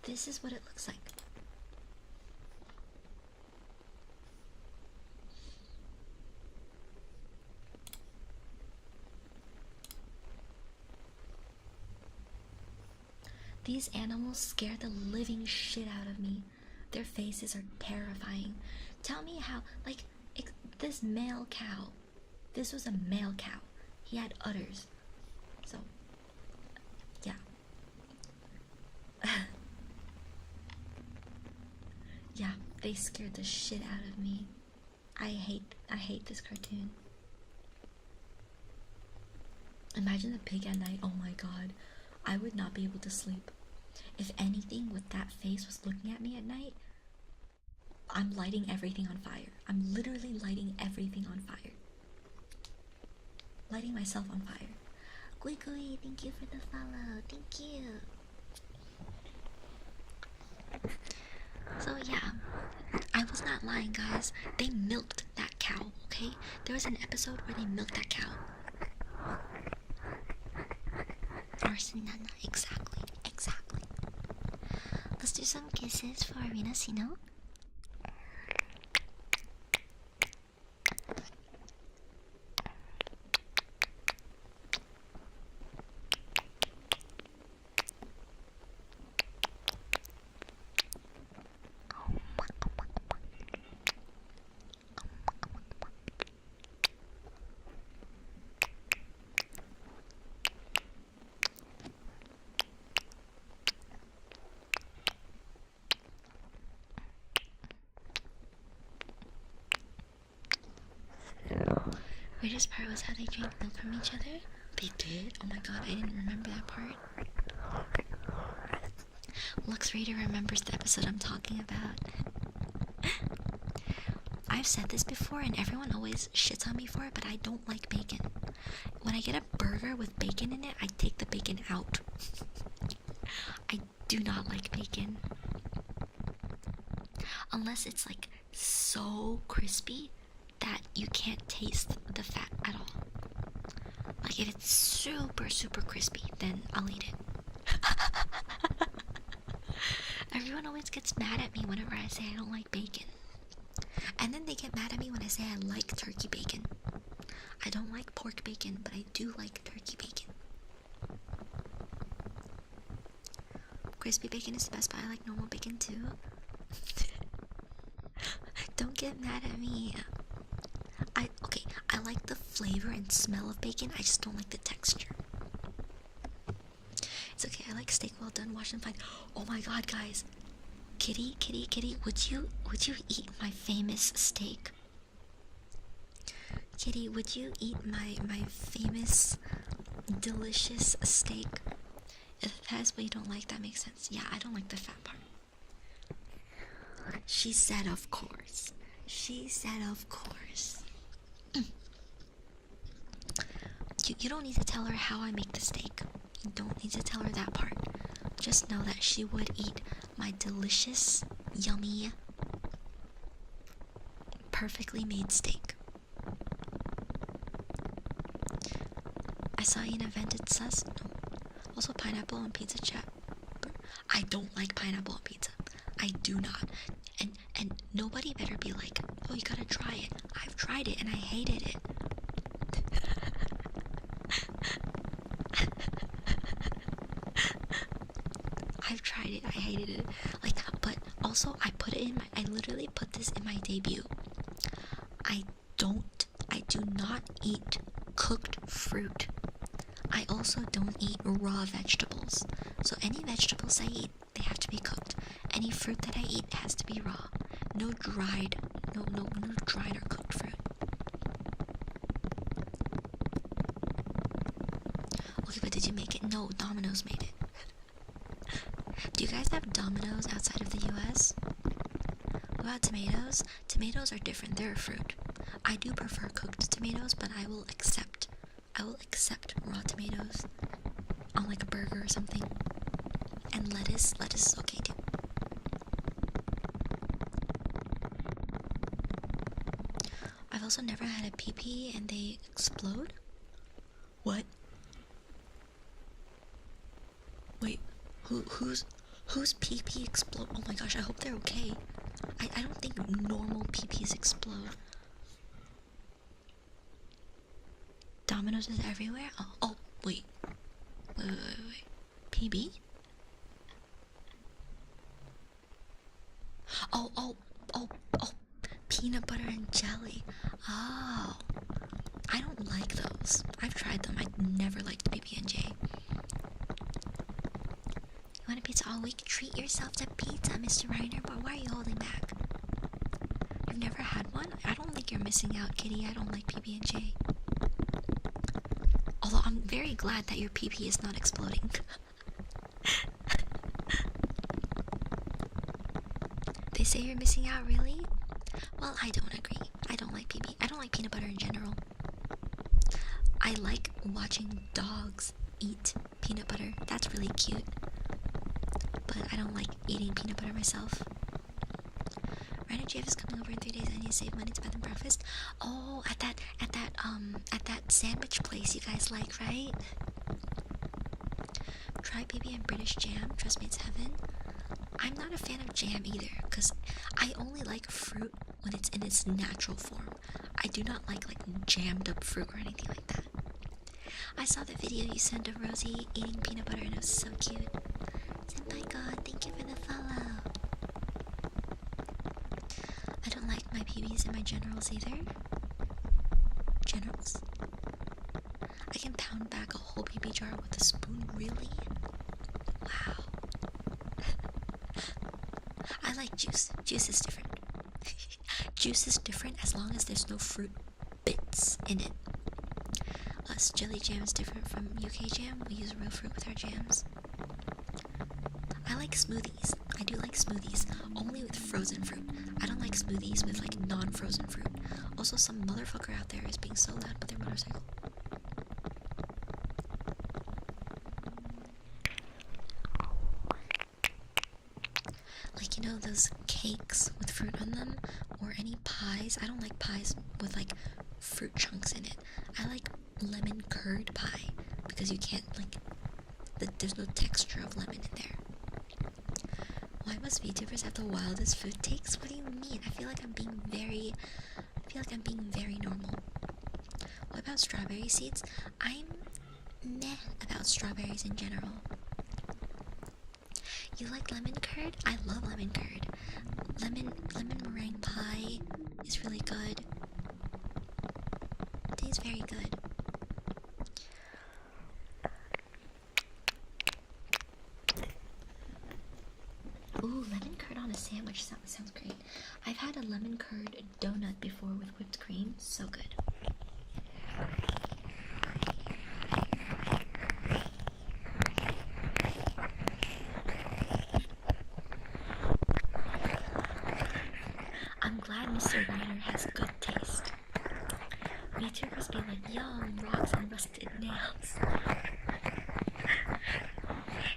This is what it looks like. These animals scare the living shit out of me. Their faces are terrifying. Tell me how, like, this male cow. This was a male cow. He had udders. So, yeah. Yeah, they scared the shit out of me. I hate this cartoon. Imagine the pig at night. Oh my god. I would not be able to sleep. If anything with that face was looking at me at night, I'm lighting everything on fire. I'm literally lighting everything on fire. Lighting myself on fire. Gui Gui, thank you for the follow. Thank you. So yeah, I was not lying, guys. They milked that cow, okay? There was an episode where they milked that cow. Inanna, exactly. Let's do some kisses for Rinasino. Weirdest part was how they drank milk from each other. They did? Oh my god, I didn't remember that part. Lux Reader remembers the episode I'm talking about. I've said this before and everyone always shits on me for it, but I don't like bacon. When I get a burger with bacon in it, I take the bacon out. I do not like bacon. unless it's like so crispy that you can't taste the fat at all. Like if it's super super crispy, then I'll eat it. Everyone always gets mad at me whenever I say I don't like bacon. And then they get mad at me when I say I like turkey bacon. I don't like pork bacon, but I do like turkey bacon. Crispy bacon is the best, but I like normal bacon too. Don't get mad at me. I like the flavor and smell of bacon, I just don't like the texture. It's okay, I like steak well done, washed and fine. Oh my god, guys. Kitty, would you eat my famous steak? Kitty, would you eat my famous delicious steak? If that's what you don't like, that makes sense. Yeah, I don't like the fat part. She said of course. She said of course. You don't need to tell her how I make the steak. You don't need to tell her that part. Just know that she would eat my delicious, yummy, perfectly made steak. I saw you invented sus. No. Also pineapple on pizza chat. I don't like pineapple on pizza. I do not. And nobody better be like, oh, you gotta try it. I've tried it and I hated it. I've tried it, I hated it. Like, but also I literally put this in my debut. I do not eat cooked fruit. I also don't eat raw vegetables. So any vegetables I eat, they have to be cooked. Any fruit that I eat has to be raw. No dried or cooked fruit. Okay, but did you make it? No, Domino's made it. Do you guys have Domino's outside of the US? What about tomatoes? Tomatoes are different, they're a fruit. I do prefer cooked tomatoes, but I will accept raw tomatoes on like a burger or something. And lettuce is okay too. I've also never had a pee-pee and they explode. What? Wait, whose pee-pee explode? Oh my gosh, I hope they're okay. I don't think normal pee-pees explode. Domino's is everywhere? Oh, wait. Wait. PB? Oh, peanut butter and jelly. Oh, I don't like those. I've tried them. I never liked PB&J. You want a pizza all week? Treat yourself to pizza, Mr. Reiner, but why are you holding back? You've never had one? I don't think you're missing out, kitty. I don't like PB&J. Although I'm very glad that your PP is not exploding. They say you're missing out, really? Well, I don't agree. I don't like PP. I don't like peanut butter in general. I like watching dogs eat peanut butter. That's really cute. But I don't like eating peanut butter myself. Ryan Jeff is coming over in 3 days. I need to save money to bed and breakfast. Oh, at that sandwich place you guys like, right? Try baby and British jam. Trust me, it's heaven. I'm not a fan of jam either, because I only like fruit when it's in its natural form. I do not like jammed up fruit or anything like that. I saw the video you sent of Rosie eating peanut butter and it was so cute. Senpai God, thank you for the follow. I don't like my PBs and my generals either. Generals? I can pound back a whole PB jar with a spoon, really? Wow. I like juice. Juice is different. Juice is different as long as there's no fruit bits in it. Us jelly jam is different from UK jam. We use real fruit with our jams. I like smoothies. I do like smoothies, only with frozen fruit. I don't like smoothies with non-frozen fruit. Also, some motherfucker out there is being so loud with their motorcycle. You know those cakes with fruit on them, or any pies. I don't like pies with like fruit chunks in it. I like lemon curd pie because you can't like there's no texture of lemon in there. Why must VTubers have the wildest food takes? What do you mean? I feel like I'm being very normal. What about strawberry seeds? I'm meh about strawberries in general. You like lemon curd? I love lemon curd. Lemon meringue pie is really good. It tastes very good. Ooh, lemon curd on a sandwich sounds great. I've had a lemon curd donut before with whipped cream. So good. I'm glad Mr. Reiner has good taste. VTubers be like, yum, rocks and rusted nails.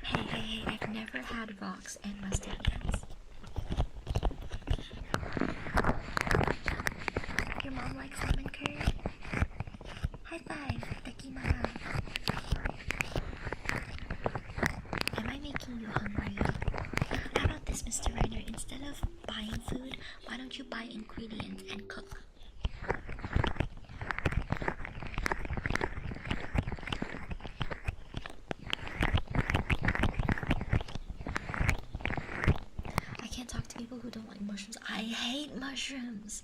Hey, I've never had rocks and rusted nails. Your mom likes lemon curd? High five, Tekimara. Am I making you hungry? How about this, Mr. Reiner? Instead of buying food, why don't you buy ingredients and cook? I can't talk to people who don't like mushrooms. I hate mushrooms.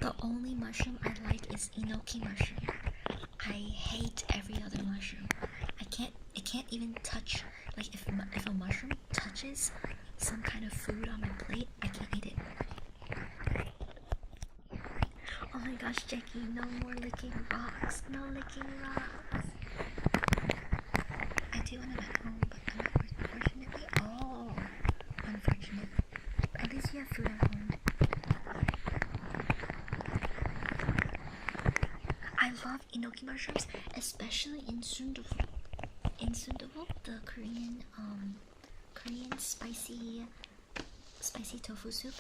The only mushroom I like is enoki mushroom. I hate every other mushroom. It can't even touch, like if a mushroom touches some kind of food on my plate, I can't eat it. Oh my gosh, Jackie, no more licking rocks. No licking rocks. I do when I'm at home, but I'm not, unfortunately. Oh, unfortunate. At least you have food at home. I love enoki mushrooms, especially in sundubu. In sundubu, the Korean spicy tofu soup.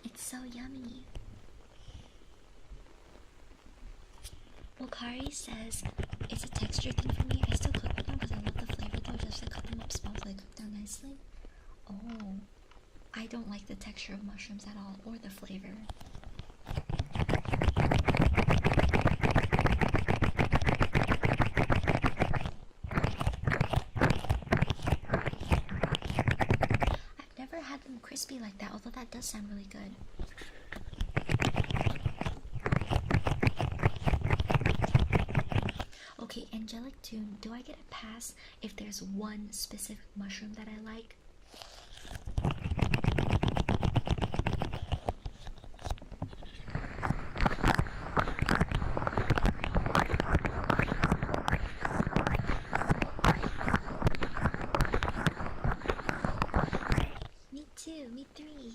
It's so yummy. Wakari says it's a texture thing for me. I still cook with them because I love the flavor though, just to cut them up small so they cook down nicely. Oh, I don't like the texture of mushrooms at all, or the flavor. I've never had them crispy like that, although that does sound really good. Okay, Angelic Tune, do I get a pass if there's one specific mushroom that I like? Me too, me three.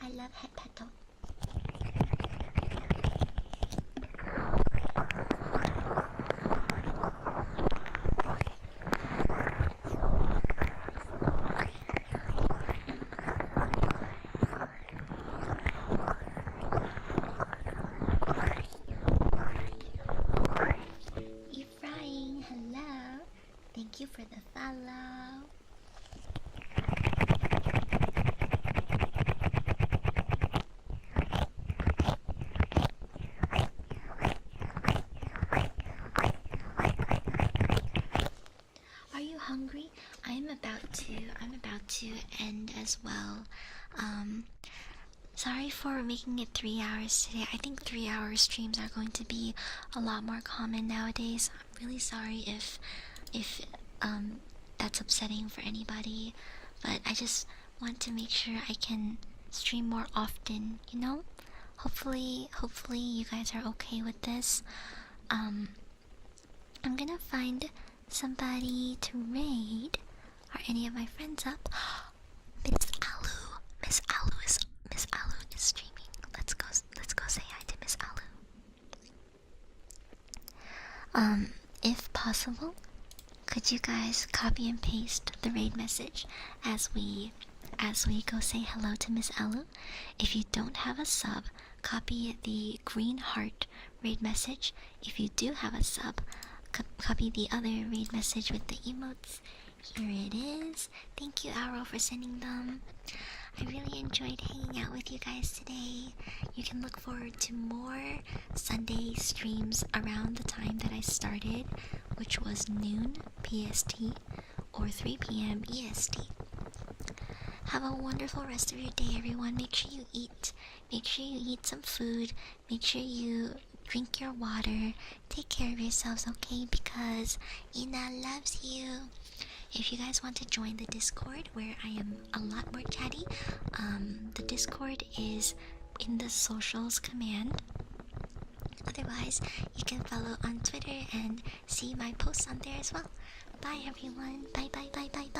I love hepato. Ephraim, hello. Thank you for the follow. Are you hungry? I'm about to end as well. Sorry for making it 3 hours today. I think 3-hour streams are going to be a lot more common nowadays. I'm really sorry if that's upsetting for anybody, but I just want to make sure I can stream more often, you know? Hopefully you guys are okay with this. I'm gonna find somebody to raid. Are any of my friends up? If possible, could you guys copy and paste the raid message as we go say hello to Miss Elu? If you don't have a sub, copy the green heart raid message. If you do have a sub, copy the other raid message with the emotes. Here it is. Thank you, Arrow, for sending them. I really enjoyed hanging out with you guys today. You can look forward to more Sunday streams around the time that I started, which was noon PST or 3 p.m. EST. Have a wonderful rest of your day, everyone. Make sure you eat. Make sure you eat some food. Make sure you drink your water. Take care of yourselves, okay? Because Ina loves you. If you guys want to join the Discord, where I am a lot more chatty, the Discord is in the socials command. Otherwise, you can follow on Twitter and see my posts on there as well. Bye, everyone. Bye, bye, bye, bye, bye.